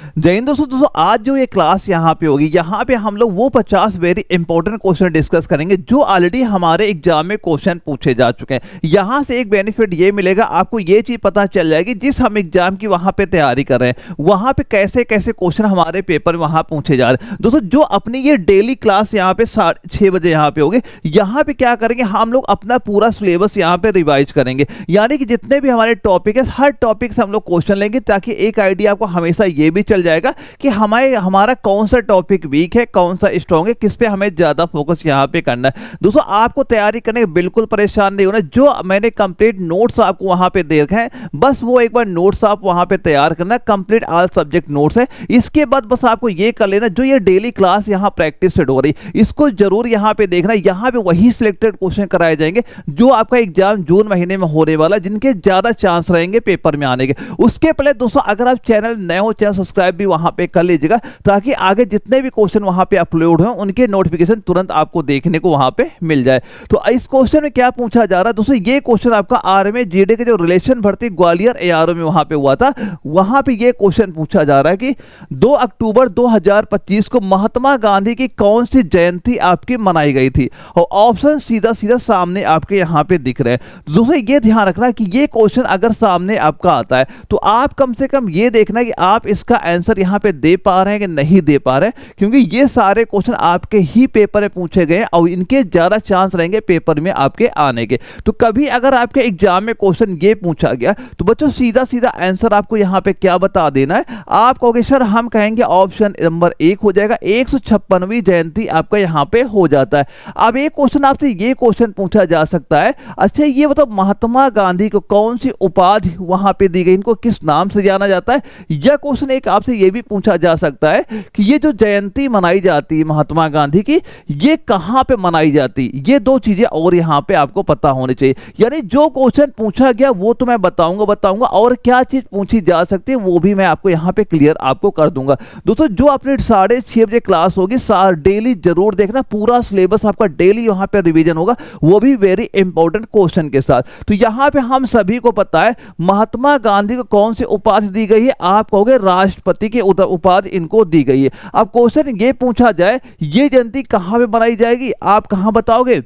जय हिंद दोस्तों। आज जो ये क्लास यहाँ पे होगी, यहाँ पे हम लोग वो 50 वेरी इंपॉर्टेंट क्वेश्चन डिस्कस करेंगे जो ऑलरेडी हमारे एग्जाम में क्वेश्चन पूछे जा चुके हैं। यहाँ से एक बेनिफिट ये मिलेगा, आपको ये चीज पता चल जाएगी जिस हम एग्जाम की वहाँ पे तैयारी कर रहे हैं वहाँ पे कैसे कैसे क्वेश्चन हमारे पेपर में वहाँ पूछे जा रहे हैं। दोस्तों जो अपनी ये डेली क्लास यहाँ पे 6:30 बजे यहाँ पे होगी, यहाँ पे क्या करेंगे हम लोग अपना पूरा सिलेबस यहाँ पे रिवाइज करेंगे, यानी कि जितने भी हमारे टॉपिक है हर टॉपिक से हम लोग क्वेश्चन लेंगे, ताकि एक आइडिया आपको हमेशा ये भी चल जाएगा कि हमारा कौन सा टॉपिक वीक है, कौन सा स्ट्रॉन्ग है, किस पे हमें ज्यादा फोकस यहाँ पे करना है। दोस्तों आपको तैयारी करने के बिल्कुल परेशान नहीं होना, जो मैंने कंप्लीट नोट्स आपको वहां पे दे रखे हैं बस वो एक बार नोट्स आप वहां पे तैयार करना, कंप्लीट ऑल सब्जेक्ट नोट्स है। इसके बाद बस आपको ये कर लेना, जो ये डेली क्लास यहाँ प्रैक्टिस सेट हो रही है इसको जरूर यहाँ पे देखना। यहाँ पे वही सिलेक्टेड क्वेश्चन कराए जाएंगे जो आपका एग्जाम जून महीने में होने वाला, जिनके ज्यादा चांस रहेंगे पेपर में आने के। उसके पहले दोस्तों अगर आप चैनल नए हो, चैनल सब्सक्राइब भी वहां पे कर लीजिएगा, ताकि आगे जितने भी क्वेश्चन वहां पे अपलोड हो उनके नोटिफिकेशन तुरंत आपको देखने को वहां पे मिल जाए। तो इस क्वेश्चन में क्या पूछा जा रहा है दोस्तों, ये क्वेश्चन आपका आर्मी जीडी के जो रिलेशन भर्ती ग्वालियर एआरओ में वहां पे हुआ था, वहां पे ये क्वेश्चन पूछा जा रहा है कि 2 अक्टूबर 2025 को महात्मा गांधी की कौन सी जयंती आपकी मनाई गई थी, और ऑप्शन सीधा सीधा सामने आपके यहाँ पे दिख रहे हैं। दोस्तों ये ध्यान रखना कि ये क्वेश्चन अगर सामने आपका आता है तो आप कम से कम ये देखना कि आप इसका आंसर यहाँ पे दे पा रहे हैं कि नहीं दे पा रहे हैं, क्योंकि ये सारे क्वेश्चन आपके ही पेपर में पूछे गए और इनके ज्यादा चांस रहेंगे पेपर में आपके आने के। तो कभी अगर आपके एग्जाम में क्वेश्चन ये पूछा गया तो बच्चों सीधा सीधा आंसर आपको यहाँ पे क्या बता देना है, आप कहोगे सर हम कहेंगे ऑप्शन नंबर 1 हो जाएगा, 156वीं जयंती आपका यहाँ पे हो जाता है। अब एक क्वेश्चन आपसे ये क्वेश्चन पूछा जा सकता है, अच्छा ये बताओ महात्मा गांधी को कौन सी उपाधि वहां पे दी गई, इनको किस नाम से जाना जाता है। यह क्वेश्चन एक आपसे ये भी पूछा जा सकता है कि ये जो जयंती मनाई जाती है महात्मा गांधी की, ये कहां पे मनाई जाती है। ये दो चीजें और यहां पे आपको पता होनी चाहिए, यानी जो क्वेश्चन पूछा गया वो तो मैं बताऊंगा और क्या चीज पूछी जा सकती है वो भी मैं आपको यहां पे क्लियर आपको कर दूंगा। दोस्तों जो अपनी 6:30 बजे क्लास होगी डेली जरूर देखना, पूरा सिलेबस आपका डेली वहां पे रिवीजन होगा, वो भी वेरी इंपॉर्टेंट क्वेश्चन के साथ। तो यहां पे हम सभी को पता है महात्मा गांधी को कौन सी उपाधि दी गई है, आप कहोगे राष्ट्रपति की उपाधि इनको दी गई है। अब क्वेश्चन ये पूछा जाए ये जयंती कहां पे बनाई जाएगी, आप कहां बताओगे।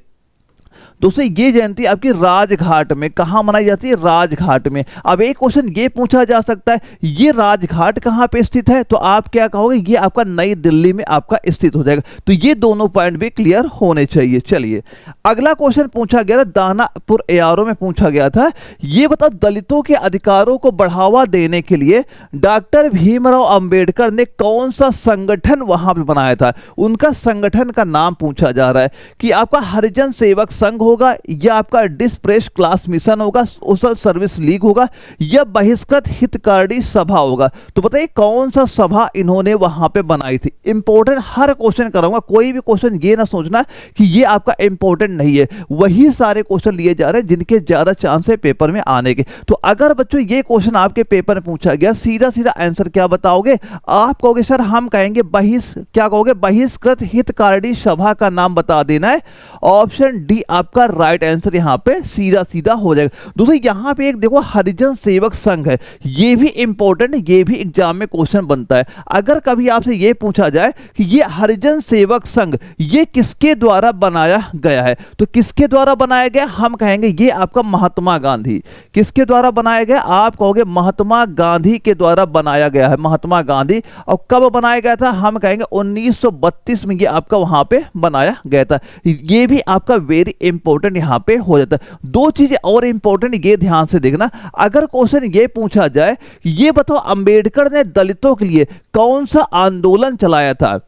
दोस्तों ये जयंती आपकी राजघाट में, कहां मनाई जाती है, राजघाट में। अब एक क्वेश्चन ये पूछा जा सकता है ये राजघाट कहां पे स्थित है, तो आप क्या कहोगे ये आपका नई दिल्ली में आपका स्थित हो जाएगा। तो ये दोनों पॉइंट भी क्लियर होने चाहिए। चलिए अगला क्वेश्चन पूछा गया था, दानापुर एआरओ में पूछा गया था, ये बताओ दलितों के अधिकारों को बढ़ावा देने के लिए डॉक्टर भीमराव अंबेडकर ने कौन सा संगठन वहां पे बनाया था। उनका संगठन का नाम पूछा जा रहा है कि आपका हरिजन सेवक संघ होगा, या आपका डिस्प्रेस क्लास मिशन होगा, सोशल सर्विस लीग होगा, या बहिष्कृत हितकारी सभा होगा। तो बताइए कौन सा सभा इन्होंने वहां पे बनाई थी। इंपॉर्टेंट हर क्वेश्चन कराऊंगा, कोई भी क्वेश्चन ये ना सोचना कि ये आपका इंपॉर्टेंट नहीं है, वही सारे क्वेश्चन लिए जा रहे हैं जिनके ज्यादा चांस है पेपर में आने के। तो अगर बच्चों ये क्वेश्चन आपके पेपर में पूछा गया, सीधा सीधा आंसर क्या बताओगे, आप कहोगे सर हम कहेंगे बहिष्कृत हितकारी सभा का नाम बता देना है, ऑप्शन डी आपका राइट आंसर यहां पे सीधा सीधा हो जाएगा। दोस्तों यहां पे एक देखो हरिजन सेवक संघ है, ये भी इंपॉर्टेंट है, ये भी एग्जाम में क्वेश्चन बनता है। अगर कभी आपसे ये पूछा जाए कि ये हरिजन सेवक संघ ये किसके द्वारा बनाया गया है, तो किसके द्वारा बनाया गया, हम कहेंगे ये आपका महात्मा गांधी। किसके द्वारा बनाया गया, आप कहोगे महात्मा गांधी के द्वारा बनाया गया है, महात्मा गांधी। और कब बनाया गया था, हम कहेंगे 1932 में ये आपका वहां पे बनाया गया था। ये भी आपका वेरी इंपॉर्टेंट यहां पे हो जाता है। दो चीजें और इंपॉर्टेंट ये ध्यान से देखना, अगर क्वेश्चन ये पूछा जाए ये बताओ अंबेडकर ने दलितों के लिए कौन सा आंदोलन चलाया था,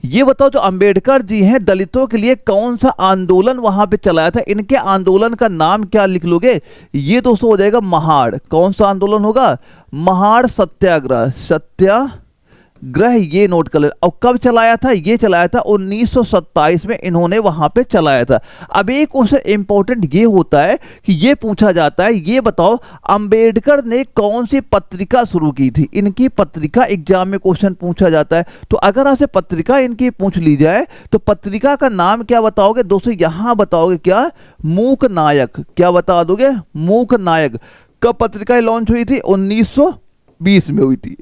ये बताओ जो अंबेडकर जी हैं दलितों के लिए कौन सा आंदोलन वहां पे चलाया था, इनके आंदोलन का नाम क्या लिख लोगे, ये दोस्तों हो जाएगा महाड़। कौन सा आंदोलन होगा, महाड़ सत्याग्रह, सत्याग्रह ये नोट कर ले। और कब चलाया था, ये चलाया था 1927 में इन्होंने वहां पे चलाया था। अब एक क्वेश्चन इंपॉर्टेंट ये होता है कि ये पूछा जाता है ये बताओ अंबेडकर ने कौन सी पत्रिका शुरू की थी, इनकी पत्रिका एग्जाम में क्वेश्चन पूछा जाता है। तो अगर आपसे पत्रिका इनकी पूछ ली जाए तो पत्रिका का नाम क्या बताओगे दोस्तों, यहां बताओगे क्या, मूक नायक। क्या बता दोगे, मूक नायक। कब पत्रिका लॉन्च हुई थी, 1920 में हुई थी।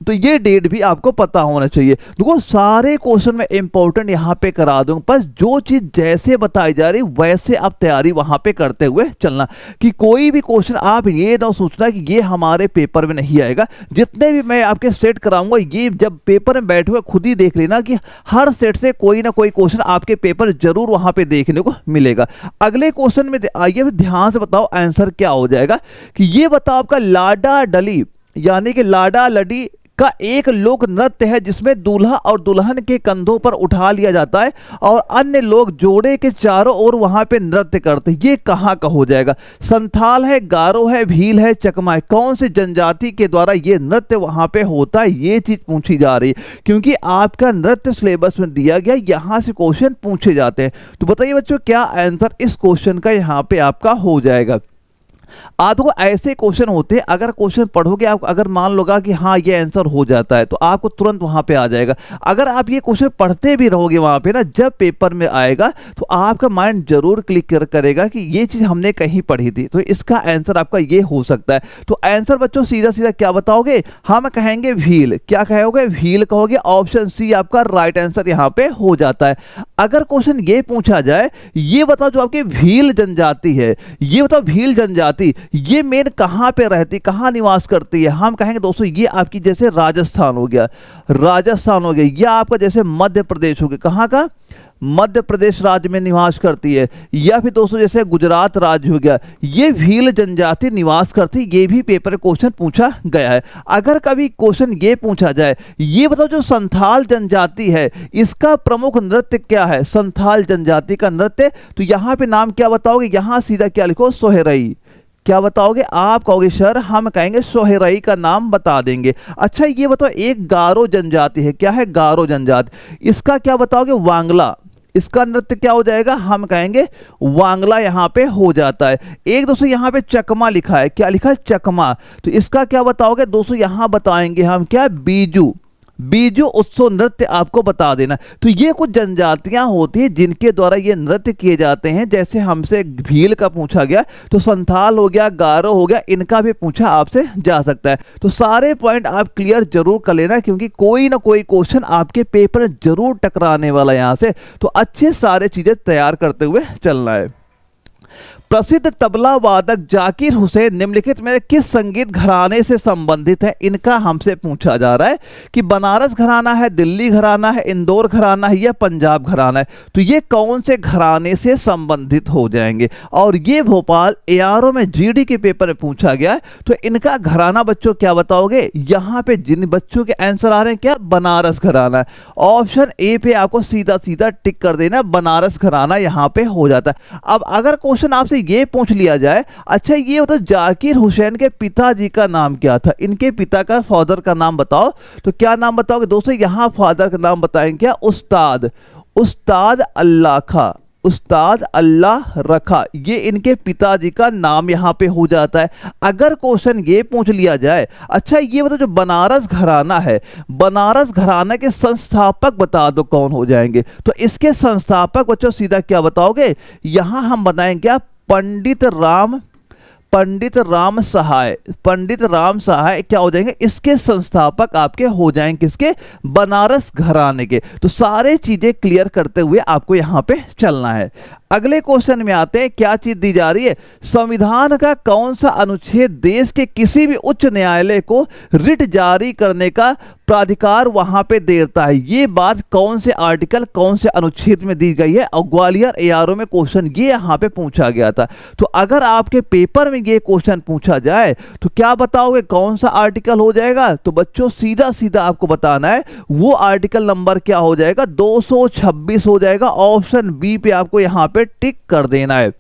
तो ये डेट भी आपको पता होना चाहिए। देखो सारे क्वेश्चन में इंपॉर्टेंट यहाँ पे करा दूंगा, बस जो चीज जैसे बताई जा रही वैसे आप तैयारी वहां पे करते हुए चलना, कि कोई भी क्वेश्चन आप ये ना सोचना कि ये हमारे पेपर में नहीं आएगा। जितने भी मैं आपके सेट कराऊंगा ये जब पेपर में बैठे हुए खुद ही देख लेना कि हर सेट से कोई ना कोई क्वेश्चन आपके पेपर जरूर वहां पे देखने को मिलेगा। अगले क्वेश्चन में आइए ध्यान से बताओ आंसर क्या हो जाएगा, कि ये बताओ आपका लाडा डली यानी कि लाडा लडी का एक लोक नृत्य है जिसमें दूल्हा और दुल्हन के कंधों पर उठा लिया जाता है और अन्य लोग जोड़े के चारों ओर वहां पे नृत्य करते हैं। ये कहाँ का हो जाएगा? संथाल है, गारो है, भील है, चकमा है, कौन सी जनजाति के द्वारा ये नृत्य वहां पे होता है? ये चीज पूछी जा रही है, क्योंकि आपका नृत्य सिलेबस में दिया गया, यहां से क्वेश्चन पूछे जाते हैं। तो बताइए बच्चों क्या आंसर इस क्वेश्चन का यहाँ पे आपका हो जाएगा? आधो ऐसे क्वेश्चन होते हैं, अगर क्वेश्चन पढ़ोगे आप, अगर मान लोगा कि हाँ ये आंसर हो जाता है तो आपको तुरंत वहां पे आ जाएगा। अगर आप ये क्वेश्चन पढ़ते भी रहोगे वहां पे ना, जब पेपर में आएगा तो आपका माइंड जरूर क्लिक करेगा कि ये चीज हमने कहीं पढ़ी थी, तो इसका आंसर आपका ये हो सकता है। तो आंसर बच्चों सीधा सीधा क्या बताओगे? हम कहेंगे भील। क्या कहोगे? भील कहोगे। ऑप्शन सी आपका राइट आंसर यहाँ पे हो जाता है। अगर क्वेश्चन ये पूछा जाए, ये बताओ जो आपकी भील जनजाति है, ये बताओ भील जनजाति ये मेन कहां पे रहती, कहां निवास करती है? हम कहेंगे दोस्तों ये आपकी जैसे राजस्थान हो गया, राजस्थान हो गया, या आपका जैसे मध्य प्रदेश हो गया, कहां का? मध्य प्रदेश राज्य में निवास करती है, या फिर दोस्तों जैसे गुजरात राज्य हो गया, ये भील जनजाति निवास करती, ये भी पेपर क्वेश्चन पूछा गया है। अगर कभी क्वेश्चन ये पूछा जाए, ये बताओ जो संथाल जनजाति है इसका प्रमुख नृत्य क्या है? संथाल जनजाति का नृत्य, तो यहां पे नाम क्या बताओगे? यहां सीधा क्या लिखो? सोहरई। क्या बताओगे? आप कहोगे सर हम कहेंगे सोहरई का नाम बता देंगे। अच्छा ये बताओ एक गारो जनजाति है, क्या है? गारो जनजाति, इसका क्या बताओगे? वांगला। इसका नृत्य क्या हो जाएगा? हम कहेंगे वांगला यहाँ पे हो जाता है। एक दोस्तों यहाँ पे चकमा लिखा है, क्या लिखा है? चकमा, तो इसका क्या बताओगे? दोस्तों यहाँ बताएंगे हम क्या? बीजू। बीजू उत्सव नृत्य आपको बता देना। तो ये कुछ जनजातियां होती हैं जिनके द्वारा ये नृत्य किए जाते हैं। जैसे हमसे भील का पूछा गया तो संथाल हो गया, गारो हो गया, इनका भी पूछा आपसे जा सकता है। तो सारे पॉइंट आप क्लियर जरूर कर लेना, क्योंकि कोई ना कोई क्वेश्चन आपके पेपर में जरूर टकराने वाला है यहां से। तो अच्छे सारे चीजें तैयार करते हुए चलना है। प्रसिद्ध तबला वादक जाकिर हुसैन निम्नलिखित में किस संगीत घराने से संबंधित है? इनका हमसे पूछा जा रहा है कि बनारस घराना है, दिल्ली घराना है, इंदौर घराना है, या पंजाब घराना है। तो ये कौन से घराने से संबंधित हो जाएंगे? और ये भोपाल एआरओ में जीडी के पेपर में पूछा गया है, तो इनका घराना बच्चों क्या बताओगे? यहाँ पे जिन बच्चों के आंसर आ रहे हैं क्या? बनारस घराना है। ऑप्शन ए पे आपको सीधा सीधा टिक कर देना, बनारस घराना यहाँ पे हो जाता है। अब अगर क्वेश्चन आपसे ये पूछ लिया जाए, अच्छा ये तो जाकिर हुसैन के पिताजी का नाम क्या था? इनके पिता का, फादर का नाम बताओ। तो क्या नाम बताओगे दोस्तों? यहां फादर का नाम बताएंगे क्या? उस्ताद। उस्ताद अल्लाह खा, उस्ताद अल्लाह रखा, ये इनके पिताजी का नाम यहां पे हो जाता है। अगर क्वेश्चन ये पूछ लिया जाए, अच्छा ये बताओ जो बनारस घराना है, बनारस घराना के संस्थापक बता दो कौन हो जाएंगे? तो इसके संस्थापक बच्चों सीधा क्या बताओगे? यहां हम बताएंगे क्या? पंडित राम सहाय। पंडित राम सहाय क्या हो जाएंगे? इसके संस्थापक आपके हो जाएंगे किसके? बनारस घराने के। तो सारे चीजें क्लियर करते हुए आपको यहां पे चलना है। अगले क्वेश्चन में आते हैं, क्या चीज दी जा रही है? संविधान का कौन सा अनुच्छेद देश के किसी भी उच्च न्यायालय को रिट जारी करने का प्राधिकार वहां पे देता है? ये बात कौन से आर्टिकल, कौन से अनुच्छेद में दी गई है? और ग्वालियर एआरओ में क्वेश्चन ये यहां पे पूछा गया था। तो अगर आपके पेपर में ये क्वेश्चन पूछा जाए तो क्या बताओगे कौन सा आर्टिकल हो जाएगा? तो बच्चों सीधा सीधा आपको बताना है वो आर्टिकल नंबर क्या हो जाएगा? 226 हो जाएगा। ऑप्शन बी पे आपको यहां पे टिक कर देना है।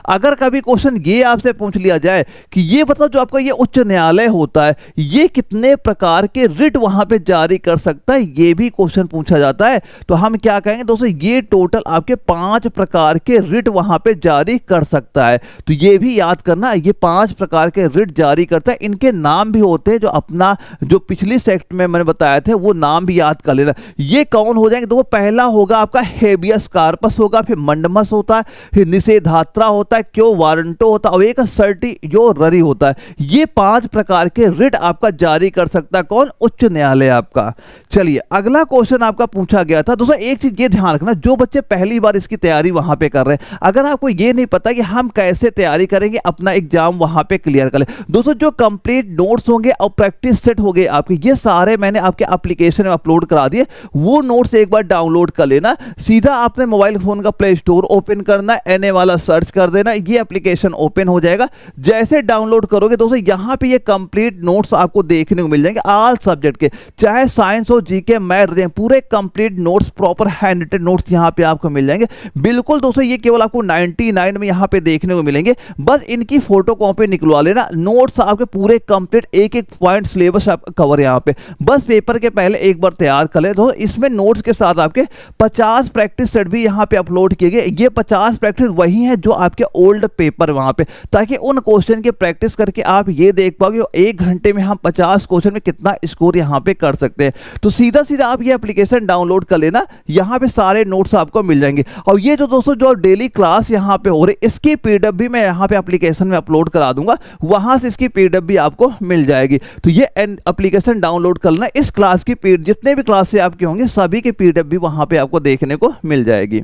अगर कभी क्वेश्चन ये आपसे पूछ लिया जाए कि ये बताओ जो आपका ये उच्च न्यायालय होता है ये कितने प्रकार के रिट वहां पे जारी कर सकता है, ये भी क्वेश्चन पूछा जाता है। तो हम क्या कहेंगे दोस्तों? ये टोटल आपके 5 प्रकार के रिट वहां पे जारी कर सकता है। तो ये भी याद करना, ये 5 प्रकार के रिट जारी करता है। इनके नाम भी होते हैं, जो अपना जो पिछली सेक्ट में मैंने बताया थे वो नाम भी याद कर लेना। ये कौन हो जाएंगे? तो पहला होगा आपका हेबियस कार्पस होगा, फिर मंडमस होता है, फिर निषेधात्रा एक्स्ट्रा होता है, क्यों वारंटो होता है और एक सर्टियोररी होता है। ये 5 प्रकार के रिट आपका जारी कर सकता है कौन? उच्च न्यायालय आपका। चलिए अगला क्वेश्चन आपका पूछा गया था। दोस्तों एक चीज ये ध्यान रखना, जो बच्चे पहली बार इसकी तैयारी वहां पे कर रहे हैं, अगर आपको ये नहीं पता कि हम कैसे तैयारी करेंगे अपना एग्जाम वहां पे क्लियर कर ले, दोस्तों जो कंप्लीट नोट्स होंगे और प्रैक्टिस सेट हो गए आपके, ये सारे मैंने आपके एप्लीकेशन में अपलोड करा दिए। वो नोट्स एक बार डाउनलोड कर लेना, सीधा आपने मोबाइल फोन का प्ले स्टोर ओपन करना, एनए वाला सर्च कर देना, ये एप्लीकेशन ओपन हो जाएगा। जैसे डाउनलोड करोगे दोस्तों यहाँ पे ये कंप्लीट नोट्स आपको देखने को मिल जाएंगे, ऑल सब्जेक्ट के, चाहे साइंस हो, जीके, मैथ, पूरे complete notes, proper handwritten notes यहाँ पे आपको मिल जाएंगे। बिल्कुल दोस्तों ये केवल आपको 99 में यहाँ पे देखने को मिलेंगे, बस इनकी फोटो कॉपी निकलवा लेना। नोट्स आपके पूरे कंप्लीट, एक एक पॉइंट सिलेबस आपका कवर यहाँ पे, बस पेपर के पहले एक बार तैयार कर ले। तो इसमें नोट्स के साथ आपके 50 प्रैक्टिस सेट भी यहाँ पे अपलोड किए गए। ये 50 प्रैक्टिस वही है जो आपके ओल्ड पेपर वहां पे, ताकि उन क्वेश्चन की प्रैक्टिस करके आप ये देख पाओगे 1 घंटे में हम 50 क्वेश्चन में कितना स्कोर यहाँ पे कर सकते हैं। तो सीधा सीधा आप ये एप्लीकेशन डाउनलोड कर लेना, यहाँ पे सारे नोट्स आपको मिल जाएंगे। और ये जो दोस्तों जो डेली क्लास यहाँ पे हो रही, इसकी पीडीएफ भी मैं यहाँ पे एप्लीकेशन में अपलोड करा दूंगा, वहां से इसकी पीडीएफ भी आपको मिल जाएगी। तो ये एप्लीकेशन डाउनलोड कर लेना, इस क्लास की जितने भी क्लासेस आपके होंगे सभी की पीडीएफ भी वहां पे आपको देखने को मिल जाएगी।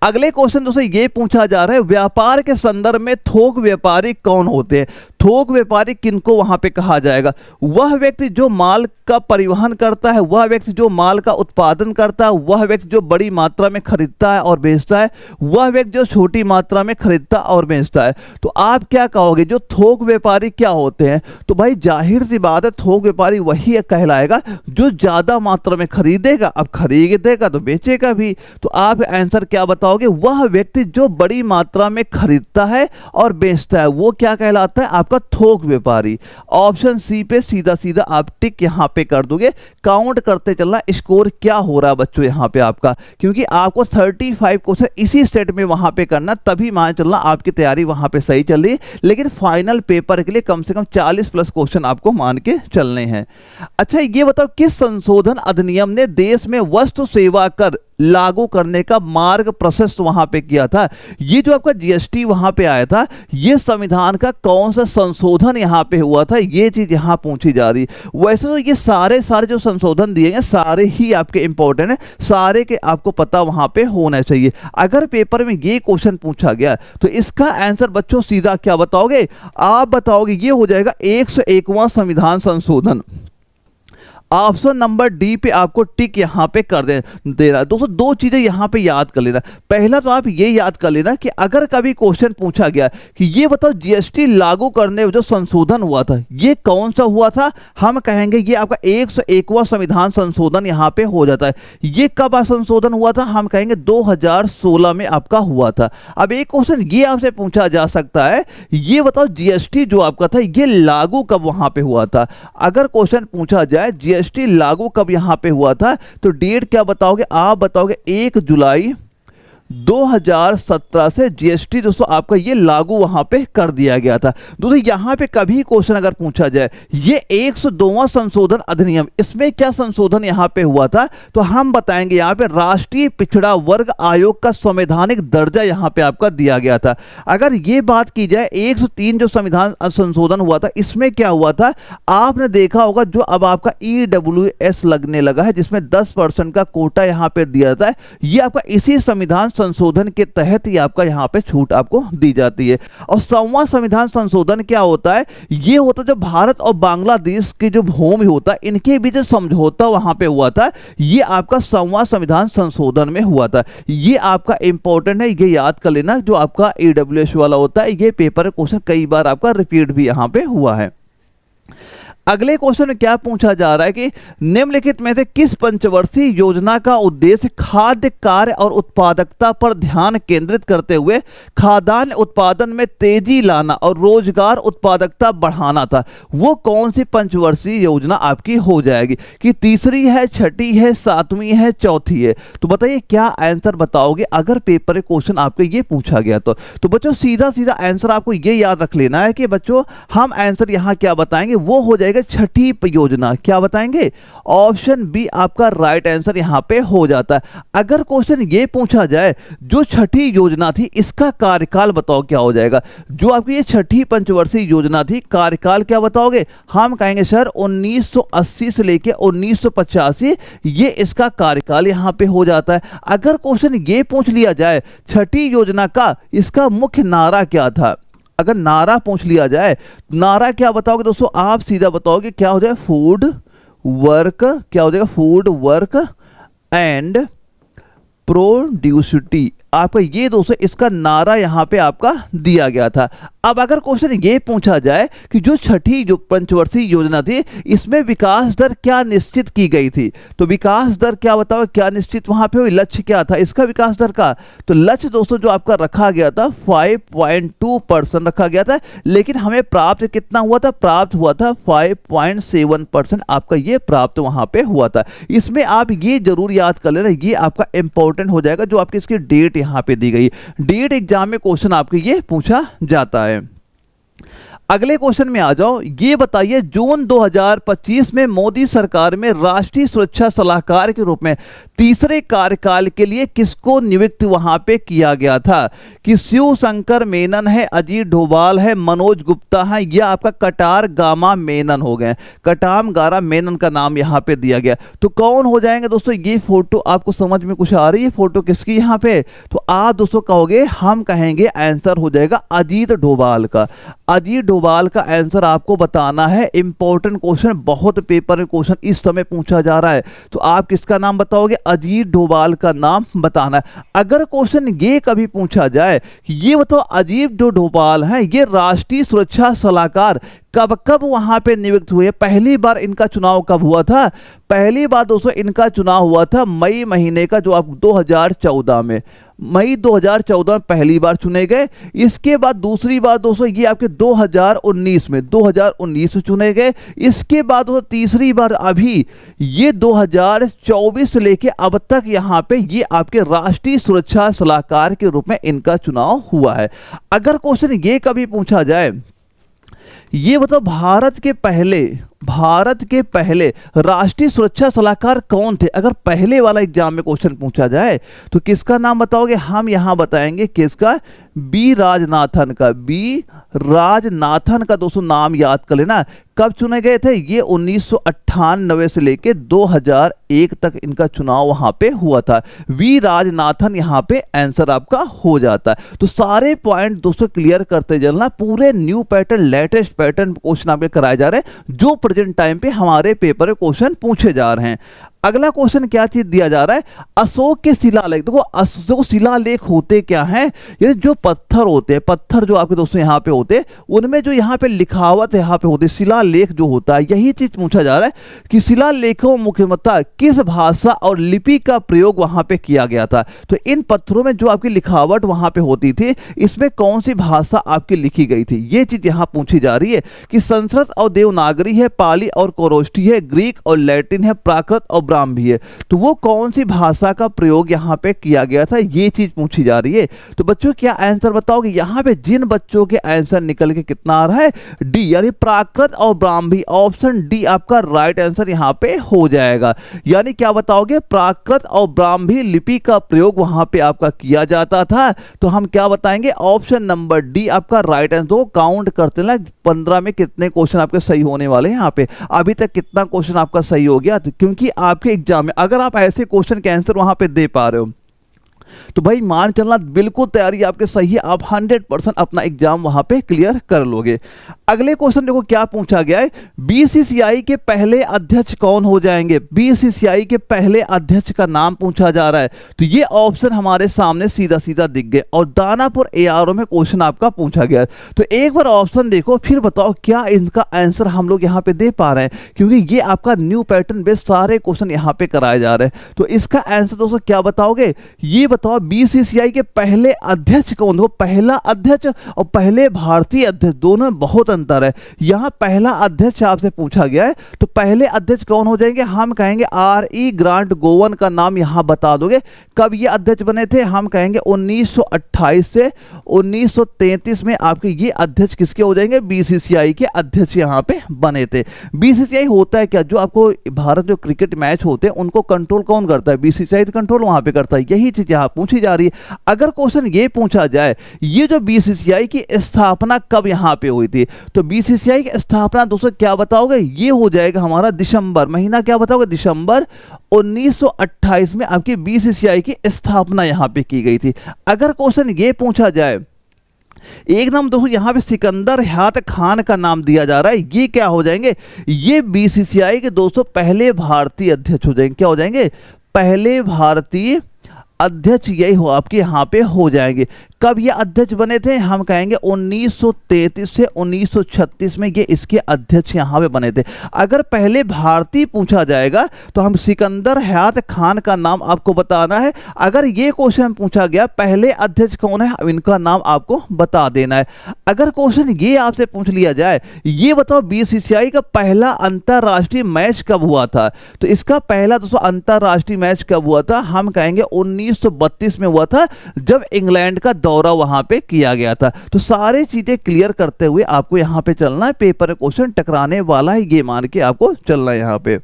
अगले क्वेश्चन दोस्तों ये पूछा जा रहा है, व्यापार के संदर्भ में थोक व्यापारी कौन होते हैं? थोक व्यापारी किनको वहां पे कहा जाएगा? वह व्यक्ति जो माल का परिवहन करता है, वह व्यक्ति जो माल का उत्पादन करता है, वह व्यक्ति जो बड़ी मात्रा में खरीदता है और बेचता है, वह व्यक्ति जो छोटी मात्रा में खरीदता और बेचता है। तो आप क्या कहोगे, जो थोक व्यापारी क्या होते हैं? तो भाई जाहिर सी बात है, थोक व्यापारी वही कहलाएगा जो ज्यादा मात्रा में खरीदेगा, अब खरीदेगा तो बेचेगा भी। तो आप आंसर क्या बताओगे? वह व्यक्ति जो बड़ी मात्रा में खरीदता है और बेचता है, वो क्या कहलाता है? आपका थोक व्यापारी। ऑप्शन सी पे सीधा सीधा आप टिक यहां पे कर दोगे। काउंट करते चलना स्कोर क्या हो रहा है बच्चों यहाँ पे आपका, क्योंकि आपको 35 क्वेश्चन इसी स्टेट में वहां पे करना, तभी मान चलना आपकी तैयारी वहां पे सही चल रही है। लेकिन फाइनल पेपर के लिए कम से कम 40+ क्वेश्चन आपको मान के चलने हैं। अच्छा ये बताओ, किस संशोधन अधिनियम ने देश में वस्तु सेवा कर लागू करने का मार्ग प्रशस्त वहां पे किया था? ये जो आपका जीएसटी वहां पे आया था, ये संविधान का कौन सा संशोधन यहां पे हुआ था, ये चीज यहां पूछी जा रही। वैसे तो ये सारे जो संशोधन दिए गए सारे ही आपके इंपॉर्टेंट है, सारे के आपको पता वहां पे होना चाहिए। अगर पेपर में ये क्वेश्चन पूछा गया तो इसका आंसर बच्चों सीधा क्या बताओगे? आप बताओगे ये हो जाएगा 101वां संविधान संशोधन। ऑप्शन नंबर डी पे आपको टिक यहां पे कर दे रहा है। दोस्तों दो चीजें यहां पे याद कर लेना। पहला तो आप ये याद कर लेना कि अगर कभी क्वेश्चन पूछा गया कि ये बताओ जीएसटी लागू करने जो संशोधन हुआ था ये कौन सा हुआ था, हम कहेंगे ये आपका 101वां संविधान संशोधन यहां पे हो जाता है। ये कब संशोधन हुआ था, हम कहेंगे 2016 में आपका हुआ था। अब एक क्वेश्चन ये आपसे पूछा जा सकता है, ये बताओ जीएसटी जो आपका था ये लागू कब वहां पे हुआ था। अगर क्वेश्चन पूछा जाए जीएसटी लागू कब यहां पे हुआ था, तो डेट क्या बताओगे? आप बताओगे 1 जुलाई 2017 से जीएसटी दोस्तों आपका ये लागू वहां पे कर दिया गया था। दोस्तों यहां पे कभी क्वेश्चन अगर पूछा जाए ये 102वां संशोधन अधिनियम, इसमें क्या संशोधन यहां पे हुआ था, तो हम बताएंगे यहां पे राष्ट्रीय पिछड़ा वर्ग आयोग का संवैधानिक दर्जा यहां पे आपका दिया गया था। अगर ये बात की जाए 103 जो संविधान संशोधन हुआ था, इसमें क्या हुआ था, आपने देखा होगा जो अब आपका EWS लगने लगा है जिसमें 10% का कोटा यहां पे दिया जाता है, ये आपका इसी संविधान संशोधन के तहत ही आपका यहां पे छूट आपको दी जाती है। और 100वां संविधान संशोधन क्या होता है, ये होता है जो भारत और बांग्लादेश की जो भूमि होता है इनके बीच जो समझौता वहां पे हुआ था, ये आपका 100वां संविधान संशोधन में हुआ था। ये आपका इंपॉर्टेंट है, ये याद कर लेना। जो आपका EWS वाला होता है ये पेपर क्वेश्चन कई बार आपका रिपीट भी यहां पे हुआ है। अगले क्वेश्चन में क्या पूछा जा रहा है कि निम्नलिखित में से किस पंचवर्षीय योजना का उद्देश्य खाद्य कार्य और उत्पादकता पर ध्यान केंद्रित करते हुए खाद्यान्न उत्पादन में तेजी लाना और रोजगार उत्पादकता बढ़ाना था? वो कौन सी पंचवर्षीय योजना आपकी हो जाएगी कि तीसरी है, छठी है, 7वीं है, चौथी है? तो बताइए क्या आंसर बताओगे अगर पेपर क्वेश्चन आपको ये पूछा गया तो बच्चों सीधा सीधा आंसर आपको ये याद रख लेना है कि बच्चों हम आंसर यहां क्या बताएंगे, वो हो जाएगा जाएगा छठी योजना, क्या बताएंगे? ऑप्शन बी आपका राइट आंसर यहां पे हो जाता है। अगर क्वेश्चन ये पूछा जाए जो छठी योजना थी इसका कार्यकाल बताओ क्या हो जाएगा? जो आपकी ये छठी पंचवर्षीय योजना थी, कार्यकाल क्या बताओगे? हम कहेंगे सर 1980 से लेके 1985 ये इसका कार्यकाल यहां पे हो जाता है। अगर क्वेश्चन ये पूछ लिया जाए छठी योजना का इसका मुख्य नारा क्या था, अगर नारा पूछ लिया जाए, नारा क्या बताओगे दोस्तों? आप सीधा बताओगे क्या हो जाएगा? फूड वर्क, क्या हो जाएगा? फूड वर्क एंड प्रोड्यूसिटी, आपका ये दोस्तों इसका नारा यहां पे आपका दिया गया था। अब अगर क्वेश्चन ये पूछा जाए कि जो छठी जो पंचवर्षीय योजना थी इसमें विकास दर क्या निश्चित की गई थी, तो विकास दर क्या बताओ क्या निश्चित वहां पे हुई? लक्ष्य क्या था इसका विकास दर का? तो लक्ष्य दोस्तों जो आपका रखा गया था 5.2% रखा गया था, लेकिन हमें प्राप्त कितना हुआ था? प्राप्त हुआ था 5.7% आपका ये प्राप्त वहां पे हुआ था। इसमें आप ये जरूर याद कर लेना, ये आपका इंपॉर्टेंट हो जाएगा जो आपकी इसकी डेट यहां पे दी गई। डेट एग्जाम में क्वेश्चन आपके ये पूछा जाता है। अगले क्वेश्चन में आ जाओ, ये बताइए जून 2025 में मोदी सरकार में राष्ट्रीय सुरक्षा सलाहकार के रूप में तीसरे कार्यकाल के लिए किसको नियुक्त वहां पे किया गया था? कि शिव शंकर मेनन है, अजीत डोभाल है, मनोज गुप्ता है, या आपका कटार गामा मेनन हो गए? कटाम गारा मेनन का नाम यहां पे दिया गया, तो कौन हो जाएंगे दोस्तों? ये फोटो आपको समझ में कुछ आ रही है? फोटो किसकी यहां पे? तो आप दोस्तों कहोगे, हम कहेंगे आंसर हो जाएगा अजीत डोभाल का। अजीत डोभाल का आंसर आपको बताना है। इंपॉर्टेंट क्वेश्चन, बहुत पेपर में क्वेश्चन इस समय पूछा जा रहा है, तो आप किसका नाम बताओगे? अजीत डोभाल का नाम बताना है। अगर क्वेश्चन ये कभी पूछा जाए कि ये बताओ अजीत जो डोभाल हैं ये राष्ट्रीय सुरक्षा सलाहकार कब कब वहां पे नियुक्त हुए? पहली बार इनका चुनाव कब हुआ था? पहली बार दोस्तों इनका चुनाव हुआ था मई महीने का, जो आप 2014 में, मई 2014 में पहली बार चुने गए। इसके बाद दूसरी बार दोस्तों ये आपके 2019 में, 2019 में चुने गए। इसके बाद दोस्तों तीसरी बार अभी ये 2024 से लेके अब तक यहां पे ये आपके राष्ट्रीय सुरक्षा सलाहकार के रूप में इनका चुनाव हुआ है। अगर क्वेश्चन ये कभी पूछा जाए, ये बताओ भारत के पहले राष्ट्रीय सुरक्षा सलाहकार कौन थे? अगर पहले वाला एग्जाम में क्वेश्चन पूछा जाए तो किसका नाम बताओगे? हम यहां बताएंगे किसका? बी राजनाथन का। बी राजनाथन का दोस्तों नाम याद कर लेना। कब चुने गए थे? ये 1998 से लेके 2001 तक इनका चुनाव वहां पे हुआ था। वी राजनाथन यहां पे आंसर आपका हो जाता है। तो सारे पॉइंट दोस्तों क्लियर करते चलना। पूरे new pattern, latest pattern question आपके कराए जा रहे हैं जो प्रेजेंट टाइम पे हमारे पेपर में क्वेश्चन पूछे जा रहे हैं। अगला क्वेश्चन क्या चीज दिया जा रहा है? अशोक के शिलालेख। देखो अशोक शिलालेख होते क्या हैं? ये जो पत्थर होते हैं, पत्थर जो आपके दोस्तों यहाँ पे होते हैं, उनमें जो यहाँ पे लिखावट यहाँ पे होती है, शिलालेख जो होता है, यही चीज पूछा जा रहा है कि शिलालेखों मुख्यतः किस भाषा और लिपि का प्रयोग वहां पे किया गया था। तो इन पत्थरों में जो आपकी लिखावट वहां पे होती थी, इसमें कौन सी भाषा आपकी लिखी गई थी, ये चीज यहाँ पूछी जा रही है। कि संस्कृत और देवनागरी है, पाली और कोरोष्ठी है, ग्रीक और लैटिन है, प्राकृत और ब्राह्मी है, तो वो कौन सी भाषा का प्रयोग यहाँ पे किया गया था, ये चीज पूछी जा रही है। तो बच्चों क्या आंसर बताओगे? यहाँ पे जिन बच्चों के आंसर निकल के कितना आ रहा है? डी, यानी प्राकृत और ब्राह्मी। ऑप्शन डी आपका राइट आंसर यहाँ पे हो जाएगा। यानी क्या बताओगे? प्राकृत और ब्राह्मी लिपि का प्रयोग वहां पे आपका किया जाता था। तो हम क्या बताएंगे? ऑप्शन नंबर डी आपका राइट आंसर। तो काउंट करते ना 15 में कितने क्वेश्चन आपके सही होने वाले हैं। यहाँ पे अभी तक कितना क्वेश्चन आपका सही हो गया? तो क्योंकि आपके एग्जाम में अगर आप ऐसे क्वेश्चन के आंसर वहां पे दे पा रहे हो तो भाई मान चलना बिल्कुल तैयारी आपके सही है, आप 100% अपना एग्जाम वहां पे क्लियर कर लोगे। अगले क्वेश्चन देखो क्या पूछा गया है? बीसीसीआई के पहले अध्यक्ष कौन हो जाएंगे? बीसीसीआई के पहले अध्यक्ष का नाम पूछा जा रहा है। तो ये ऑप्शन हमारे सामने सीधा सीधा दिख गए और दानापुर एआरओ में क्वेश्चन आपका पूछा गया। तो एक बार ऑप्शन देखो फिर बताओ क्या इनका आंसर हम लोग यहाँ पे दे पा रहे हैं, क्योंकि ये आपका न्यू पैटर्न बेस्ड सारे क्वेश्चन यहाँ पे कराए जा रहे हैं। तो इसका आंसर दोस्तों क्या बताओगे? ये बताओ बीसीसीआई के पहले अध्यक्ष कौन हो? पहला अध्यक्ष और पहले भारतीय अध्यक्ष दोनों में बहुत अंतर है। यहाँ पहला अध्यक्ष आपसे पूछा गया है, तो पहले अध्यक्ष कौन हो जाएंगे? हम कहेंगे R.E. ग्रांट गोवन का नाम यहाँ बता दोगे। कब ये अध्यक्ष बने थे? हम कहेंगे 1928 से 1933 में आपके ये अध्यक्ष किसके हो जाएंगे? बीसीसीआई के अध्यक्ष यहाँ पे बने थे। बीसीसीआई होता है क्या? जो आपको भारत जो क्रिकेट मैच होते हैं उनको कंट्रोल कौन करता है? बीसीसीआई कंट्रोल वहां पे करता है। यही चीज यहाँ पूछी जा रही है। अगर क्वेश्चन ये पूछा जाए ये जो बीसीसीआई की स्थापना कब यहाँ पे हुई थी, तो बीसीसीआई की स्थापना दोस्तों क्या बताओगे? ये हो जाएगा हमारा दिसंबर, महीना क्या बताओगे? दिसंबर 1928 में आपकी बीसीसीआई की स्थापना यहाँ पे की गई थी। अगर क्वेश्चन ये पूछा जाए एक नाम दोस्तों यहाँ पे सिकंदर हयात खान का नाम दिया जा रहा है, ये क्या हो जाएंगे? ये बीसीसीआई के दोस्तों पहले भारतीय अध्यक्ष हो जाएंगे। क्या हो जाएंगे? पहले भारतीय अध्यक्ष यही हो आपके यहाँ पे हो जाएंगे। कब ये अध्यक्ष बने थे? हम कहेंगे 1933 से 1936 में ये इसके अध्यक्ष यहाँ पे बने थे। अगर पहले भारतीय पूछा जाएगा तो हम सिकंदर हयात खान का नाम आपको बताना है। अगर ये क्वेश्चन पूछा गया पहले अध्यक्ष कौन है, इनका नाम आपको बता देना है। अगर क्वेश्चन ये आपसे पूछ लिया जाए ये बताओ बीसीसीआई का पहला अंतरराष्ट्रीय मैच कब हुआ था, तो इसका पहला दोस्तों अंतरराष्ट्रीय मैच कब हुआ था? हम कहेंगे 1932 में हुआ था, जब इंग्लैंड का दौरा वहां पे किया गया था। तो सारी चीजें क्लियर करते हुए आपको यहां पे चलना है। पेपर में क्वेश्चन टकराने वाला है ये मान के आपको चलना है यहां पे।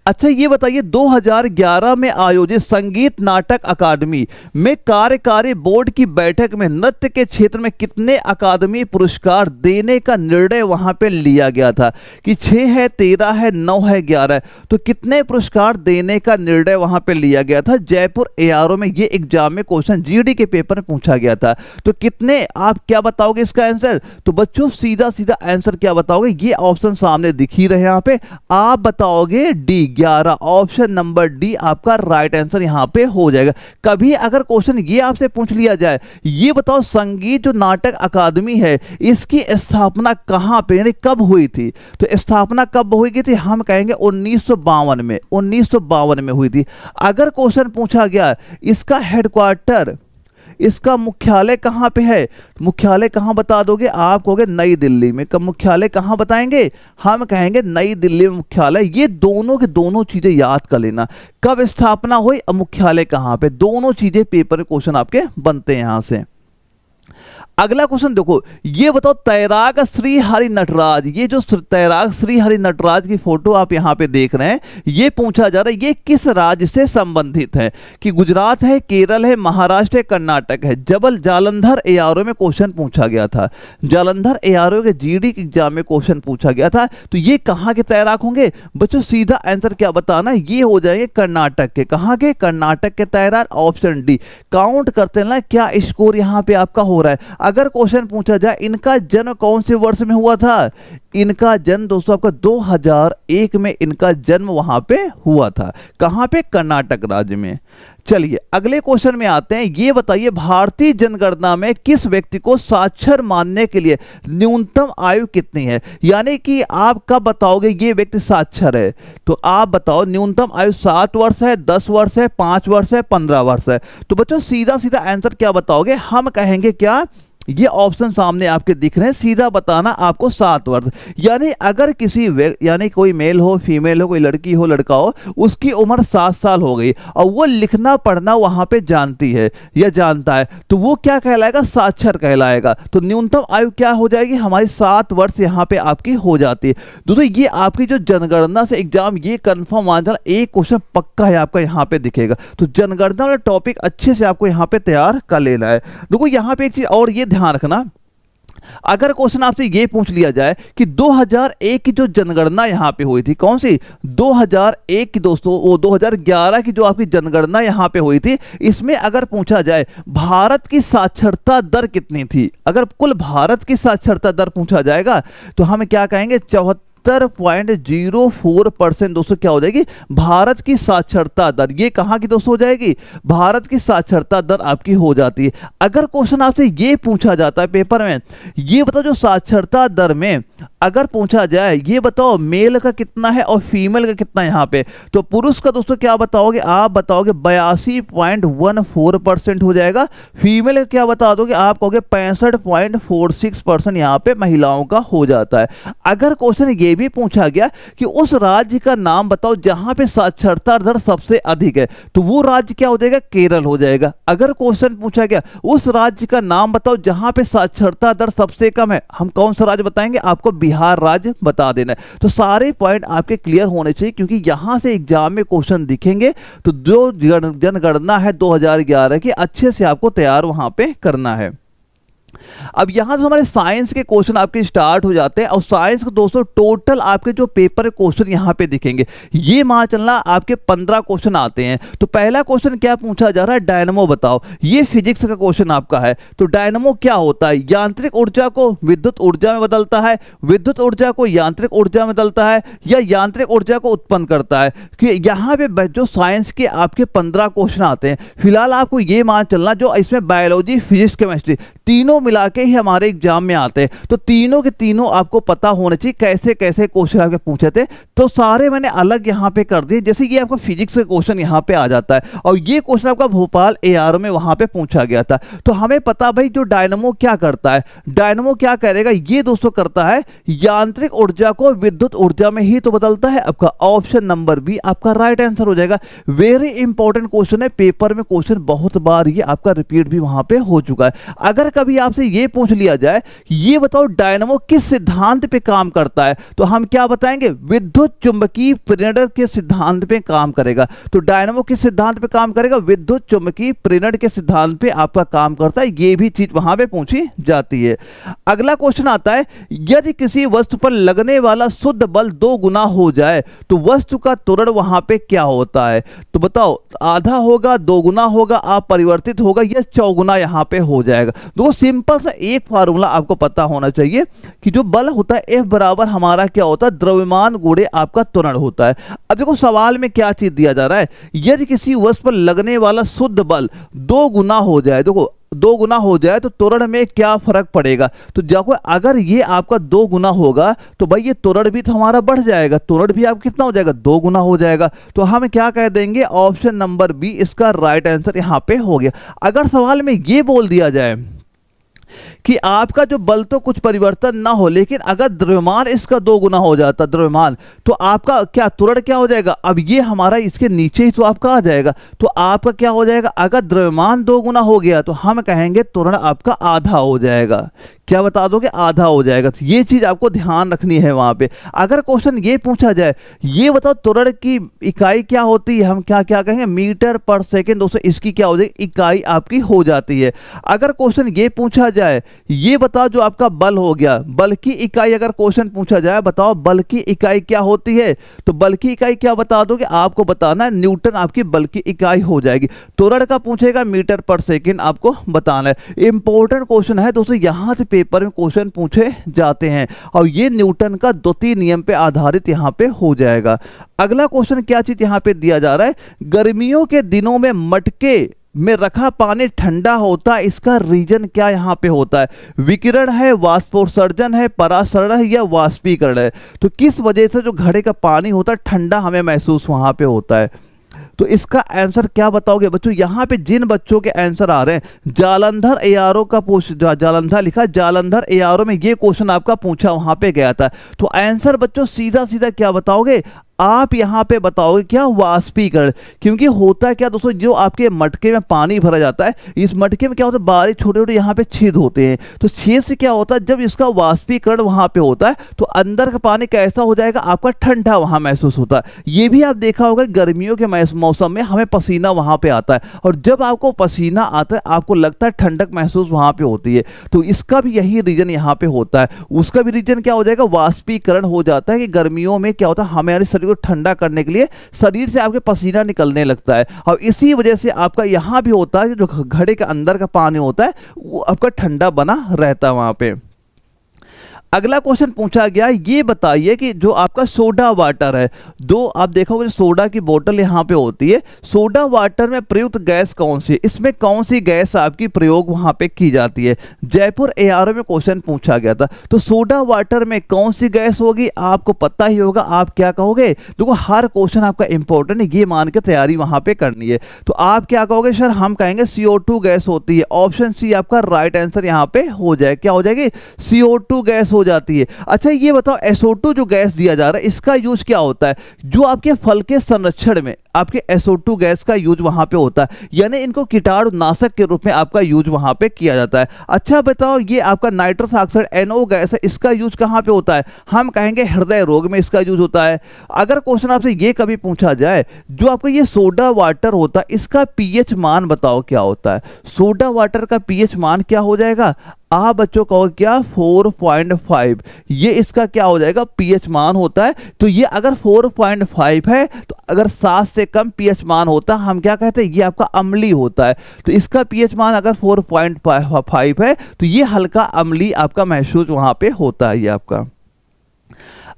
अच्छा ये बताइए 2011 में आयोजित संगीत नाटक अकादमी में कार्यकारी बोर्ड की बैठक में नृत्य के क्षेत्र में कितने अकादमी पुरस्कार देने का निर्णय वहां पे लिया गया था? कि 6 है, 13 है, 9 है, 11 है। तो कितने पुरस्कार देने का निर्णय वहां पे लिया गया था? जयपुर ARO में ये एग्जाम में क्वेश्चन GD के पेपर में पूछा गया था। तो कितने आप क्या बताओगे इसका आंसर? तो बच्चों सीधा सीधा आंसर क्या बताओगे? ये ऑप्शन सामने दिख ही रहे हैं यहाँ पे, आप बताओगे D 11। ऑप्शन नंबर डी आपका राइट आंसर यहां पे हो जाएगा। कभी अगर क्वेश्चन ये आपसे पूछ लिया जाए ये बताओ संगीत जो नाटक अकादमी है इसकी स्थापना कहां पे यानी कब हुई थी, तो स्थापना कब हुई थी? हम कहेंगे 1952 में, 1952 में हुई थी। अगर क्वेश्चन पूछा गया इसका हेडक्वार्टर, इसका मुख्यालय कहां पे है, मुख्यालय कहां बता दोगे? आप कहोगे नई दिल्ली में। कब मुख्यालय कहां बताएंगे? हम कहेंगे नई दिल्ली में मुख्यालय। ये दोनों के दोनों चीजें याद कर लेना, कब स्थापना हुई और मुख्यालय कहां पे, दोनों चीजें पेपर में क्वेश्चन आपके बनते हैं यहां से। अगला क्वेश्चन देखो, ये बताओ तैराक श्री हरि नटराज, ये जो तैराक श्री हरि नटराज की फोटो आप यहां पे देख रहे हैं ये पूछा जा रहा है ये किस राज्य से संबंधित है? कि गुजरात है, केरल है, महाराष्ट्र है, कर्नाटक है। जालंधर ARO में क्वेश्चन पूछा गया था, जालंधर ARO के GD एग्जाम में क्वेश्चन पूछा गया था। तो ये कहां के तैराक होंगे? बच्चों सीधा आंसर क्या बताना, ये हो जाएंगे कर्नाटक के। कहां के? कर्नाटक के तैराक। Option D. काउंट करते ना क्या स्कोर यहां पे आपका हो रहा है। अगर क्वेश्चन पूछा जाए इनका जन्म कौन से वर्ष में हुआ था, इनका जन्म दोस्तों आपका 2001 में इनका जन्म वहां पे हुआ था। कहां पे? कर्नाटक राज्य में। चलिए अगले क्वेश्चन में आते हैं। ये बताइए भारतीय जनगणना में किस व्यक्ति को साक्षर मानने के लिए न्यूनतम आयु कितनी है? यानी कि आप कब बताओगे ये व्यक्ति साक्षर है, तो आप बताओ न्यूनतम आयु 7 वर्ष है, 10 वर्ष है, 5 वर्ष है, 15 वर्ष है। तो बच्चों सीधा सीधा आंसर क्या बताओगे? हम कहेंगे क्या, ये ऑप्शन सामने आपके दिख रहे हैं, सीधा बताना आपको 7 वर्ष। यानी अगर किसी यानी कोई मेल हो, फीमेल हो, कोई लड़की हो, लड़का हो, उसकी उम्र 7 साल हो गई और वो लिखना पढ़ना वहां पे जानती है या जानता है, तो वो क्या कहलाएगा? साक्षर कहलाएगा। तो न्यूनतम आयु क्या हो जाएगी हमारी? 7 वर्ष यहाँ पे आपकी हो जाती है। दोस्तों ये आपकी जो जनगणना से एग्जाम ये कंफर्म मान जाना, एक क्वेश्चन पक्का है आपका यहाँ पे दिखेगा। तो जनगणना वाला टॉपिक अच्छे से आपको यहाँ पे तैयार कर लेना है। देखो यहाँ पे एक चीज और ये ध्यान रखना, अगर क्वेश्चन आपसे ये पूछ लिया जाए कि 2001 की जो जनगणना यहां पे हुई थी, कौन सी? 2001 की दोस्तों, वो 2011 की जो आपकी जनगणना यहां पे हुई थी, इसमें अगर पूछा जाए भारत की साक्षरता दर कितनी थी, अगर कुल भारत की साक्षरता दर पूछा जाएगा तो हम क्या कहेंगे? 72.04% दोस्तों क्या हो जाएगी, भारत की साक्षरता दर। ये कहाँ की दोस्तों हो जाएगी, भारत की साक्षरता दर आपकी हो जाती है। अगर क्वेश्चन आपसे ये पूछा जाता है पेपर में, ये बताओ जो साक्षरता दर में अगर पूछा जाए, ये बताओ मेल का कितना है और फीमेल का कितना है यहाँ पे, तो पुरुष का दोस्तों क्या बताओगे, आप बताओगे 82.14% हो जाएगा। फीमेल का क्या बता दोगे, आप कहोगे 65.46% यहाँ पे महिलाओं का हो जाता है। अगर क्वेश्चन ये भी पूछा गया कि उस राज्य का नाम बताओ जहां पे साक्षरता दर सबसे अधिक है, तो वो राज्य क्या हो जाएगा, केरल हो जाएगा। अगर क्वेश्चन पूछा गया उस राज्य का नाम बताओ जहां पे साक्षरता दर सबसे कम है, हम कौन सा राज्य बताएंगे, आपको बिहार राज्य बता देना है। तो सारे पॉइंट आपके क्लियर होने चाहिए, क्योंकि यहां से एग्जाम में क्वेश्चन दिखेंगे तो जो जनगणना है 2011 की अच्छे से आपको तैयार वहां पे करना है। अब यहां से हमारे साइंस के क्वेश्चन आपके स्टार्ट हो जाते हैं, और साइंस के दोस्तों टोटल आपके जो पेपर क्वेश्चन यहां पे दिखेंगे, ये मान चलना आपके 15 क्वेश्चन आते हैं। तो पहला क्वेश्चन क्या पूछा जा रहा है, डायनमो बताओ। ये फिजिक्स का क्वेश्चन आपका है। तो डायनमो क्या होता है, यांत्रिक ऊर्जा को विद्युत ऊर्जा में बदलता है, विद्युत ऊर्जा को यांत्रिक ऊर्जा में बदलता है, या यांत्रिक ऊर्जा को उत्पन्न करता है। कि यहाँ पे जो साइंस के आपके 15 क्वेश्चन आते हैं, फिलहाल आपको ये मान चलना जो इसमें बायोलॉजी, फिजिक्स, केमिस्ट्री तीनों मिला के ही हमारे एग्जाम में आते हैं। तो तीनों के तीनों आपको पता होना चाहिए कैसे कैसे क्वेश्चन आपके पूछे थे। तो सारे मैंने अलग यहाँ पे कर दिए। जैसे ये आपका फिजिक्स का क्वेश्चन यहाँ पे आ जाता है, और ये क्वेश्चन आपका भोपाल एआर में वहां पे पूछा गया था। तो हमें पता भाई जो डायनमो क्या करता है, डायनमो क्या करेगा, ये दोस्तों करता है यांत्रिक ऊर्जा को विद्युत ऊर्जा में ही तो बदलता है। आपका ऑप्शन नंबर बी आपका राइट आंसर हो जाएगा। वेरी इंपॉर्टेंट क्वेश्चन है, पेपर में क्वेश्चन बहुत बार ये आपका रिपीट भी वहां पे हो चुका है। अगर कभी आपसे ये पूछ लिया जाए ये बताओ डायनमो किस सिद्धांत पे काम करता है, तो हम क्या बताएंगे, विद्युत चुंबकीय प्रेरण के सिद्धांत पे काम करेगा। तो डायनमो किस सिद्धांत पे काम करेगा, विद्युत चुंबकीय प्रेरण के सिद्धांत पे आपका काम करता है। ये भी चीज वहां पे पूछी जाती है। अगला क्वेश्चन आता है, यदि किसी वस्तु पर लगने वाला शुद्ध बल 2 गुना हो जाए तो वस्तु का त्वरण वहां पे क्या होता है। तो बताओ आधा होगा, 2 गुना होगा, अपरिवर्तित होगा, या 4 गुना यहां पे हो जाएगा। दो सिंपल सा एक फार्मूला आपको पता होना चाहिए कि जो बल होता है F बराबर हमारा क्या होता है, द्रव्यमान गुणे आपका त्वरण होता है। अब देखो सवाल में क्या चीज दिया जा रहा है, यदि किसी वस्तु पर लगने वाला शुद्ध बल 2 गुना हो जाए, देखो 2 गुना हो जाए तो त्वरण में क्या फर्क पड़ेगा। तो देखो अगर ये आपका 2 गुना होगा तो भाई ये त्वरण भी तो हमारा बढ़ जाएगा, त्वरण भी आप कितना हो जाएगा, 2 गुना हो जाएगा। तो हम क्या कह देंगे, ऑप्शन नंबर बी इसका राइट आंसर यहां पे हो गया। अगर सवाल में ये बोल दिया जाए कि आपका जो बल तो कुछ परिवर्तन ना हो, लेकिन अगर द्रव्यमान इसका 2 गुना हो जाता द्रव्यमान, तो आपका क्या त्वरण क्या हो जाएगा, अब ये हमारा इसके नीचे ही तो आपका आ जाएगा। तो आपका क्या हो जाएगा, अगर द्रव्यमान 2 गुना हो गया तो हम कहेंगे त्वरण आपका आधा हो जाएगा। क्या बता दोगे, आधा हो जाएगा। तो ये चीज आपको ध्यान रखनी है वहां पे। अगर क्वेश्चन ये पूछा जाए, ये बताओ त्वरण की इकाई क्या होती है, हम क्या क्या कहेंगे, मीटर पर सेकेंड। दोस्तों इसकी क्या हो जाएगी, इकाई आपकी हो जाती है। अगर क्वेश्चन ये पूछा जाए, ये बताओ जो आपका बल हो गया, बल की इकाई अगर क्वेश्चन पूछा जाए, बताओ बल की इकाई क्या होती है, तो बल की इकाई क्या बता दोगे, आपको बताना है न्यूटन आपकी बल की इकाई हो जाएगी। त्वरण का पूछेगा, मीटर पर सेकेंड आपको बताना है। इंपॉर्टेंट क्वेश्चन है दोस्तों, यहां से पेपर में क्वेश्चन पूछे जाते हैं, और ये न्यूटन का द्वितीय नियम पे आधारित यहां पे हो जाएगा। अगला क्वेश्चन क्या चीज यहां पे दिया जा रहा है, गर्मियों के दिनों में मटके में रखा पानी ठंडा होता है, इसका रीजन क्या यहां पे होता है, विकिरण है, वाष्पोत्सर्जन है, परासरण है, या वाष्पीकरण है। तो किस वजह से जो घड़े का पानी होता है ठंडा हमें महसूस वहां पे होता है। तो इसका आंसर क्या बताओगे बच्चों, यहां पे जिन बच्चों के आंसर आ रहे हैं, जालंधर एआरओ का जालंधर लिखा, जालंधर एआरओ में ये क्वेश्चन आपका पूछा वहां पे गया था। तो आंसर बच्चों सीधा सीधा क्या बताओगे, आप यहां पे बताओगे क्या, वाष्पीकरण। क्योंकि होता है क्या दोस्तों, जो आपके मटके में पानी भरा जाता है, इस मटके में क्या होता है, बारीक छोटे छोटे यहां पे छेद होते हैं। तो छेद से क्या होता है, जब इसका वाष्पीकरण वहां पे होता है तो अंदर का पानी कैसा हो जाएगा, आपका ठंडा वहां महसूस होता है। ये भी आप देखा होगा गर्मियों के मौसम में हमें पसीना वहां पे आता है, और जब आपको पसीना आता है आपको लगता है ठंडक महसूस वहां पे होती है। तो इसका भी यही रीजन यहां पे होता है। उसका भी रीजन क्या हो जाएगा, वाष्पीकरण हो जाता है कि गर्मियों में क्या होता है, हमारे शरीर को ठंडा करने के लिए शरीर से आपके पसीना निकलने लगता है, और इसी वजह से आपका यहां भी होता है जो घड़े के अंदर का पानी होता है वो आपका ठंडा बना रहता है वहां पे। अगला क्वेश्चन पूछा गया, ये बताइए कि जो आपका सोडा वाटर है, दो आप देखोगे सोडा की बोतल यहाँ पे होती है, सोडा वाटर में प्रयुक्त गैस कौन सी है, इसमें कौन सी गैस आपकी प्रयोग वहां पे की जाती है। जयपुर एआरओ में क्वेश्चन पूछा गया था। तो सोडा वाटर में कौन सी गैस होगी, आपको पता ही होगा, आप क्या कहोगे। देखो हर क्वेश्चन आपका इंपॉर्टेंट है, ये मान के तैयारी वहां पे करनी है। तो आप क्या कहोगे सर, हम कहेंगे CO2 गैस होती है। ऑप्शन सी आपका राइट आंसर यहाँ पे हो जाए, क्या हो जाएगी, CO2 गैस हो जाती है। अच्छा ये बताओ SO2 जो गैस दिया जा रहा है इसका यूज क्या होता है, जो आपके फल के संरक्षण में आपके SO2 गैस का यूज वहां पे होता है, यानी इनको कीटाणुनाशक के रूप में आपका यूज वहां पे किया जाता है। अच्छा बताओ ये आपका नाइट्रस ऑक्साइड NO गैस है, इसका यूज कहां पे होता है, हम कहेंगे हृदय रोग में इसका यूज होता है। अगर क्वेश्चन आपसे ये कभी पूछा जाए, जो आपका ये सोडा वाटर होता है इसका pH मान बताओ क्या होता है, सोडा वाटर का pH मान क्या हो जाएगा, आप बच्चों कहो क्या 4.5, ये इसका क्या हो जाएगा pH मान होता है। तो ये अगर 4.5 है, तो अगर 7 से कम pH मान होता हम क्या कहते हैं, ये आपका अम्लीय होता है। तो इसका pH मान अगर 4.5 है तो ये हल्का अम्लीय आपका महसूस वहां पे होता है ये आपका।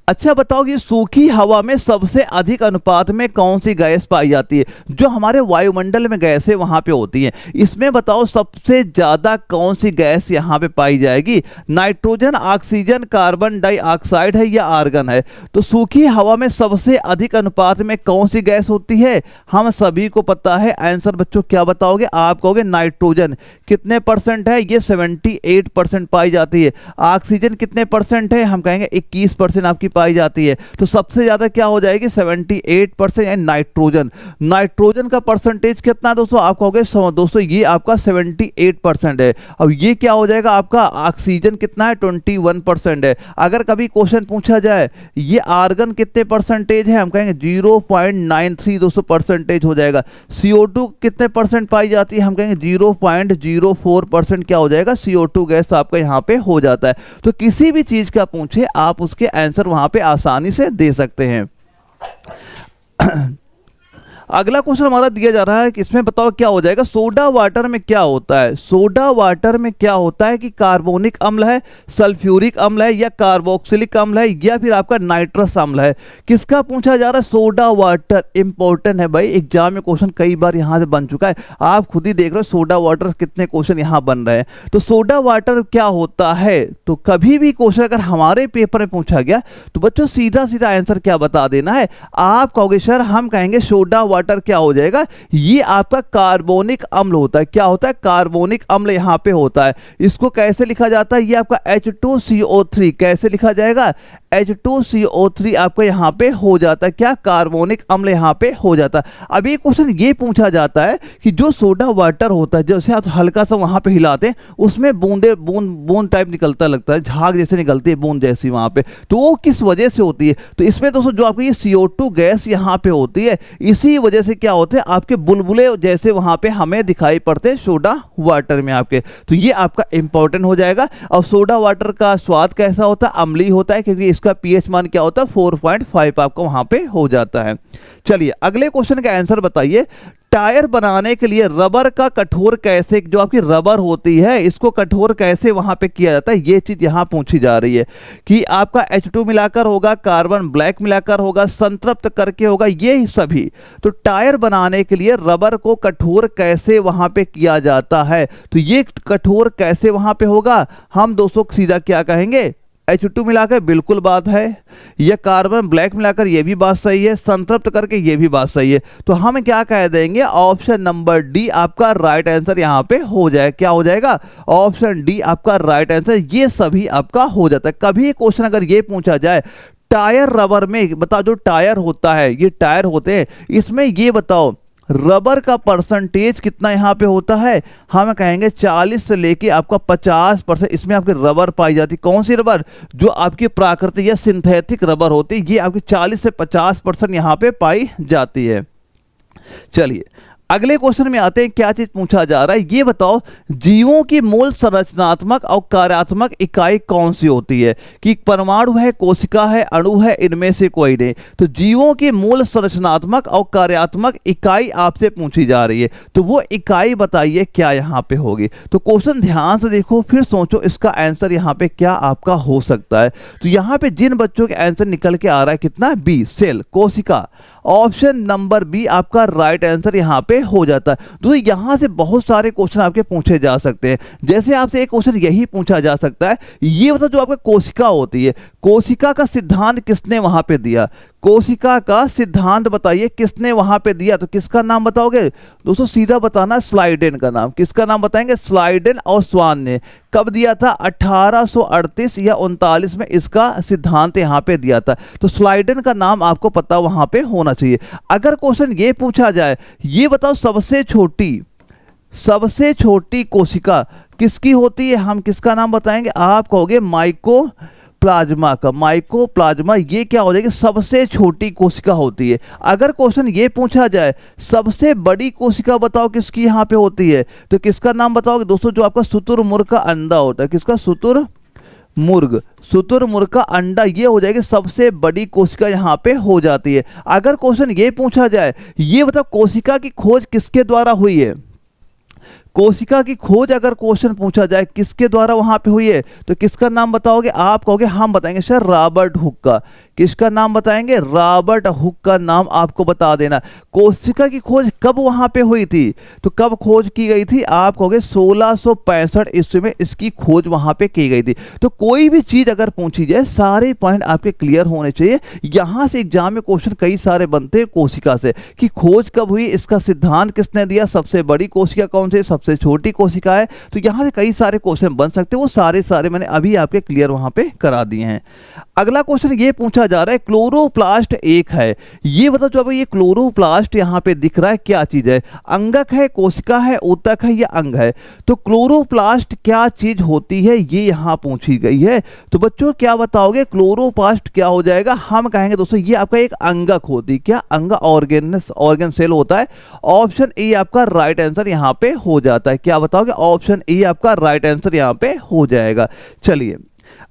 अच्छा बताओ कि सूखी हवा में सबसे अधिक अनुपात में कौन सी गैस पाई जाती है, जो हमारे वायुमंडल में गैसें वहां पे होती हैं, इसमें बताओ सबसे ज्यादा कौन सी गैस यहां पे पाई जाएगी, नाइट्रोजन, ऑक्सीजन, कार्बन डाइऑक्साइड है या आर्गन है। तो सूखी हवा में सबसे अधिक अनुपात में कौन सी गैस होती है, हम सभी को पता है। आंसर बच्चों क्या बताओगे, आप कहोगे नाइट्रोजन। कितने परसेंट है, ये 78% पाई जाती है। ऑक्सीजन कितने परसेंट है, हम कहेंगे 21% आपकी पाई जाती है। तो सबसे ज्यादा क्या हो जाएगी 78% यानी नाइट्रोजन। नाइट्रोजन का परसेंटेज कितना है दोस्तों, आप कहोगे दोस्तों ये आपका 78% है। अब ये क्या हो जाएगा आपका ऑक्सीजन कितना है 21% है। अगर कभी क्वेश्चन पूछा जाए ये आर्गन कितने परसेंटेज है, हम कहेंगे 0.93 दोस्तों परसेंटेज हो जाएगा। CO2 कितने परसेंट पाई जाती है, हम कहेंगे 0.04% क्या हो जाएगा CO2 गैस आपका यहाँ पे हो जाता है। तो किसी भी चीज का पूछे आप उसके आंसर वहां पे आसानी से दे सकते हैं। अगला क्वेश्चन हमारा दिया जा रहा है कि इसमें बताओ क्या हो जाएगा, सोडा वाटर में क्या होता है। सोडा वाटर में क्या होता है कि कार्बोनिक अम्ल है, सल्फ्यूरिक अम्ल है या कार्बोक्सिलिक अम्ल है या फिर आपका नाइट्रस अम्ल है। किसका पूछा जा रहा है, सोडा वाटर। इंपॉर्टेंट है भाई, एग्जाम में क्वेश्चन कई बार यहां से बन चुका है, आप खुद ही देख रहे हो सोडा वाटर कितने क्वेश्चन यहां बन रहे हैं। तो सोडा वाटर क्या होता है, तो कभी भी क्वेश्चन अगर हमारे पेपर में पूछा गया तो बच्चों सीधा सीधा आंसर क्या बता देना है। आप कहोगे सर हम कहेंगे सोडा वाटर क्या हो जाएगा, ये आपका कार्बोनिक अम्ल होता है। क्या होता है, कार्बोनिक अम्ल यहां पे होता है। इसको कैसे लिखा जाता है, ये आपका H2CO3 कैसे लिखा जाएगा, H2CO3 आपका यहां पे हो जाता है, क्या कार्बोनिक अम्ल यहां पे हो जाता है। अब ये क्वेश्चन ये पूछा जाता है कि जो सोडा वाटर होता है, जैसे आप हल्का सा वहां पे हिलाते हैं उसमें बूंदे बूंद टाइप निकलता लगता है, झाग जैसे निकलती है बूंद जैसी वहां पे, तो वो किस वजह से होती है। तो इसमें दोस्तों जो आपकी ये CO2 गैस यहां पे होती है, इसी वजह से क्या होते हैं आपके बुलबुले जैसे वहां पे हमें दिखाई पड़ते हैं सोडा वाटर में आपके। तो ये आपका इंपॉर्टेंट हो जाएगा। और सोडा वाटर का स्वाद कैसा होता है, अम्लीय होता है, क्योंकि इसका pH मान क्या होता है 4.5 आपका वहां पे हो जाता है। चलिए अगले क्वेश्चन का आंसर बताइए, टायर बनाने के लिए रबर का कठोर कैसे, जो आपकी रबर होती है इसको कठोर कैसे वहां पे किया जाता है, ये चीज यहां पूछी जा रही है कि आपका H2 मिलाकर होगा, कार्बन ब्लैक मिलाकर होगा, संतृप्त करके होगा, ये सभी। तो टायर बनाने के लिए रबर को कठोर कैसे वहां पे किया जाता है, तो ये कठोर कैसे वहां पे होगा, हम दोस्तों सीधा क्या कहेंगे, H2 मिलाकर बिल्कुल बात है, या कार्बन ब्लैक मिलाकर ये भी बात सही है, संतृप्त करके ये भी बात सही है। तो हम क्या कह देंगे, ऑप्शन नंबर डी आपका राइट आंसर यहां पे हो जाए, क्या हो जाएगा, ऑप्शन डी आपका राइट आंसर, ये सभी आपका हो जाता है। कभी क्वेश्चन अगर ये पूछा जाए टायर रबर में, बताओ जो टायर होता है, ये टायर होते हैं, इसमें ये बताओ रबर का परसेंटेज कितना यहां पे होता है, हम कहेंगे 40 से लेके आपका 50% इसमें आपकी रबर पाई जाती है। कौन सी रबर, जो आपकी प्राकृतिक या सिंथेटिक रबर होती है, ये आपकी 40 से 50% यहां पे पाई जाती है। चलिए अगले क्वेश्चन में आते हैं, क्या चीज पूछा जा रहा है, ये बताओ जीवों की मूल संरचनात्मक और कार्यात्मक इकाई कौन सी होती है, कि परमाणु है, कोशिका है, अणु है, इनमें से कोई नहीं। तो जीवों की मूल संरचनात्मक और कार्यात्मक इकाई आपसे पूछी जा रही है, तो वो इकाई बताइए क्या यहाँ पे होगी। तो क्वेश्चन ध्यान से देखो, फिर सोचो इसका आंसर यहाँ पे क्या आपका हो सकता है। तो यहाँ पे जिन बच्चों के आंसर निकल के आ रहा है कितना, बी, सेल, कोशिका, ऑप्शन नंबर बी आपका राइट आंसर यहाँ पे हो जाता है। दोस्तों यहाँ से बहुत सारे क्वेश्चन आपके पूछे जा सकते हैं। जैसे आपसे एक क्वेश्चन यही पूछा जा सकता है, ये बताओ जो आपका कोशिका होती है, कोशिका का सिद्धांत किसने वहां पे दिया, कोशिका का सिद्धांत बताइए किसने वहां पे दिया। तो किसका नाम बताओगे दोस्तों, सीधा बताना, स्लाइडेन का नाम। किसका नाम बताएंगे, स्लाइडेन और स्वान ने। कब दिया था, 1838 या 39 में इसका सिद्धांत यहाँ पे दिया था। तो स्लाइडेन का नाम आपको पता वहां पे होना चाहिए। अगर क्वेश्चन ये पूछा जाए, ये बताओ सबसे छोटी कोशिका किसकी होती है, हम किसका नाम बताएंगे, आप कहोगे माइकोप्लाज्मा का। माइकोप्लाज्मा ये क्या हो जाएगी, सबसे छोटी कोशिका होती है। अगर क्वेश्चन ये पूछा जाए सबसे बड़ी कोशिका बताओ किसकी यहाँ पे होती है, तो किसका नाम बताओगे दोस्तों, जो आपका शुतुरमुर्ग का अंडा होता है। किसका, शुतुरमुर्ग का अंडा, ये हो जाएगी सबसे बड़ी कोशिका यहाँ पे हो जाती है। अगर क्वेश्चन ये पूछा जाए, ये बताओ कोशिका की खोज किसके द्वारा हुई है, कोशिका की खोज अगर क्वेश्चन पूछा जाए किसके द्वारा वहां पे हुई है, तो किसका नाम बताओगे, आप कहोगे हम बताएंगे सर रॉबर्ट हुक का। किसका नाम बताएंगे, रॉबर्ट हुक का नाम आपको बता देना। कोशिका की खोज कब वहां पे हुई थी, तो कब खोज की गई थी, आप कहोगे 1665 ईस्वी में इसकी खोज वहां पे की गई थी। तो कोई भी चीज अगर पूछी जाए, सारे पॉइंट आपके क्लियर होने चाहिए। यहां से एग्जाम में क्वेश्चन कई सारे बनते हैं कोशिका से, कि खोज कब हुई, इसका सिद्धांत किसने दिया, सबसे बड़ी कोशिका कौन सी, सबसे छोटी कोशिका है। तो यहां से कई सारे क्वेश्चन बन सकते हैं, वो सारे मैंने अभी आपके क्लियर वहां पे करा दिए हैं। अगला क्वेश्चन ये पूछा जा रहा है, क्लोरोप्लास्ट एक है, ये बताओ जो ये क्लोरोप्लास्ट यहाँ पे दिख रहा है क्या चीज है, अंगक है, कोशिका है, ऊतक है या अंग है। तो क्लोरोप्लास्ट क्या चीज होती है, ये यहाँ पूछी गई है। तो बच्चों क्या बताओगे, क्लोरोप्लास्ट क्या हो जाएगा, हम कहेंगे दोस्तों ये आपका एक अंगक होती, क्या अंग, ऑर्गन सेल होता है। ऑप्शन ए आपका राइट आंसर यहाँ पे हो जाता है। क्या बताओगे, ऑप्शन ए आपका राइट आंसर यहाँ पे हो जाएगा। चलिए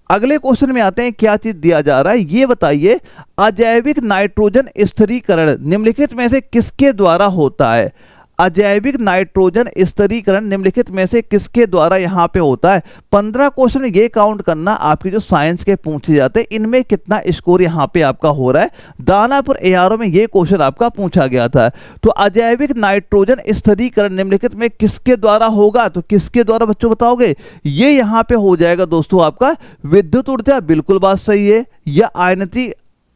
अगले क्वेश्चन में आते हैं, क्या चीज दिया जा रहा है, ये बताइए अजैविक नाइट्रोजन स्थिरीकरण निम्नलिखित में से किसके द्वारा होता है। अजैविक नाइट्रोजन स्थिरीकरण निम्नलिखित में से किसके द्वारा यहाँ पे होता है। 15 क्वेश्चन ये काउंट करना आपके जो साइंस के पूछे जाते हैं, इनमें कितना स्कोर यहाँ पे आपका हो रहा है। दानापुर एआरओ में ये क्वेश्चन आपका पूछा गया था। तो अजैविक नाइट्रोजन स्थिरीकरण निम्नलिखित में किसके द्वारा होगा, तो किसके द्वारा बच्चों बताओगे, ये यहाँ पे हो जाएगा दोस्तों आपका विद्युत ऊर्जा, बिल्कुल बात सही है, या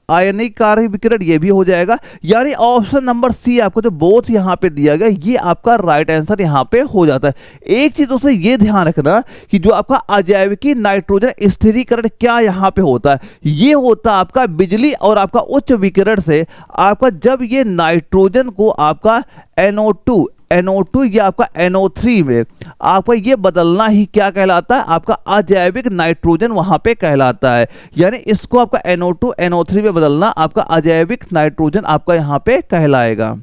आयनिक कार्य विकिरण, ये भी हो जाएगा। यानी ऑप्शन नंबर सी आपको जो बोथ यहाँ पे दिया गया, ये आपका राइट आंसर यहाँ पे हो जाता है। एक चीज दोस्तों ये ध्यान रखना कि जो आपका अजैविकी नाइट्रोजन स्थिरीकरण क्या यहाँ पे होता है, ये होता है आपका बिजली और आपका उच्च विकिरण से आपका, जब ये नाइट्रोजन को आपका NO2 या आपका NO3 में आपका ये बदलना ही क्या कहलाता है, आपका अजैविक नाइट्रोजन वहां पे कहलाता है। यानी इसको आपका NO2 NO3 में बदलना आपका अजैविक नाइट्रोजन आपका यहां पे कहलाएगा।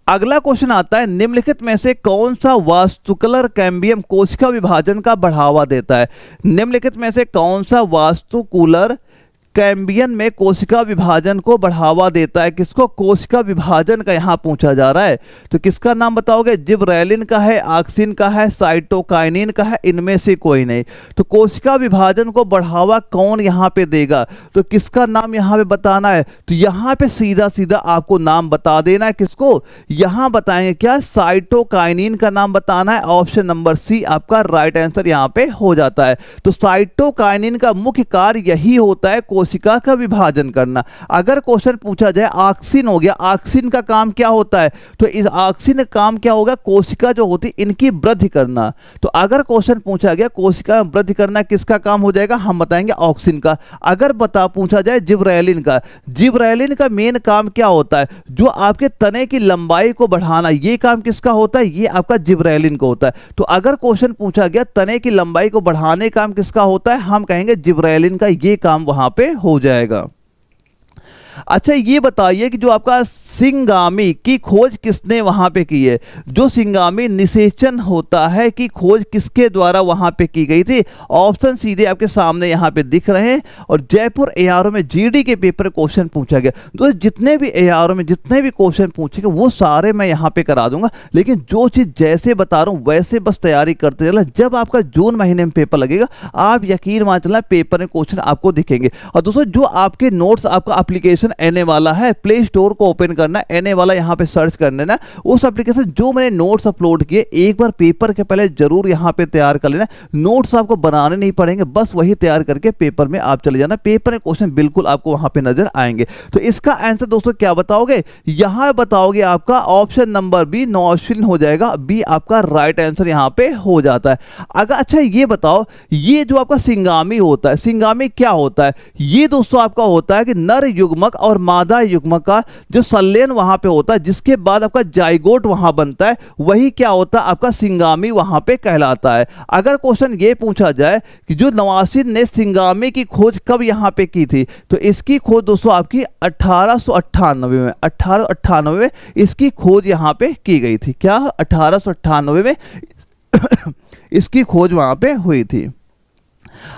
अगला क्वेश्चन आता है, निम्नलिखित में से कौन सा वास्तुकलर कैम्बियम कोशिका विभाजन का बढ़ावा देता है। निम्नलिखित में से कौन सा वास्तुकुलर कैम्बियन में कोशिका विभाजन को बढ़ावा देता है। किसको, कोशिका विभाजन का यहां पूछा जा रहा है। तो किसका नाम बताओगे, जिब्रेलिन का है, ऑक्सिन का है, साइटोकाइनिन का है, इनमें से कोई नहीं। तो कोशिका विभाजन को बढ़ावा कौन यहां पे देगा, तो किसका नाम यहां पे बताना है। तो यहां पे सीधा सीधा आपको नाम बता देना है, किसको यहां बताएंगे क्या, साइटोकाइनिन का नाम बताना है। ऑप्शन नंबर सी आपका राइट आंसर यहां पे हो जाता है। तो साइटोकाइनिन का मुख्य कार्य यही होता है, कोशिका का विभाजन करना। अगर क्वेश्चन पूछा जाए ऑक्सिन हो गया, ऑक्सिन का काम क्या होता है, तो इस ऑक्सिन का काम क्या होगा, कोशिका जो होती है इनकी वृद्धि करना। तो अगर क्वेश्चन पूछा गया कोशिका वृद्धि करना किसका काम हो जाएगा, हम बताएंगे ऑक्सिन का। अगर पूछा जाए जिब्रेलिन का मेन काम क्या होता है, जो आपके तने की लंबाई को बढ़ाना, ये काम किसका होता है, ये आपका जिब्रेलिन को होता है। तो अगर क्वेश्चन पूछा गया तने की लंबाई को बढ़ाने काम किसका होता है, हम कहेंगे जिब्रेलिन का ये काम वहां पे हो जाएगा। अच्छा ये बताइए कि जो आपका सिंगामी की खोज किसने वहां पे की है? जो सिंगामी निषेचन होता है की खोज किसके द्वारा वहां पे की गई थी? ऑप्शन सीधे आपके सामने यहां पे दिख रहे हैं। और जयपुर एआरओ में जीडी के पेपर क्वेश्चन पूछा गया। तो जितने भी एआरओ में जितने भी क्वेश्चन पूछेंगे वो सारे मैं यहां पे करा दूंगा, लेकिन जो चीज जैसे बता रहा हूं वैसे बस तैयारी करते चलना। जब आपका जून महीने में पेपर लगेगा आप यकीन मान चलना पेपर में क्वेश्चन आपको दिखेंगे। और दोस्तों जो आपके नोट्स आपका एप्लीकेशन एने वाला है, प्ले स्टोर को ओपन करना, एने वाला यहां पे सर्च कर लेना। उस एप्लीकेशन जो मैंने नोट्स अपलोड किए एक बार पेपर के पहले जरूर यहां पे तैयार कर लेना। नोट्स आपको बनाने नहीं पड़ेंगे, बस वही तैयार करके पेपर में आप चले जाना। पेपर में क्वेश्चन बिल्कुल आपको वहां पे नजर आएंगे। तो इसका आंसर दोस्तों क्या बताओगे? यहां बताओगे आपका ऑप्शन नंबर बी, नौशिन हो जाएगा। बी आपका राइट आंसर यहां पे हो जाता है। अगर अच्छा ये बताओ, ये जो आपका सिंगामी होता है, सिंगामी क्या होता है? ये दोस्तों आपका होता है कि नर युग्मक और मादा युग्मक का जो संलयन वहां पे होता है, जिसके बाद आपका जाइगोट वहां बनता है, वही क्या होता है? आपका सिंगामी वहां पे कहलाता है। अगर क्वेश्चन ये पूछा जाए कि जो नवासिन ने सिंगामी की खोज कब यहां पे की थी, तो इसकी खोज दोस्तों आपकी 1898 में इसकी खोज यहां पे की गई थी। क्या 1898 में इसकी खोज वहां पे हुई थी।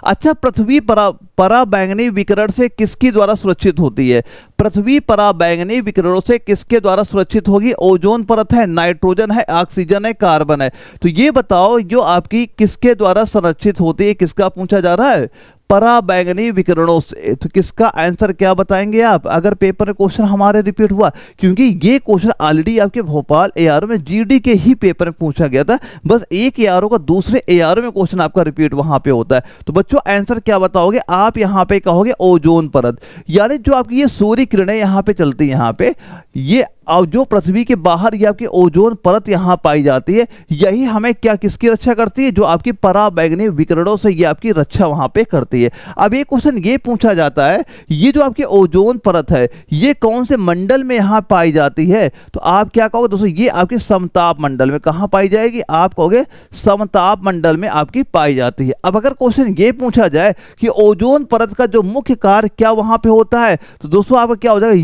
अच्छा, पृथ्वी पराबैंगनी विकिरण से किसकी द्वारा सुरक्षित होती है? पृथ्वी पराबैंगनी विकिरणों से किसके द्वारा सुरक्षित होगी? ओजोन परत है, नाइट्रोजन है, ऑक्सीजन है, कार्बन है। तो ये बताओ जो आपकी किसके द्वारा संरक्षित होती है, किसका पूछा जा रहा है? पराबैंगनी विकिरणों से। तो किसका आंसर क्या बताएंगे आप अगर पेपर में क्वेश्चन हमारे रिपीट हुआ? क्योंकि ये क्वेश्चन ऑलरेडी आपके भोपाल एआरओ में जीडी के ही पेपर में पूछा गया था। बस एक एआरओ का दूसरे एआरओ में क्वेश्चन आपका रिपीट वहां पे होता है। तो बच्चों आंसर क्या बताओगे आप? यहां पे कहोगे ओजोन परत, यानी जो आपकी ये सूर्य किरणें यहां पे चलती है, यहां पे ये और जो पृथ्वी के बाहर ये आपकी ओजोन परत यहां पाई जाती है, यही हमें क्या किसकी रक्षा करती है? जो आपकी पराबैंगनी विकिरणों से ये आपकी रक्षा वहां पे करती है। अब ये क्वेश्चन ये पूछा जाता है, ये जो आपकी ओजोन परत है ये कौन से मंडल में यहां पाई जाती है? तो आप क्या कहोगे दोस्तों? ये आपके समताप मंडल में। कहां पाई जाएगी? आप कहोगे समताप मंडल में आपकी पाई जाती है। अब अगर क्वेश्चन ये पूछा जाए कि ओजोन परत का जो मुख्य कार्य क्या वहां पे होता है, तो दोस्तों आपका क्या हो जाएगा?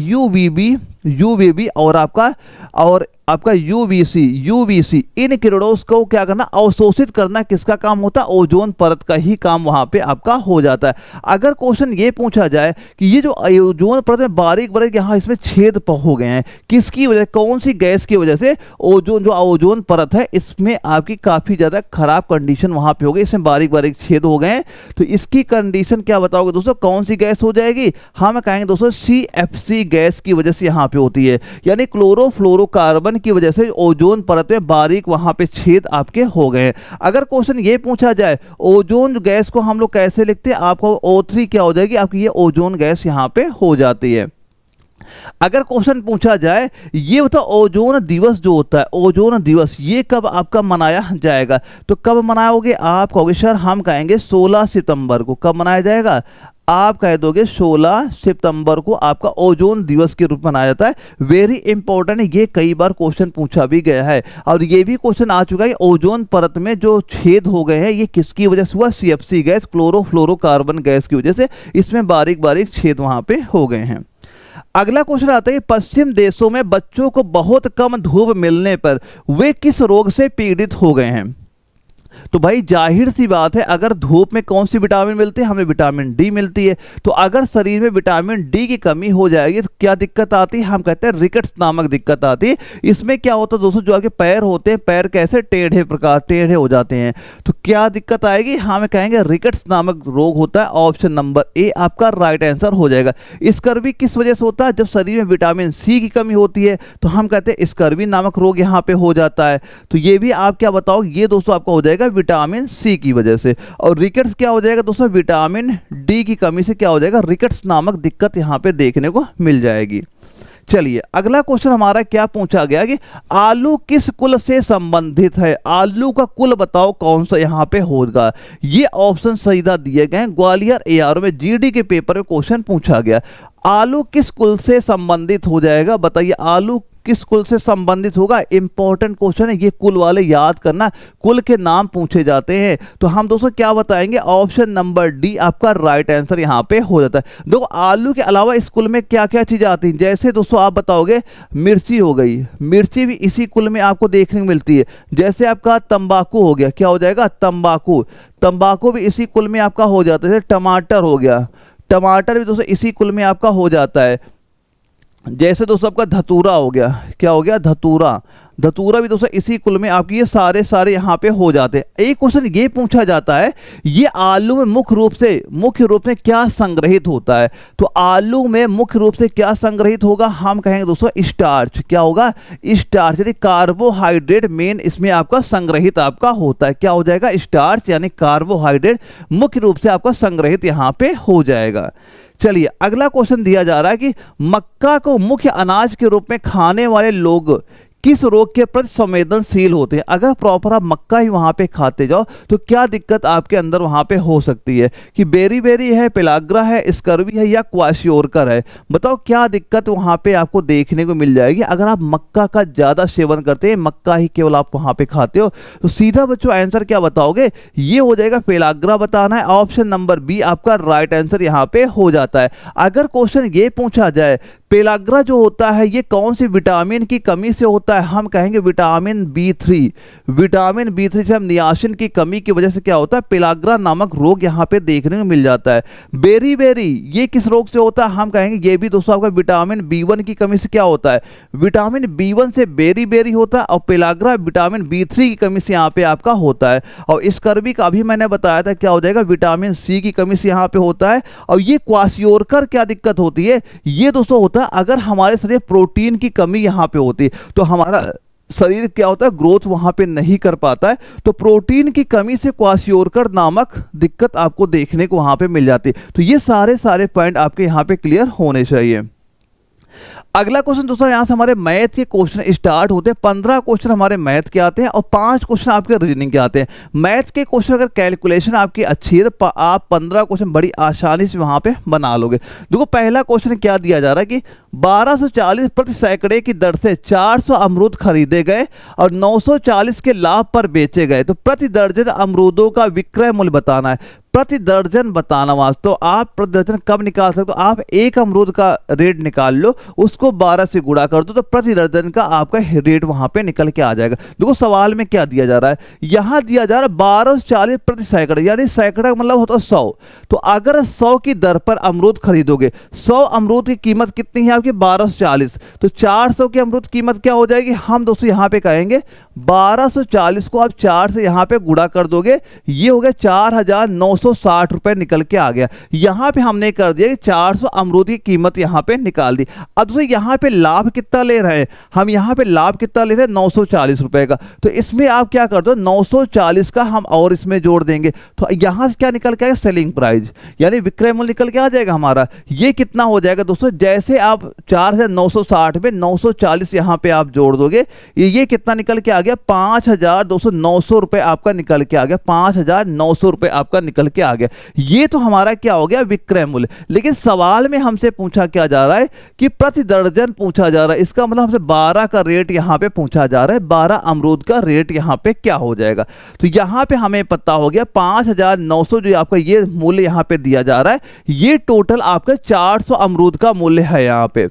यूवीबी और आपका यूवीसी इन किरणों को क्या करना? अवशोषित करना। किसका काम होता है? ओजोन परत का ही काम वहां पे आपका हो जाता है। अगर क्वेश्चन ये पूछा जाए कि ये जो ओजोन परत में बारीक बारीक यहां इसमें छेद हो गए हैं, किसकी वजह, कौन सी गैस की वजह से? ओजोन परत है इसमें आपकी काफी ज्यादा खराब कंडीशन वहां पे हो गई, इसमें बारीक बारीक छेद हो गए हैं। तो इसकी कंडीशन क्या बताओगे दोस्तों? कौन सी गैस हो जाएगी? हम कहेंगे दोस्तों CFC गैस की वजह से यहां पे होती है, यानी क्लोरोफ्लोरोकार्बन की वजह से ओजोन परत में बारीक वहां पे छेद आपके हो गए। अगर क्वेश्चन ये पूछा जाए ओजोन गैस को हम लोग कैसे लिखते हैं, आपको O3 क्या हो जाएगी? आपकी ये ओजोन गैस यहां पे हो जाती है। अगर क्वेश्चन पूछा जाए ये बताओ ओजोन दिवस जो होता है, ओजोन दिवस ये कब आपका मनाया जाएगा? तो कब मनाओगे? आप कहोगे सर हम कहेंगे 16 सितंबर को। कब मनाया जाएगा? आप कह दोगे 16 सितंबर को आपका ओजोन दिवस के रूप में मनाया जाता है। वेरी इंपॉर्टेंट है, ये कई बार क्वेश्चन पूछा भी गया है और ये भी क्वेश्चन आ चुका है। ओजोन परत में जो छेद हो गए हैं ये किसकी वजह से हुआ? CFC गैस, क्लोरोफ्लोरोकार्बन गैस की वजह से इसमें बारीक बारीक छेद वहां पे हो गए हैं। अगला क्वेश्चन आता है, पश्चिम देशों में बच्चों को बहुत कम धूप मिलने पर वे किस रोग से पीड़ित हो गए हैं? तो भाई जाहिर सी बात है, अगर धूप में कौन सी विटामिन मिलती है? हमें विटामिन डी मिलती है। तो अगर शरीर में विटामिन डी की कमी हो जाएगी तो क्या दिक्कत आती है? हम कहते हैं रिकेट्स नामक दिक्कत आती है। इसमें क्या होता है दोस्तों? जो आपके पैर होते हैं, पैर कैसे टेढ़े हो जाते हैं। तो क्या दिक्कत आएगी? हम कहेंगे रिकेट्स नामक रोग होता है। ऑप्शन नंबर ए आपका राइट आंसर हो जाएगा। स्कर्वी किस वजह से होता है? जब शरीर में विटामिन सी की कमी होती है तो हम कहते हैं स्कर्वी नामक रोग यहाँ पे हो जाता है। तो ये भी आप क्या बताओ? ये दोस्तों आपका हो जाएगा विटामिन सी की वजह से। और रिकेट्स क्या हो जाएगा दोस्तों? विटामिन डी की कमी से क्या हो जाएगा? रिकेट्स नामक दिक्कत यहां पे देखने को मिल जाएगी। चलिए अगला क्वेश्चन हमारा क्या पूछा गया कि आलू किस कुल से संबंधित है? आलू का कुल बताओ कौन सा यहां पे होगा? ये ऑप्शन सीधा दिए गए हैं। ग्वालियर एआरओ में जीडी के पेपर में क्वेश्चन पूछा गया। आलू किस कुल से संबंधित हो जाएगा? बताइए आलू किस कुल से संबंधित होगा, इंपॉर्टेंट क्वेश्चन है ये, कुल वाले याद करना, कुल के नाम पूछे जाते हैं। तो हम दोस्तों क्या बताएंगे, ऑप्शन नंबर डी आपका राइट आंसर यहाँ पे हो जाता है। देखो आलू के अलावा इस कुल में क्या क्या चीजें आती हैं, जैसे दोस्तों आप बताओगे मिर्ची हो गई, मिर्ची भी इसी कुल में आपको देखने को मिलती है। जैसे आपका तंबाकू हो गया, क्या हो जाएगा, तंबाकू, तंबाकू भी इसी कुल में आपका हो जाता है। जैसे टमाटर हो गया, टमाटर भी दोस्तों इसी कुल में आपका हो जाता है। जैसे दोस्तों आपका धतूरा हो गया, क्या हो गया, धतूरा, धतूरा भी दोस्तों इसी कुल में आपकी ये सारे यहाँ पे हो जाते हैं। एक क्वेश्चन ये पूछा जाता है, ये आलू में मुख्य रूप से क्या संग्रहित होता है। तो आलू में मुख्य रूप से क्या संग्रहित होगा, हम कहेंगे दोस्तों स्टार्च, क्या होगा, स्टार्च, यानी कार्बोहाइड्रेट मेन इसमें आपका संग्रहित आपका होता है। क्या हो जाएगा, स्टार्च यानी कार्बोहाइड्रेट मुख्य रूप से आपका संग्रहित यहाँ पे हो जाएगा। चलिए अगला क्वेश्चन दिया जा रहा है कि मक्का को मुख्य अनाज के रूप में खाने वाले लोग किस रोग के प्रति संवेदनशील होते हैं। अगर प्रॉपर आप मक्का ही वहां पे खाते जाओ तो क्या दिक्कत आपके अंदर वहां पे हो सकती है, कि बेरी है, पेलाग्रा है, स्कर्वी है या क्वाशियोरकर है। बताओ क्या दिक्कत वहां पे आपको देखने को मिल जाएगी अगर आप मक्का का ज्यादा सेवन करते हैं, मक्का ही केवल आप वहां पे खाते हो। तो सीधा बच्चों आंसर क्या बताओगे, ये हो जाएगा पेलाग्रा बताना है। ऑप्शन नंबर बी आपका राइट आंसर यहाँ पे हो जाता है। अगर क्वेश्चन ये पूछा जाए पेलाग्रा जो होता है ये कौन सी विटामिन की कमी से होता है, हम कहेंगे विटामिन B3। विटामिन B3 से हम नियासिन की कमी की वजह से क्या होता है, पेलाग्रा नामक रोग यहाँ पे देखने को मिल जाता है। बेरी ये किस रोग से होता है, हम कहेंगे ये भी दोस्तों आपका विटामिन B1 की कमी से क्या होता है, विटामिन B1 से बेरी होता है, और पेलाग्रा विटामिन B3 की कमी से यहाँ पे आपका होता है। और स्कर्वी का भी मैंने बताया था क्या हो जाएगा, विटामिन C की कमी से यहाँ पे होता है। और ये क्वाशियोरकर क्या दिक्कत होती है, ये दोस्तों होता है अगर हमारे शरीर प्रोटीन की कमी यहां पे होती है तो हमारा शरीर क्या होता है, ग्रोथ वहां पे नहीं कर पाता है। तो प्रोटीन की कमी से क्वाशियोरकर नामक दिक्कत आपको देखने को वहां पे मिल जाती है। तो ये सारे पॉइंट आपके यहां पे क्लियर होने चाहिए। अगला क्वेश्चन दोस्तों यहां से हमारे मैथ के क्वेश्चन स्टार्ट होते हैं। 15 क्वेश्चन हमारे मैथ के आते हैं और 5 क्वेश्चन आपके रीजनिंग के आते हैं। मैथ के क्वेश्चन अगर कैलकुलेशन आपकी अच्छी है तो आप 15 क्वेश्चन बड़ी आसानी से वहां पे बना लोगे। देखो पहला क्वेश्चन क्या दिया जा रहा है कि 1240 प्रति सैकड़े की दर से 400 अमरूद खरीदे गए और 940 के लाभ पर बेचे गए, तो प्रति दर्जन अमरूदों का विक्रय मूल्य बताना है। प्रति दर्जन बताना वास्तव, तो आप प्रति दर्जन कब निकाल सकते हो, आप एक अमरूद का रेट निकाल लो, उसको 12 से गुणा कर दो, तो प्रति दर्जन का आपका रेट वहां पे निकल के आ जाएगा। देखो सवाल में क्या दिया जा रहा है, यहां दिया जा रहा है 1240 प्रति सैकड़े, यानी सैकड़ा मतलब होता है 100। तो अगर 100 की दर पर अमरूद खरीदोगे, 100 अमरूद की कीमत कितनी है आपकी 1240, तो 400 की अमरूद कीमत क्या हो जाएगी, हम दोस्तों यहां पे कहेंगे 1240 को आप 4 से यहां पे गुणा कर दोगे, ये हो गया 4960 रुपए निकल के आ गया। यहां पे हमने कर दिया कि 400 अमरूद की कीमत यहां पे निकाल दी। अब दोस्तों यहां पे लाभ कितना ले रहे हैं, हम यहां पे लाभ कितना ले रहे हैं 940 रुपए का, तो इसमें आप क्या कर दो 940 का हम और इसमें जोड़ देंगे, तो यहां से क्या निकल के आएगा सेलिंग प्राइस, यानी विक्रय मूल्य निकल के आ जाएगा हमारा। ये कितना हो जाएगा दोस्तों, जैसे आप 4960 में 940 यहां पे आप जोड़ दोगे, ये कितना निकल के आ गया 5200 रुपए आपका निकल के आ गया, 5900 रुपए आपका निकल के आ गया। ये तो हमारा क्या हो गया विक्रय मूल्य। लेकिन सवाल में हमसे पूछा क्या जा रहा है कि प्रति दर्जन पूछा जा रहा है, इसका मतलब हमसे 12 का रेट यहां पे पूछा जा रहा है, 12 अमरूद का रेट यहां पे क्या हो जाएगा। तो यहां पे हमें पता हो गया 5900 जो आपका ये मूल्य यहां पे दिया जा रहा है, ये टोटल आपका 400 अमरूद का मूल्य है यहां पे।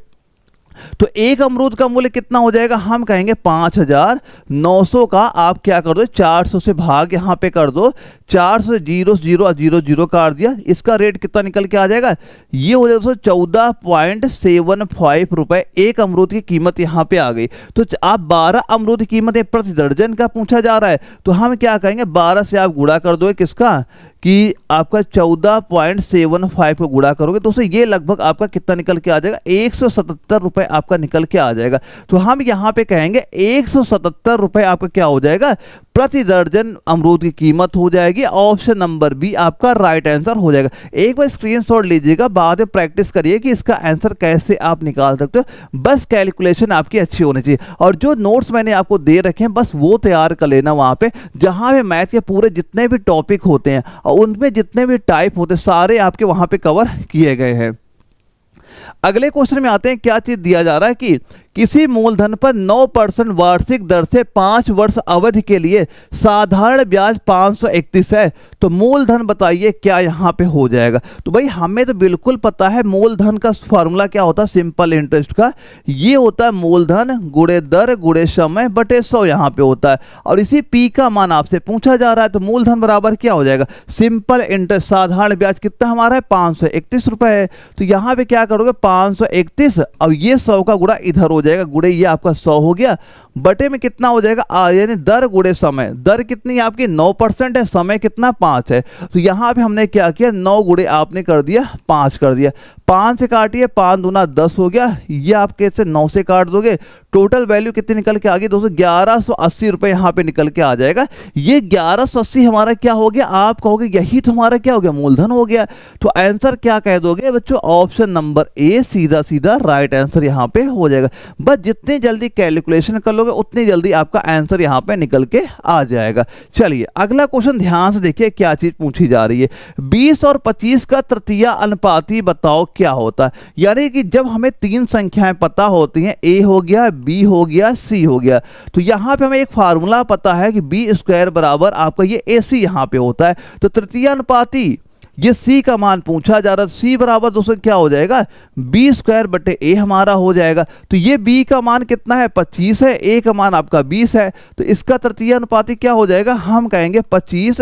तो एक अमरूद का मूल्य कितना हो जाएगा, हम कहेंगे 5900 का आप क्या कर दो 400 से भाग यहां पे कर दो, 400 0 काट दिया, इसका रेट कितना निकल के आ जाएगा, ये हो जाएगा 14.75 रुपए एक अमरूद की कीमत यहां पे आ गई। तो आप 12 अमरूद की कीमत प्रति दर्जन का पूछा जा रहा है, तो हम क्या कहेंगे 12 से आप गुणा कर दो किसका, कि आपका 14.75 को गुणा करोगे दोस्तों, ये लगभग आपका कितना निकल के आ जाएगा 177 रुपए आपका निकल के आ जाएगा। तो हम यहां पे कहेंगे 177 रुपए आपका क्या हो जाएगा प्रति दर्जन अमरूद की कीमत हो जाएगी। ऑप्शन नंबर बी आपका राइट आंसर हो जाएगा। एक बार स्क्रीनशॉट लीजिएगा, बाद में प्रैक्टिस करिए कि इसका आंसर कैसे आप निकाल सकते हो, बस कैलकुलेशन आपकी अच्छी होनी चाहिए। और जो नोट्स मैंने आपको दे रखे हैं बस वो तैयार कर लेना, वहां पे जहां पे मैथ के पूरे जितने भी टॉपिक होते हैं और उनमें जितने भी टाइप होते हैं सारे आपके वहां पे कवर किए गए हैं। अगले क्वेश्चन में आते हैं, क्या चीज दिया जा रहा है कि किसी मूलधन पर 9% वार्षिक दर से 5 वर्ष अवधि के लिए साधारण ब्याज 531 है, तो मूलधन बताइए क्या यहाँ पे हो जाएगा। तो भाई हमें तो बिल्कुल पता है मूलधन का फॉर्मूला क्या होता है सिंपल इंटरेस्ट का, ये होता है मूलधन गुणे दर गुणे समय बटे 100 यहाँ पे होता है, और इसी पी का मान आपसे पूछा जा रहा है। तो मूलधन बराबर क्या हो जाएगा, सिंपल इंटरेस्ट साधारण ब्याज कितना हमारा है 531 रुपए है, तो यहाँ पे क्या करोगे 531 और ये 100 का गुणा इधर हो जाएगा, गुणे ये आपका 100 हो गया, बटे में कितना हो जाएगा यानी दर गुणे समय, दर कितनी आपकी 9% है, समय कितना 5 है, तो यहाँ पे हमने क्या किया 9 गुणे आपने कर दिया 5 कर दिया, 5 से काटिए 5 दूना 10 हो गया, ये आप कैसे 9 से काट दोगे, टोटल वैल्यू कितनी निकल के आ गई दोस्तों 1180 रुपए यहाँ पे निकल के आ जाएगा। ये 1180 हमारा क्या हो गया, आप कहोगे यही तो हमारा क्या हो गया मूलधन हो गया, तो आंसर क्या कह दोगे बच्चों, ऑप्शन नंबर ए सीधा सीधा राइट आंसर यहाँ पे हो जाएगा। बस जितनी जल्दी कैलकुलेशन कर लोगे उतनी जल्दी आपका आंसर यहाँ पे निकल के आ जाएगा। चलिए अगला क्वेश्चन ध्यान से देखिए क्या चीज पूछी जा रही है, 20 और 25 का तृतीय अनुपाती बताओ क्या होता है। यानी कि जब हमें 3 संख्याएं पता होती हैं, ए हो गया, बी हो गया, सी हो गया, तो यहां पे हमें एक फार्मूला पता है कि बी स्क्वायर बराबर आपका ये ए सी यहां पे होता है, तो तृतीय अनुपाती ये सी का मान पूछा जा रहा है, सी बराबर दोस्तों क्या हो जाएगा बी स्क्वायर बटे ए हमारा हो जाएगा। तो ये बी का मान कितना है 25 है, ए का मान आपका 20 है, तो इसका तृतीय अनुपाती क्या हो जाएगा, हम कहेंगे 25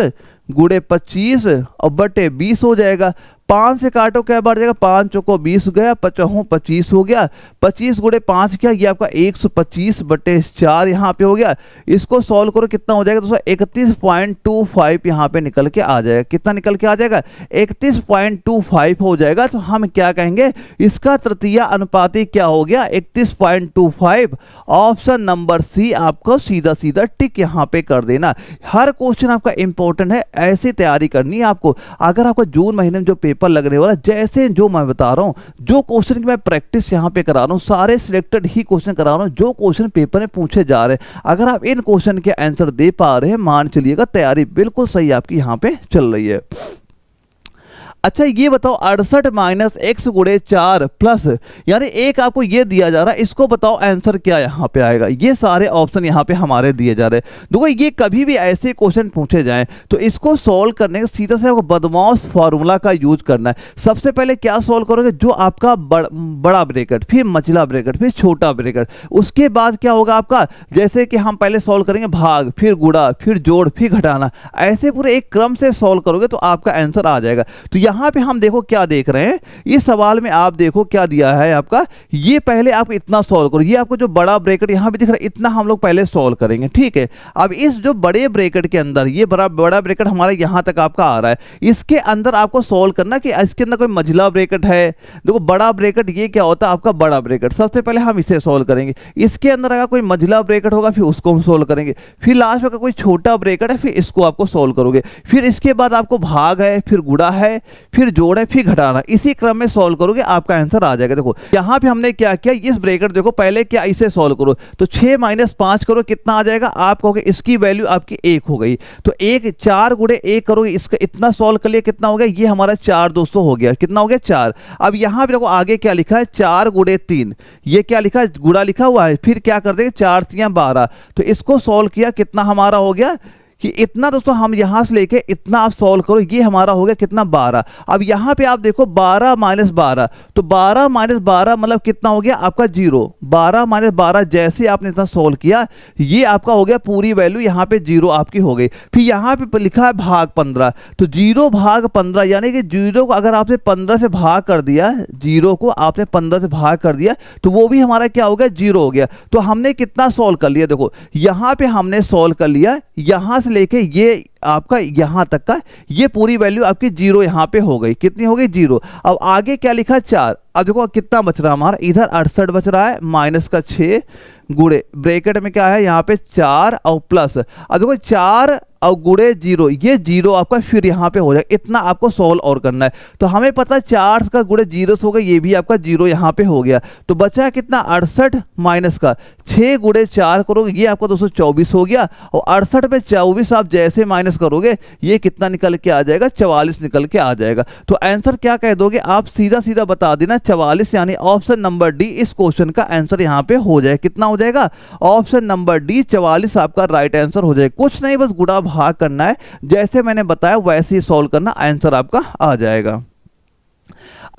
गुणे 25 और बटे 20 हो जाएगा। 5 से काटो क्या बढ़ जाएगा, 5 चौको 20 गया, 5 25 हो गया, 25 गुणे 5 क्या, ये आपका 125 बटे 4 यहाँ पे हो गया। इसको सॉल्व करो कितना हो जाएगा दोस्तों 31.25 यहाँ पे निकल के आ जाएगा, कितना निकल के आ जाएगा 31.25 हो जाएगा। तो हम क्या कहेंगे इसका तृतीय अनुपाती क्या हो गया 31.25, ऑप्शन नंबर सी आपको सीधा सीधा टिक यहाँ पे कर देना। हर क्वेश्चन आपका इंपॉर्टेंट है, ऐसी तैयारी करनी है आपको। अगर आपका जून महीने में जो पेपर लगने वाला, जैसे जो मैं बता रहा हूं, जो क्वेश्चन की मैं प्रैक्टिस यहां पे करा रहा हूं, सारे सिलेक्टेड ही क्वेश्चन करा रहा हूं जो क्वेश्चन पेपर में पूछे जा रहे हैं। अगर आप इन क्वेश्चन के आंसर दे पा रहे हैं, मान चलिएगा तैयारी बिल्कुल सही आपकी यहां पे चल रही है। अच्छा ये बताओ 68 माइनस एक्स गुणे 4 प्लस, यानी एक आपको ये दिया जा रहा है, इसको बताओ आंसर क्या यहाँ पे आएगा। ये सारे ऑप्शन यहाँ पे हमारे दिए जा रहे हैं। देखो ये कभी भी ऐसे क्वेश्चन पूछे जाएं तो इसको सॉल्व करने का सीधा से आपको बदमाश फॉर्मूला का यूज करना है। सबसे पहले क्या सॉल्व करोगे, जो आपका बड़ा ब्रैकेट, फिर मझला ब्रैकेट, फिर छोटा ब्रैकेट, उसके बाद क्या होगा आपका, जैसे कि हम पहले सॉल्व करेंगे भाग, फिर गुणा, फिर जोड़, फिर घटाना, ऐसे पूरे एक क्रम से सॉल्व करोगे तो आपका आंसर आ जाएगा। तो यहाँ पे हम देखो क्या देख रहे हैं, इस सवाल में आप देखो क्या दिया है आपका, ये पहले आप इतना सॉल्व करो, ये आपको जो बड़ा ब्रैकेट यहाँ पे दिख रहा है इतना हम लोग पहले सॉल्व करेंगे, ठीक है। अब इस जो बड़े ब्रैकेट के अंदर, ये बड़ा ब्रैकेट हमारा यहाँ तक आपका आ रहा है, इसके अंदर आपको सॉल्व करना कि इसके अंदर कोई मझला ब्रैकेट है। देखो बड़ा ब्रैकेट ये क्या होता है आपका बड़ा ब्रैकेट, सबसे पहले हम इसे सॉल्व करेंगे, इसके अंदर अगर कोई मझला ब्रैकेट होगा फिर उसको हम सॉल्व करेंगे, फिर लास्ट में कोई छोटा ब्रैकेट है फिर इसको आपको सॉल्व करोगे, फिर इसके बाद आपको भाग है, फिर गुणा है, फिर जोड़ है, फिर घटाना, इसी क्रम में सॉल्व करोगे आपका आंसर आ जाएगा। देखो यहां पे हमने क्या किया, इस ब्रैकेट देखो पहले क्या, इसे सॉल्व करो तो 6 माइनस 5 करो कितना आ जाएगा, आप कहोगे इसकी वैल्यू आपकी 1 हो गई, तो 1 4 गुणे 1 करोगे, इसका इतना सॉल्व कर लिया, कितना हो गया, ये हमारा 4 दोस्तों हो गया, कितना हो गया 4। अब यहां पे देखो आगे क्या लिखा है 4 गुणे 3, ये क्या लिखा है गुणा लिखा हुआ है, फिर क्या कर देंगे 4 3 12, तो इसको सॉल्व किया कितना हमारा हो गया कि इतना दोस्तों, हम यहां से लेके इतना आप सॉल्व करो, ये हमारा हो गया कितना 12। अब यहां पे आप देखो 12 माइनस 12, तो 12 माइनस 12 मतलब कितना हो गया आपका 0, 12 माइनस 12 जैसे आपने इतना सॉल्व किया ये आपका हो गया पूरी वैल्यू यहाँ पे 0 आपकी हो गई। फिर यहाँ पे लिखा है भाग 15, तो 0 भाग 15 यानी कि 0 को अगर आपने 15 से भाग कर दिया, 0 को आपने 15 से भाग कर दिया तो वो भी हमारा क्या हो गया 0 हो गया। तो हमने कितना सॉल्व कर लिया, देखो यहाँ पे हमने सॉल्व कर लिया, यहाँ लेके ये आपका यहां तक का, ये पूरी वैल्यू आपकी 0 यहां पे हो गई, कितनी हो गई 0। अब आगे क्या लिखा 4, अब देखो कितना बच रहा है हमारा, इधर 68 बच रहा है, माइनस का 6 गुणे ब्रैकेट में क्या है यहाँ पे 4 और प्लस, अब देखो 4 और गुणे 0, ये 0 आपका फिर यहाँ पे हो जाएगा। इतना आपको सॉल्व और करना है। तो हमें पता है 4 का गुणे 0 से होगा, ये भी आपका 0 यहाँ पे हो गया। तो बचा कितना 68 माइनस का 6 गुणे 4 करोगे, ये आपका 224 हो गया। और 68 पे 24 आप जैसे माइनस करोगे ये कितना निकल के आ जाएगा, 44 निकल के आ जाएगा। तो आंसर क्या कह दोगे आप, सीधा सीधा बता देना 44, यानी ऑप्शन नंबर डी इस क्वेश्चन का आंसर यहाँ पे हो जाए। कितना हो जाएगा, ऑप्शन नंबर डी 44 आपका राइट आंसर हो जाएगा। कुछ नहीं, बस गुणा भाग करना है, जैसे मैंने बताया वैसे ही सॉल्व करना, आंसर आपका आ जाएगा।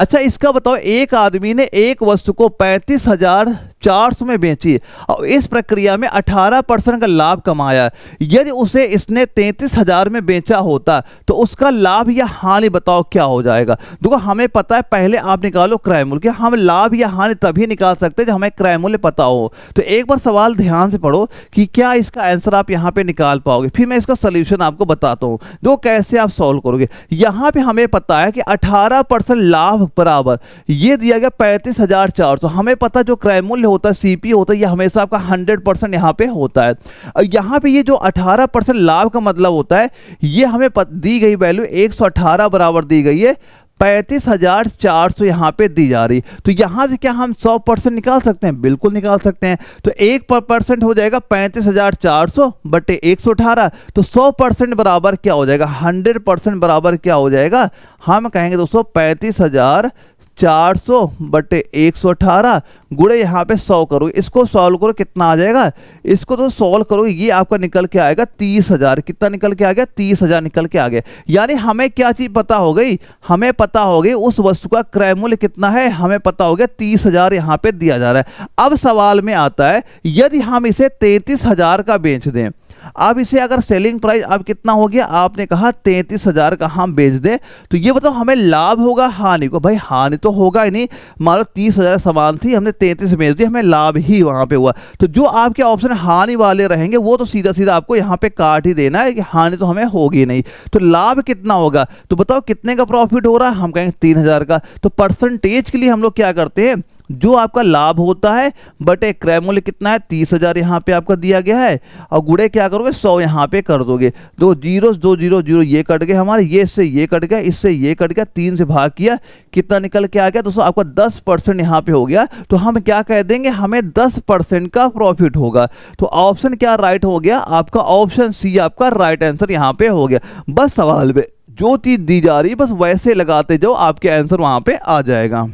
अच्छा इसका बताओ, एक आदमी ने एक वस्तु को 35,400 में बेची और इस प्रक्रिया में 18% का लाभ कमाया। यदि उसे इसने 33,000 में बेचा होता तो उसका लाभ या हानि बताओ क्या हो जाएगा। देखो हमें पता है, पहले आप निकालो क्रय मूल्य, कि हम लाभ या हानि तभी निकाल सकते हैं जब हमें क्रय मूल्य पता हो। तो एक बार सवाल ध्यान से पढ़ो कि क्या इसका आंसर आप यहाँ पे निकाल पाओगे, फिर मैं इसका सोल्यूशन आपको बताता हूँ। देखो कैसे आप सॉल्व करोगे। यहाँ पे हमें पता है कि 18% लाभ बराबर ये दिया गया 35,400। हमें पता जो क्रय मूल्य होता है, सीपी होता है, ये हमेशा आपका 100% यहाँ पे होता है। और यहाँ पे ये जो 18% लाभ का मतलब होता है, ये हमें दी गई वैल्यू 118 बराबर दी गई है, 35,400 यहाँ पे दी जा रही। तो यहाँ से क्या हम 100% निकाल सकते हैं, बिल्कुल निकाल सकते हैं। तो 1% हो जाएगा 35,400 बटे 118, तो 100% बराबर क्या हो जाएगा, 100% बराबर क्या हो जाएगा, हम कहेंगे दोस्तों 35,400 बटे 118 गुणे यहाँ पे 100 करो। इसको सॉल्व करो, कितना आ जाएगा, इसको तो सॉल्व करो, ये आपका निकल के आएगा 30,000। कितना निकल के आ गया, 30,000 निकल के आ गया। यानी हमें क्या चीज पता हो गई, हमें पता हो गई उस वस्तु का क्रय मूल्य कितना है, हमें पता हो गया 30,000 यहाँ पे दिया जा रहा है। अब सवाल में आता है, यदि हम इसे 33,000 का बेच दें, अब इसे अगर सेलिंग प्राइस अब कितना हो गया, आपने कहा 33,000 का हम बेच दें, तो ये बताओ हमें लाभ होगा हानि को, भाई हानि तो होगा ही नहीं। मान लो 30,000 सामान थी, हमने 33 बेच दी, हमें लाभ ही वहां पे हुआ। तो जो आपके ऑप्शन हानि वाले रहेंगे वो तो सीधा सीधा आपको यहाँ पे काट ही देना है कि हानि तो हमें होगी नहीं। तो लाभ कितना होगा, तो बताओ कितने का प्रॉफिट हो रहा है, हम कहेंगे 3,000 का। तो परसेंटेज के लिए हम लोग क्या करते हैं, जो आपका लाभ होता है बटे क्रय मूल्य कितना है 30,000 यहाँ पे आपका दिया गया है, और गुणे क्या करोगे 100 यहाँ पे कर दोगे। दो जीरो ये कट गए हमारे, ये इससे ये कट गया, इससे ये कट गया, 3 से भाग किया, कितना निकल के आ गया दोस्तों, आपका 10% यहाँ पे हो गया। तो हम क्या कह देंगे, हमें 10% का प्रॉफिट होगा। तो ऑप्शन क्या राइट हो गया आपका, ऑप्शन सी आपका राइट आंसर यहाँ पे हो गया। बस सवाल में जो चीज दी जा रही है बस वैसे लगाते जाओ, आपके आंसर वहां पे आ जाएगा।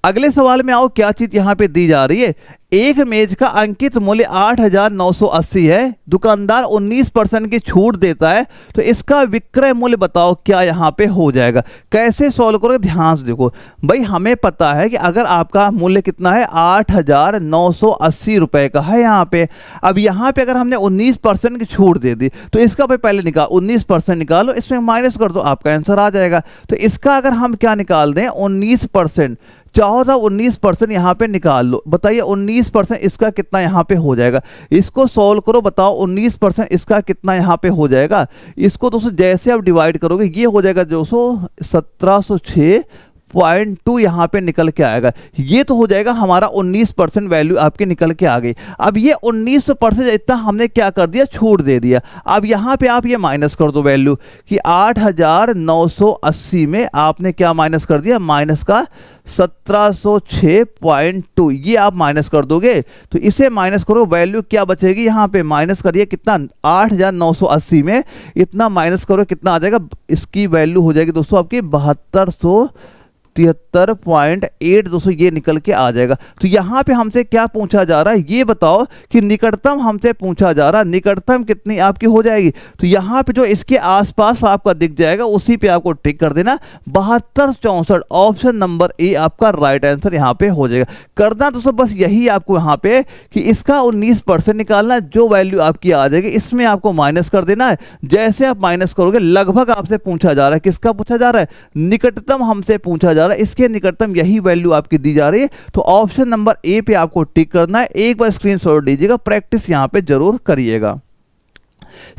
अगले सवाल में आओ, क्या चीज यहां पे दी जा रही है, एक मेज का अंकित मूल्य 8,980 है, दुकानदार 19% की छूट देता है, तो इसका विक्रय मूल्य बताओ क्या यहां पे हो जाएगा। कैसे सॉल्व करोगे, ध्यान से देखो भाई, हमें पता है कि अगर आपका मूल्य कितना है 8,980 रुपए का है यहाँ पे। अब यहाँ पे अगर हमने 19% की छूट दे दी तो इसका भाई पहले निकाल 19% निकालो, इसमें माइनस कर दो, आपका आंसर आ जाएगा। तो इसका अगर हम क्या निकाल दें 19%, चाहो तो 19% यहाँ पे निकाल लो। बताइए 19% इसका कितना यहाँ पे हो जाएगा, इसको सॉल्व करो, बताओ 19% इसका कितना यहाँ पे हो जाएगा। इसको दोस्तों जैसे आप डिवाइड करोगे ये हो जाएगा 1706.2 यहाँ पे निकल के आएगा। ये तो हो जाएगा हमारा 19% वैल्यू आपके निकल के आ गई। अब ये 19% इतना हमने क्या कर दिया, छूट दे दिया। अब यहाँ पे आप ये माइनस कर दो वैल्यू कि 8,980 में आपने क्या माइनस कर दिया, माइनस का 1706.2, ये आप माइनस कर दोगे। तो इसे माइनस करो, वैल्यू क्या बचेगी, यहाँ पे माइनस करिए कितना 8,980 में इतना माइनस करो, कितना आ जाएगा, इसकी वैल्यू हो जाएगी दोस्तों आपकी 7273.8 दोस्तों, ये निकल के आ जाएगा। तो यहाँ पे हमसे क्या पूछा जा रहा है, ये बताओ कि निकटतम हमसे पूछा जा रहा है, निकटतम कितनी आपकी हो जाएगी। तो यहाँ पे जो इसके आसपास आपका दिख जाएगा उसी पे आपको टिक कर देना, 7264, ऑप्शन नंबर ए आपका राइट आंसर यहाँ पे हो जाएगा। करना दोस्तों बस यही आपको यहाँ पे कि इसका 19% निकालना है, जो वैल्यू आपकी आ जाएगी इसमें आपको माइनस कर देना है। जैसे आप माइनस करोगे लगभग आपसे पूछा जा रहा है, किसका पूछा जा रहा है, निकटतम हमसे पूछा जा रहा है, इसके निकटतम यही वैल्यू आपकी दी जा रही है। तो ऑप्शन नंबर ए पे आपको टिक करना है। एक बार स्क्रीनशॉट लीजिएगा, प्रैक्टिस यहां पे जरूर करिएगा।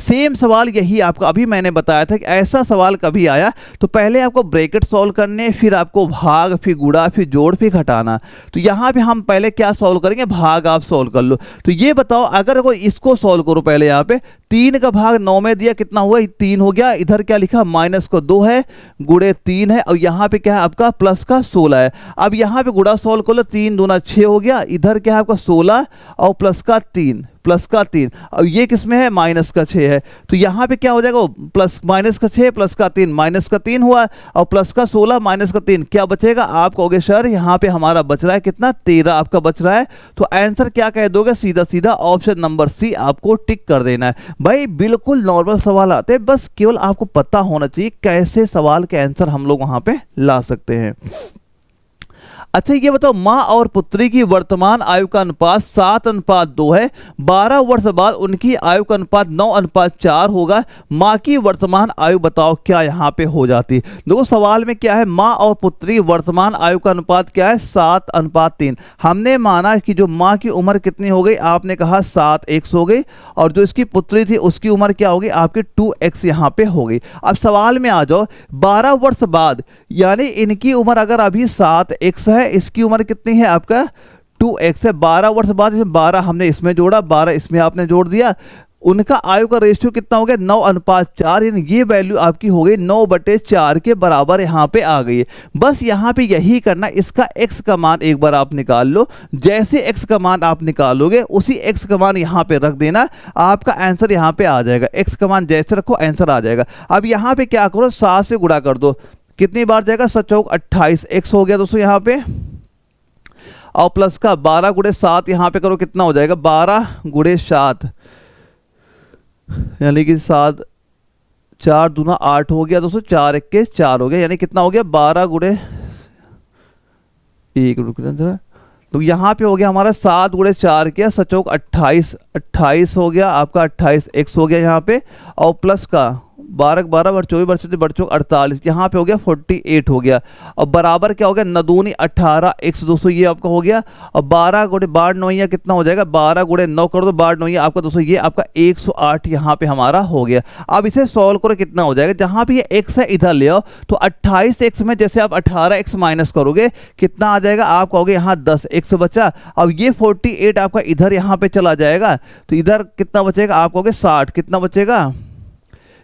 सेम सवाल यही आपको अभी मैंने बताया था कि ऐसा सवाल कभी आया तो पहले आपको ब्रैकेट सॉल्व करने, फिर आपको भाग, फिर गुणा, फिर जोड़, फिर घटाना। तो यहां पे हम पहले क्या सॉल्व करेंगे, भाग आप सॉल्व कर लो। तो ये बताओ अगर कोई इसको सॉल्व करो, पहले यहां पे 3 का भाग 9 में दिया, कितना हुआ 3 हो गया। इधर क्या लिखा, माइनस को 2 है, गुणे 3 है, और यहाँ पे क्या है आपका प्लस का 16 है। अब यहाँ पे गुणा सोल्व कर लो, 3 दूना 6 हो गया, इधर क्या है आपका 16 और प्लस का 3, और ये किसमें है, माइनस का 6 है। तो यहाँ पे क्या हो जाएगा, प्लस माइनस का 6 प्लस का 3, माइनस का 3 हुआ, और प्लस का 16 माइनस का 3, क्या बचेगा, आप कहोगे सर यहाँ पे हमारा बच रहा है कितना, 13 आपका बच रहा है। तो आंसर क्या कह दोगे, सीधा सीधा ऑप्शन नंबर सी आपको टिक कर देना है। भाई बिल्कुल नॉर्मल सवाल आते हैं, बस केवल आपको पता होना चाहिए कैसे सवाल के आंसर हम लोग वहां पे ला सकते हैं। अच्छा ये बताओ, माँ और पुत्री की वर्तमान आयु का अनुपात 7:2 है, 12 वर्ष बाद उनकी आयु का अनुपात 9:4 होगा, माँ की वर्तमान आयु बताओ क्या यहाँ पे हो जाती है। देखो सवाल में क्या है, माँ और पुत्री वर्तमान आयु का अनुपात क्या है, 7:3। हमने माना कि जो माँ की उम्र कितनी हो गई, आपने कहा 7x हो गई, और जो इसकी पुत्री थी उसकी उम्र क्या हो गई, आपकी 2x यहाँ पे हो गई। अब सवाल में आ जाओ, 12 वर्ष बाद, यानी इनकी उम्र अगर अभी 7x है, इसकी उम्र कितनी है आपका 2x है, 12 वर्ष बाद इसमें 12 हमने इसमें जोड़ा, 12 इसमें आपने जोड़ दिया, उनका आयु का रेशियो कितना हो गया 9:4, यानी ये वैल्यू आपकी हो गई 9/4 के बराबर यहाँ पे आ गई है। बस यहाँ पे यही करना, इसका x का मान एक बार आप निकाल लो, जैसे x का मान आप निकालोगे उसी x का मान यहाँ पे रख देना, आपका आंसर यहाँ पे आ जाएगा। x का मान जैसे रखो आंसर आ जाएगा। अब यहाँ पे क्या करो, 7 से गुणा कर दो, कितनी बार जाएगा, 7×4 28, x हो गया दोस्तों यहाँ पे, और प्लस का 12 × 7 यहाँ पे करो, कितना हो जाएगा 12 × 7, यानी कि 7, 4 दूना 8 हो गया दोस्तों, 4 1 के 4 हो गया, यानी कितना हो गया 12 × 1, तो यहाँ पे हो गया हमारा 7 × 4 किया, 7×4 28, 28 हो गया आपका, 28x हो गया यहाँ पे, और प्लस का 12 12 × 24 × 24 48, यहाँ पे हो गया 48 हो गया, और बराबर क्या हो गया 9 दूनी 18 x दोस्तों ये आपका हो गया, और 12 × 12 9 कितना हो जाएगा, 12 × 9 कर दो 12 9 आपका दोस्तों ये आपका 108 यहाँ पे हमारा हो गया। अब इसे सॉल्व करो, कितना हो जाएगा, जहाँ पे ये x है इधर ले आओ, तो 28x में जैसे आप 18x माइनस करोगे कितना आ जाएगा, आप कहोगे यहाँ 10x बचा, अब ये 48 आपका इधर यहाँ पे चला जाएगा, तो इधर कितना बचेगा, आप कहोगे 60, कितना बचेगा,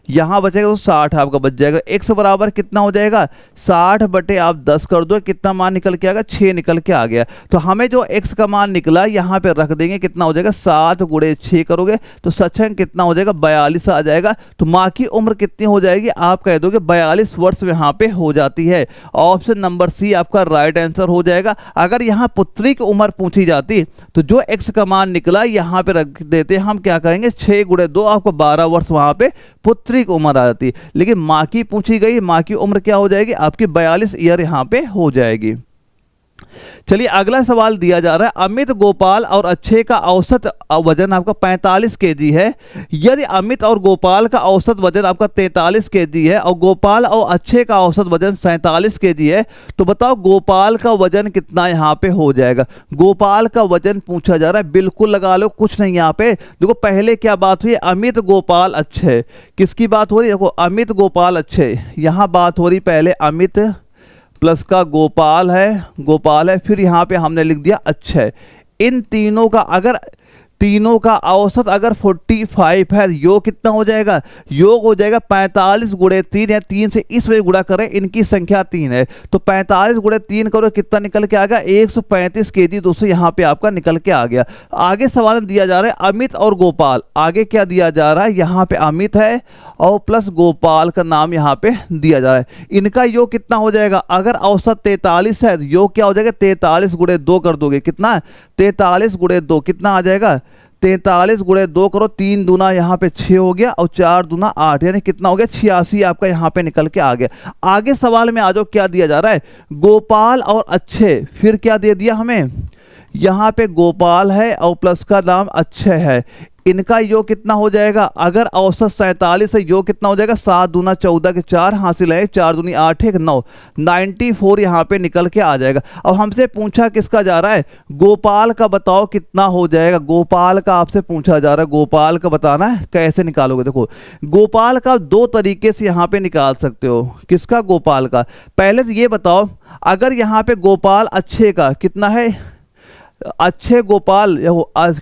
यहाँ बचेगा तो 60 आपका बच जाएगा। x बराबर कितना हो जाएगा, 60 आप 10 कर दो, कितना मान निकल के आएगा, 6 निकल के आ गया। तो हमें जो x का मान निकला यहाँ पे रख देंगे, कितना हो जाएगा 7 × 6 करोगे तो सचंग कितना हो जाएगा 42 आ जाएगा। तो माँ की उम्र कितनी हो जाएगी, आप कह दोगे 42 वर्ष यहाँ पे हो जाती है। ऑप्शन नंबर सी आपका राइट आंसर हो जाएगा। अगर यहाँ पुत्री की उम्र पूछी जाती तो जो x का मान निकला यहाँ पे रख देते, हम क्या करेंगे 6 × 2 आपको 12 वर्ष वहाँ पे पुत्री की उम्र आ जाती, लेकिन माँ की पूछी गई, माँ की उम्र क्या हो जाएगी आपकी 42 ईयर यहाँ पे हो जाएगी। चलिए अगला सवाल दिया जा रहा है, अमित गोपाल और अक्षय का औसत वजन आपका 45 केजी है। यदि अमित और गोपाल का औसत वजन आपका 43 केजी है और गोपाल और अक्षय का औसत वजन 47 केजी है, तो बताओ गोपाल का वजन कितना यहाँ पे हो जाएगा। गोपाल का वजन पूछा जा रहा है, बिल्कुल लगा लो, कुछ नहीं यहाँ पे। देखो पहले क्या बात हुई, अमित गोपाल अक्षय, किसकी बात हो रही है, देखो अमित गोपाल अक्षय, यहाँ बात हो रही पहले अमित प्लस का गोपाल है, फिर यहाँ पे हमने लिख दिया अक्षय। इन तीनों का अगर तीनों का औसत अगर 45 है, योग कितना हो जाएगा, योग हो जाएगा 45 × 3 है, 3 से इस वजह गुणा करें, इनकी संख्या 3 है तो 45 × 3 करो, कितना निकल के आ गया 135 केजी दोस्तों यहाँ पे आपका निकल के आ गया। आगे सवाल दिया जा रहा है अमित और गोपाल, आगे क्या दिया जा रहा है, यहाँ पे अमित है और प्लस गोपाल का नाम यहाँ पे दिया जा रहा है। इनका योग कितना हो जाएगा, अगर औसत 43 है, योग क्या हो जाएगा 43 × 2 कर दोगे, कितना 43 × 2 कितना आ जाएगा 43 × 2 करो, 3 दूना यहाँ पे 6 हो गया और 4 दूना 8, यानी कितना हो गया 86 आपका यहाँ पे निकल के आ गया। आगे सवाल में आ जाओ, क्या दिया जा रहा है, गोपाल और अक्षय, फिर क्या दे दिया हमें, यहाँ पे गोपाल है और प्लस का नाम अक्षय है, इनका योग कितना हो जाएगा, अगर औसत 47 है, योग कितना हो जाएगा 7 दूना 14 के 4 हासिल है, 4 दूनी 8 1 9, 94 यहाँ पे निकल के आ जाएगा। अब हमसे पूछा किसका जा रहा है, गोपाल का बताओ कितना हो जाएगा, गोपाल का आपसे पूछा जा रहा है, गोपाल का बताना है, कैसे निकालोगे। देखो गोपाल का 2 तरीके से यहाँ पे निकाल सकते हो, किसका गोपाल का, पहले तो ये बताओ अगर यहाँ पे गोपाल अक्षय का कितना है अच्छे गोपाल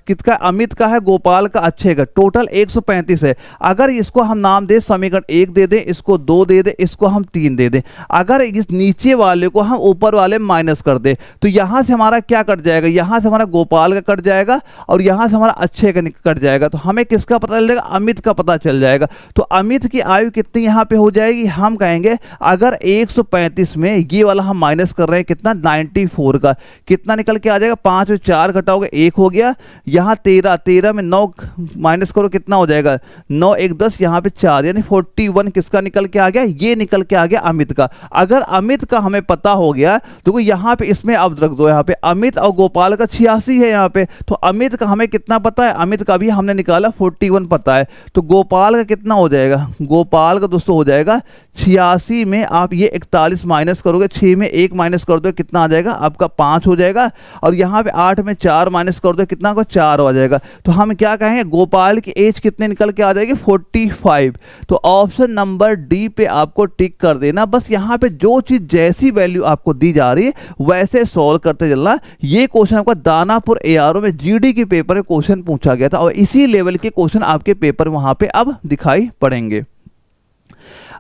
किसका, अमित का है, गोपाल का, अच्छे का, टोटल 135 है। अगर इसको हम नाम दे समीकरण 1 दे दें, इसको 2 दे दें, इसको हम 3 दे दें, अगर इस नीचे वाले को हम ऊपर वाले माइनस कर दें तो यहां से हमारा क्या कट जाएगा, यहां से हमारा गोपाल का कट जाएगा और यहां से हमारा अच्छे का कट जाएगा। तो हमें किसका पता चल जाएगा, अमित का पता चल जाएगा। तो अमित की आयु कितनी यहां पे हो जाएगी, हम कहेंगे अगर 135 में ये वाला हम माइनस कर रहे हैं कितना, 94 का, कितना निकल के आ जाएगा, 5 में 4 घटाओगे 1 हो गया, यहाँ 13 में 9 माइनस करो कितना हो जाएगा, 9 1 10, यहाँ पे 4 यानी 41 किसका निकल के आ गया, ये निकल के आ गया अमित का। अगर अमित का हमें पता हो गया तो यहाँ पे इसमें अब रख दो, यहाँ पे अमित और गोपाल का 86 है यहाँ पे, तो अमित का हमें कितना पता है, अमित का भी हमने निकाला 41 पता है, तो गोपाल का कितना हो जाएगा, गोपाल का दोस्तों हो जाएगा 86 में आप ये 41 माइनस करोगे, 6 में 1 माइनस कर दो कितना आ जाएगा आपका 5 हो जाएगा, और यहाँ पे 8 में 4 माइनस कर दो कितना को 4 हो जाएगा। तो हम क्या कहेंगे, गोपाल की एज कितने निकल के आ जाएगी, 45। तो ऑप्शन नंबर डी पे आपको टिक कर देना। बस यहाँ पे जो चीज जैसी वैल्यू आपको दी जा रही है वैसे सॉल्व करते चलना। ये क्वेश्चन आपका दानापुर एआरओ में जीडी के पेपर में क्वेश्चन पूछा गया था और इसी लेवल के क्वेश्चन आपके पेपर में वहां पे अब दिखाई पड़ेंगे।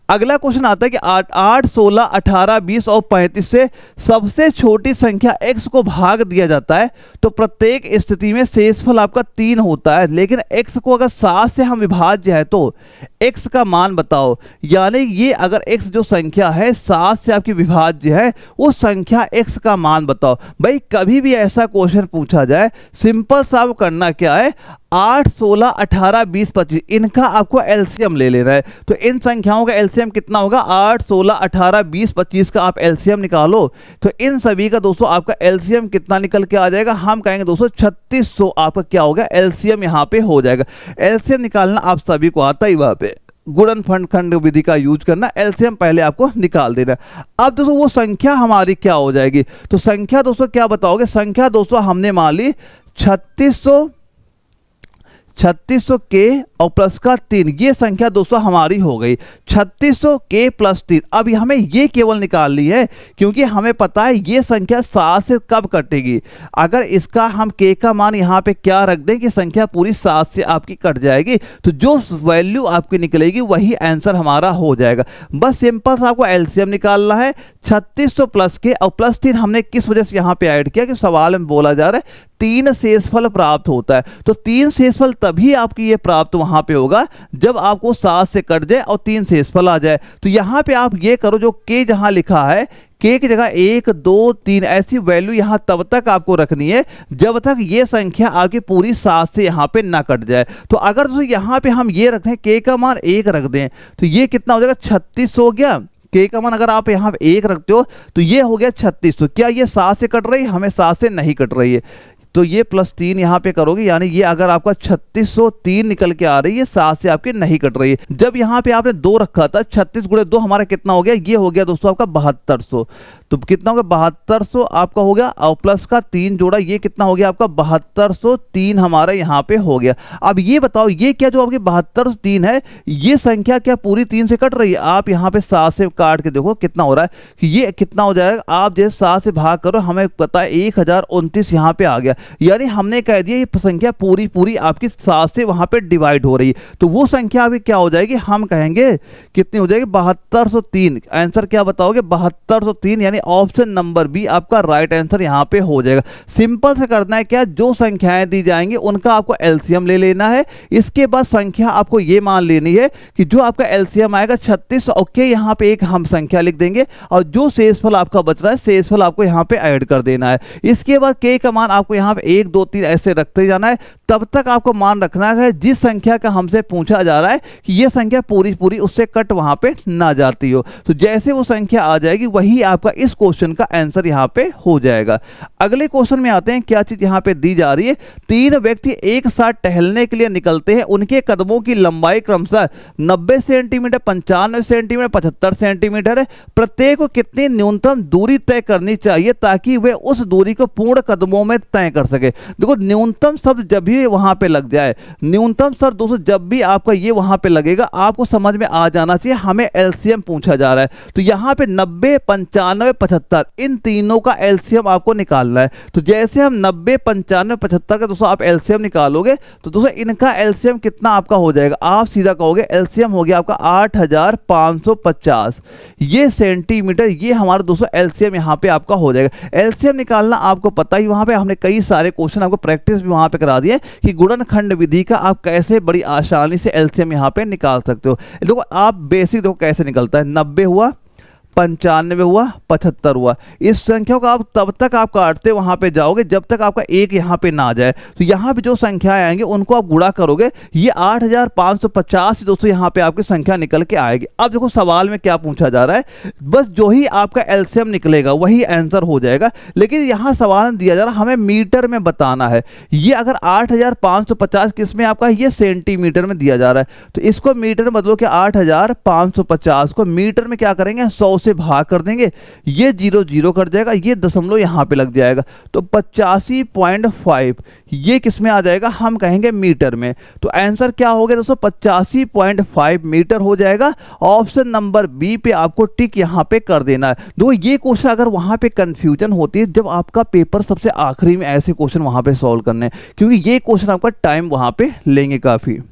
अगला क्वेश्चन आता है कि 8 16 18 20 और 35 से सबसे छोटी संख्या x को भाग दिया जाता है तो प्रत्येक स्थिति में शेषफल आपका 3 होता है, लेकिन x को अगर 7 से हम विभाज्य है तो x का मान बताओ। यानी ये अगर x जो संख्या है 7 से आपकी विभाज्य है, उस संख्या x का मान बताओ। भाई कभी भी ऐसा क्वेश्चन पूछा जाए, सिंपल सा करना क्या है, 8 16 18 20 25 इनका आपको एलसीएम ले लेना है। तो इन संख्याओं का एलसीएम कितना होगा, 8 16 18 20 25 का आप एलसीएम निकालो। तो इन सभी का दोस्तों आपका एलसीएम कितना निकल के आ जाएगा, हम कहेंगे दोस्तों 3600 आपका क्या होगा, एलसीएम यहाँ पे हो जाएगा। एलसीएम निकालना आप सभी को आता ही, वहां पे गुणनफल खंड विधि का यूज करना, एलसीएम पहले आपको निकाल देना। अब दोस्तों वो संख्या हमारी क्या हो जाएगी, तो संख्या दोस्तों क्या बताओगे, संख्या दोस्तों हमने मान ली 3600 के और प्लस का 3, ये संख्या दोस्तों हमारी हो गई 3600 के प्लस 3। अब हमें ये केवल निकालनी है क्योंकि हमें पता है ये संख्या 7 से कब कटेगी। अगर इसका हम के का मान यहाँ पे क्या रख दें कि संख्या पूरी 7 से आपकी कट जाएगी, तो जो वैल्यू आपकी निकलेगी वही आंसर हमारा हो जाएगा। बस सिंपल सा आपको एलसीएम निकालना है। 3600 प्लस के और प्लस 3 हमने किस वजह से यहाँ पे ऐड किया कि सवाल में बोला जा रहा है 3 शेषफल प्राप्त होता है, तो 3 शेषफल तभी आपकी ये प्राप्त वहां पे होगा जब आपको 7 से कट जाए और 3 शेषफल आ जाए। तो यहां पे आप ये करो, जो के जहां लिखा है के की जगह 1 2 3 ऐसी वैल्यू यहां तब तक आपको रखनी है जब तक ये संख्या आपकी पूरी 7 से यहां पे ना कट जाए। तो अगर तो यहां पे हम ये रखें के का मान 1 रख दें तो ये कितना हो जाएगा, 36 हो गया। के का मान अगर आप यहाँ पे 1 रखते हो तो ये हो गया 36। तो क्या ये 7 से कट रही है, हमें 7 से नहीं कट रही है, तो ये प्लस 3 यहाँ पे करोगे, यानी ये अगर आपका 3603 निकल के आ रही है, 7 से आपके नहीं कट रही है। जब यहाँ पे आपने 2 रखा था, 36 गुणे 2 हमारा कितना हो गया, ये हो गया दोस्तों आपका 7200। तो कितना हो गया, 7200 आपका हो गया, और प्लस का 3 जोड़ा, ये कितना हो गया आपका 7203 हमारा यहाँ पे हो गया। अब ये बताओ ये क्या जो आपकी 7203 है, ये संख्या क्या पूरी 3 से कट रही है? आप यहाँ पे 7 से काट के देखो कितना हो रहा है कि ये कितना हो जाएगा। आप जैसे 7 से भाग करो, हमें पता है 1029 यहाँ पे आ गया, यानी हमने कह दिया ये संख्या पूरी पूरी आपकी 7 से वहां पे डिवाइड हो रही है। तो वो संख्या अभी क्या हो जाएगी, हम कहेंगे कितनी हो जाएगी, 7203। आंसर क्या बताओगे, 7203, यानी ऑप्शन नंबर बी आपका राइट आंसर यहाँ पे हो जाएगा। सिंपल से करना है क्या, जो संख्याएं दी जाएंगी उनका आपको एलसीएम ले लेना है। इसके बाद संख्या आपको ये मान लेनी है कि जो आपका एलसीएम आएगा 36, ओके, यहाँ पे एक हम संख्या लिख देंगे और जो शेषफल आपका बच रहा है शेषफल आपको यहाँ पे ऐड कर देना है। इसके बाद के का मान आपको यहाँ पे 1 2 3 ऐसे रखते जाना है, तब तक आपको मान रखना है जिस संख्या का हमसे पूछा जा रहा है कि ये संख्या पूरी पूरी उससे कट वहां पे ना जाती हो। तो जैसे वो संख्या आ जाएगी वही आपका इस क्वेश्चन का आंसर यहाँ पे हो जाएगा। अगले क्वेश्चन में आते हैं, क्या चीज यहाँ पे दी जा रही है, 3 व्यक्ति एक साथ टहलने के लिए निकलते हैं, उनके कदमों की लंबाई क्रमशः 90 सेंटीमीटर, 95 सेंटीमीटर, 75 सेंटीमीटर है। प्रत्येक को कितनी न्यूनतम दूरी तय करनी चाहिए ताकि वे उस दूरी को पूर्ण कदमों में तय कर सके। देखो न्यूनतम शब्द जब भी वहां पे लग जाए, न्यूनतम शब्द दोस्तों जब भी आपका ये वहां पे लगेगा आपको समझ में आ जाना चाहिए हमें एलसीएम पूछा जा रहा है। तो यहाँ पे 90 95 95, 75 इन तीनों का एलसीएम आपको निकालना है। तो जैसे हम 90, 95, 75 का दोस्तों आप एलसीएम निकालोगे तो दोस्तों इनका एलसीएम कितना आपका हो जाएगा, आप सीधा कहोगे एलसीएम हो गया आपका 8550 ये सेंटीमीटर, ये हमारा दोस्तों एलसीएम यहाँ पे आपका हो जाएगा। एलसीएम निकालना आपको पता ही, वहां पे हमने कई सारे क्वेश्चन आपको प्रैक्टिस भी वहां पे करा दिए कि गुणनखंड विधि का आप कैसे बड़ी आसानी से एलसीएम यहाँ पे निकाल सकते हो। देखो आप बेसिक देखो कैसे निकलता है, 90 हुआ, 95 हुआ, 75 हुआ। इस संख्या को आप तब तक आप काटते वहां पे जाओगे जब तक आपका एक यहाँ पे ना आ जाए। तो यहाँ पे जो संख्याएं आएंगे उनको आप गुणा करोगे, ये 8550 दोस्तों यहाँ पे आपकी संख्या निकल के आएगी। अब देखो सवाल में क्या पूछा जा रहा है, बस जो ही आपका एलसीएम निकलेगा वही आंसर हो जाएगा। लेकिन यहाँ सवाल दिया जा रहा है हमें मीटर में बताना है। ये अगर 8550 किस में आपका, ये सेंटीमीटर में दिया जा रहा है, तो इसको मीटर में बदलो कि 8550 को मीटर में क्या करेंगे, 100 से भाग कर देंगे, ये 0 0 कर जाएगा, ये दशमलव यहां पे लग जाएगा, तो 85.5 ये किस में आ जाएगा, हम कहेंगे मीटर में। तो आंसर क्या हो गया दोस्तों, 85.5 मीटर हो जाएगा। ऑप्शन नंबर बी पे आपको टिक यहां पे कर देना है। दो ये क्वेश्चन अगर वहां पे कंफ्यूजन होती है जब आपका पेपर सबसे आखिरी में ऐसे क्वेश्चन वहां पे सॉल्व करने, क्योंकि ये क्वेश्चन आपका टाइम वहां पे लेंगे काफी।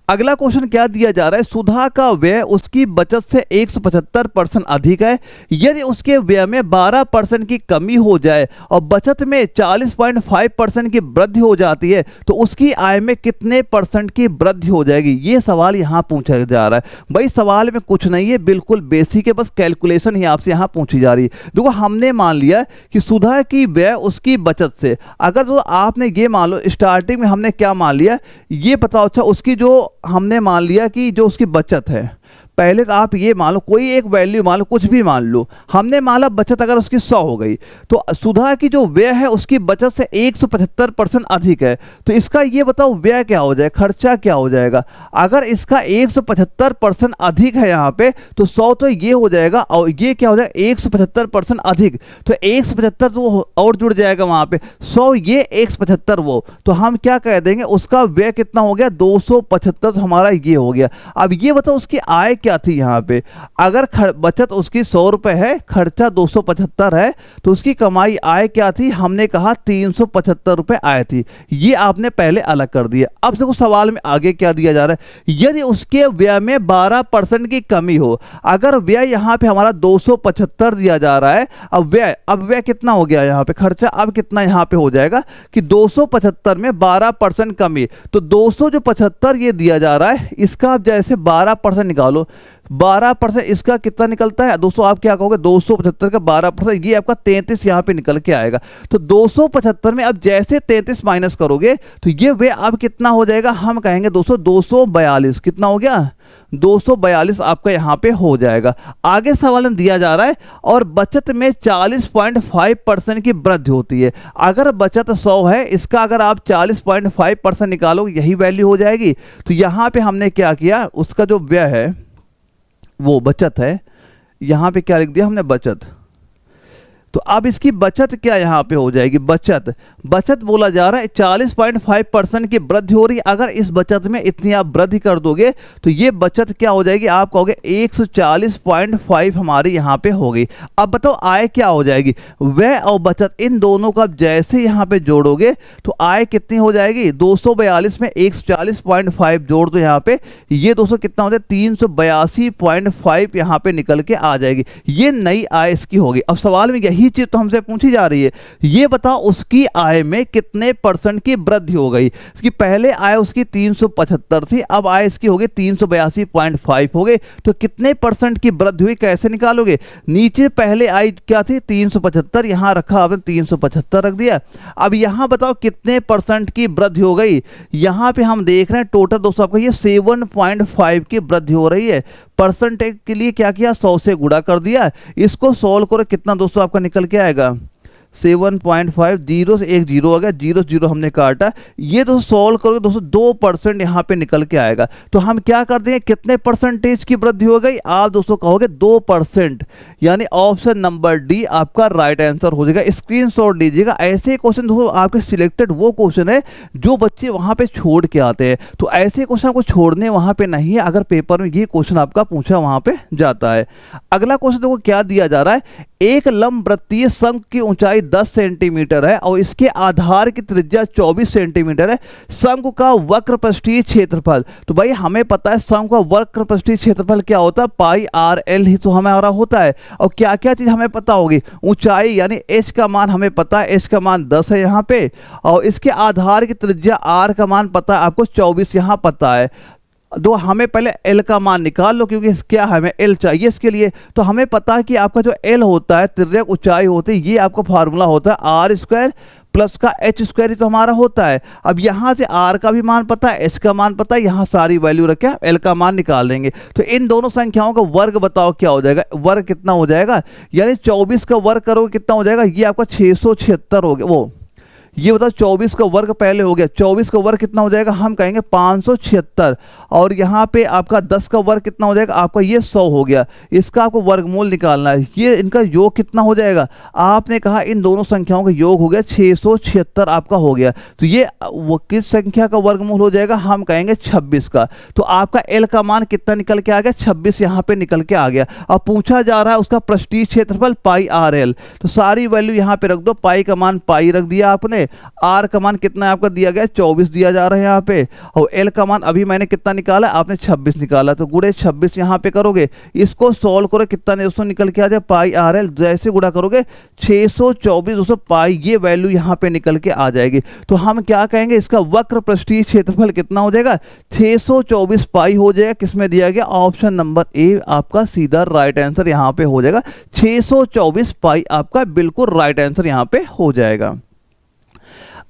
अगला क्वेश्चन क्या दिया जा रहा है, सुधा का व्यय उसकी बचत से 175% अधिक है। यदि उसके व्यय में 12% की कमी हो जाए और बचत में 40.5% की वृद्धि हो जाती है तो उसकी आय में कितने परसेंट की वृद्धि हो जाएगी, ये सवाल यहां पूछा जा रहा है। भाई सवाल में कुछ नहीं है, बिल्कुल बेसिक है, बस कैलकुलेशन ही आपसे यहां पूछी जा रही है। देखो हमने मान लिया कि सुधा की व्यय उसकी बचत से, अगर तो आपने ये मान लो स्टार्टिंग में हमने क्या मान लिया, ये बताओ अच्छा उसकी जो हमने मान लिया कि जो उसकी बचत है, पहले तो आप ये मान लो कोई एक वैल्यू मान लो, कुछ भी मान लो, हमने माना बचत अगर उसकी 100 हो गई तो सुधा की जो व्यय है उसकी बचत से 175% अधिक है, तो इसका ये बताओ व्यय क्या हो जाए, खर्चा क्या हो जाएगा। अगर इसका 175% अधिक है यहाँ पे तो 100 तो ये हो जाएगा और ये क्या हो जाएगा 175% अधिक, तो 175 तो और जुड़ जाएगा वहां पे, 100 ये 175 वो, तो हम क्या कह देंगे उसका व्यय कितना हो गया 275, तो हमारा ये हो गया। अब ये बताओ उसकी आय क्या थी यहाँ पे, अगर बचत उसकी 100 रुपए है, खर्चा 275 है, तो उसकी कमाई आय क्या थी, हमने कहा 375 रुपए आय थी। ये आपने पहले अलग कर दिया। अब देखो सवाल में आगे क्या दिया जा रहा है, यदि उसके व्यय में 12% की कमी हो, अगर व्यय यहाँ पे हमारा 275 दिया जा रहा है, अब व्यय कितना हो गया यहाँ पे, खर्चा अब कितना यहाँ पे हो जाएगा कि 275 में 12% कमी, तो 275 ये दिया जा रहा है, इसका आप जैसे 12% निकालो, 12% इसका कितना निकलता है दोस्तों, आप क्या कहोगे 275 का 12%, ये आपका 33 यहां पे निकल के आएगा। तो 275 में अब जैसे 33 माइनस करोगे तो ये वे अब कितना हो जाएगा, हम कहेंगे दोस्तों 242, कितना हो गया 242 आपका यहां पे हो जाएगा। आगे सवाल में दिया जा रहा है और बचत में 40.5% की वृद्धि होती है। अगर बचत 100 है, इसका अगर आप 40.5% निकालोगे यही वैल्यू हो जाएगी। तो यहां पे हमने क्या किया, उसका जो व्यय है वो बचत है, यहां पे क्या लिख दिया हमने बचत, तो अब इसकी बचत क्या यहां पे हो जाएगी, बचत बोला जा रहा है 40.5% की वृद्धि हो रही है। अगर इस बचत में इतनी आप वृद्धि कर दोगे तो ये बचत क्या हो जाएगी, आप कहोगे 140.5 हमारी यहां पे हो गई। अब बताओ आय क्या हो जाएगी, व्यय और बचत इन दोनों को आप जैसे यहां पे जोड़ोगे तो आय कितनी हो जाएगी, 242 में 140.5 जोड़ दो यहां पे, ये दोस्तों कितना हो जाए 382.5 यहां पे निकल के आ जाएगी। ये नई आय इसकी होगी। अब सवाल में यही चीज तो हमसे पूछी जा रही है, ये बताओ उसकी आय में कितने परसेंट की वृद्धि हो गई। इसकी पहले आय उसकी 375 थी, अब आय इसकी हो गई 382.5 हो गई, तो कितने परसेंट की वृद्धि हुई कैसे निकालोगे, नीचे पहले आय क्या थी 375, यहां रखा आपने 375 रख दिया। अब यहां बताओ कितने परसेंट की वृद्धि हो गई, यहां पे हम देख रहे हैं टोटल दोस्तों आपका ये 7.5 की वृद्धि हो रही है। परसेंटेज के लिए क्या किया 100 से गुणा कर दिया, इसको सोल्व करो कितना दोस्तों आपका निकल के आएगा 7.5, जीरो से एक जीरो आ गया, जीरो से जीरो हमने काटा, ये दोस्तों सॉल्व करोगे दोस्तों 2% यहाँ पे निकल के आएगा। तो हम क्या कर देंगे, कितने परसेंटेज की वृद्धि हो गई, आप दोस्तों कहोगे 2%, यानी ऑप्शन नंबर डी आपका राइट आंसर हो जाएगा। स्क्रीनशॉट लीजिएगा। ऐसे क्वेश्चन दोस्तों आपके सिलेक्टेड वो क्वेश्चन है जो बच्चे वहां पे छोड़ के आते हैं, तो ऐसे क्वेश्चन आपको छोड़ने वहां पे नहीं है, अगर पेपर में ये क्वेश्चन आपका पूछा वहां पे जाता है। अगला क्वेश्चन देखो क्या दिया जा रहा है, एक लंबवृत्तीय शंख की ऊंचाई 10 सेंटीमीटर है और इसके आधार की त्रिज्या 24 सेंटीमीटर है। शंख का वक्रपृष्ठीय क्षेत्रफल, तो भाई हमें पता है शंख का वक्रपृष्ठीय क्षेत्रफल क्या होता है, पाई आर एल ही तो हमारा होता है। और क्या क्या चीज हमें पता होगी, ऊंचाई यानी एच का मान हमें पता है, एच का मान 10 है यहाँ पे, और इसके आधार की त्रिज्या आर का मान पता है आपको 24 यहाँ पता है। दो हमें पहले एल का मान निकाल लो, क्योंकि क्या हमें एल चाहिए इसके लिए। तो हमें पता है कि आपका जो एल होता है, तिर्यक ऊंचाई होती है, ये आपका फार्मूला होता है आर स्क्वायर प्लस का एच स्क्वायर ही तो हमारा होता है। अब यहाँ से आर का भी मान पता है, एच का मान पता है, यहाँ सारी वैल्यू रखे एल का मान निकाल देंगे। तो इन दोनों संख्याओं का वर्ग बताओ क्या हो जाएगा, वर्ग कितना हो जाएगा, यानी 24 का वर्ग करोगे कितना हो जाएगा, ये आपका 676 हो गया। वो ये बताओ 24 का वर्ग पहले हो गया, 24 का वर्ग कितना हो जाएगा, हम कहेंगे 576, और यहाँ पे आपका 10 का वर्ग कितना हो जाएगा, आपका ये 100 हो गया। इसका आपको वर्गमूल निकालना है, ये इनका योग कितना हो जाएगा, आपने कहा इन दोनों संख्याओं का योग हो गया 676 आपका हो गया। तो ये वो किस संख्या का वर्गमूल हो जाएगा, हम कहेंगे 26 का। तो आपका एल का मान कितना निकल के आ गया, 26 यहाँ पे निकल के आ गया। अब पूछा जा रहा है उसका पृष्ठीय क्षेत्रफल पाई आर एल, तो सारी वैल्यू यहाँ पे रख दो, पाई का मान पाई रख दिया आपने, आर का मान कितना आपका दिया गया 24 दिया जा रहा है यहाँ पे, और एल का मान अभी मैंने कितना निकाला, आपने 26 निकाला, तो गुणे 26 यहाँ पे करोगे, इसको सॉल्व करो कितना दोस्तों निकल के आ जाए, पाई आर एल, जैसे गुणा करोगे 624 दोस्तों पाई, ये वैल्यू यहाँ पे निकल के आ जाएगी। तो हम क्या कहेंगे, इसका वक्र पृष्ठीय क्षेत्रफल कितना हो जाएगा, 624 पाई हो जाएगा। किसमें दिया गया, ऑप्शन नंबर ए आपका सीधा राइट आंसर यहाँ पे हो जाएगा, 624 पाई आपका बिल्कुल राइट आंसर यहाँ पे हो जाएगा।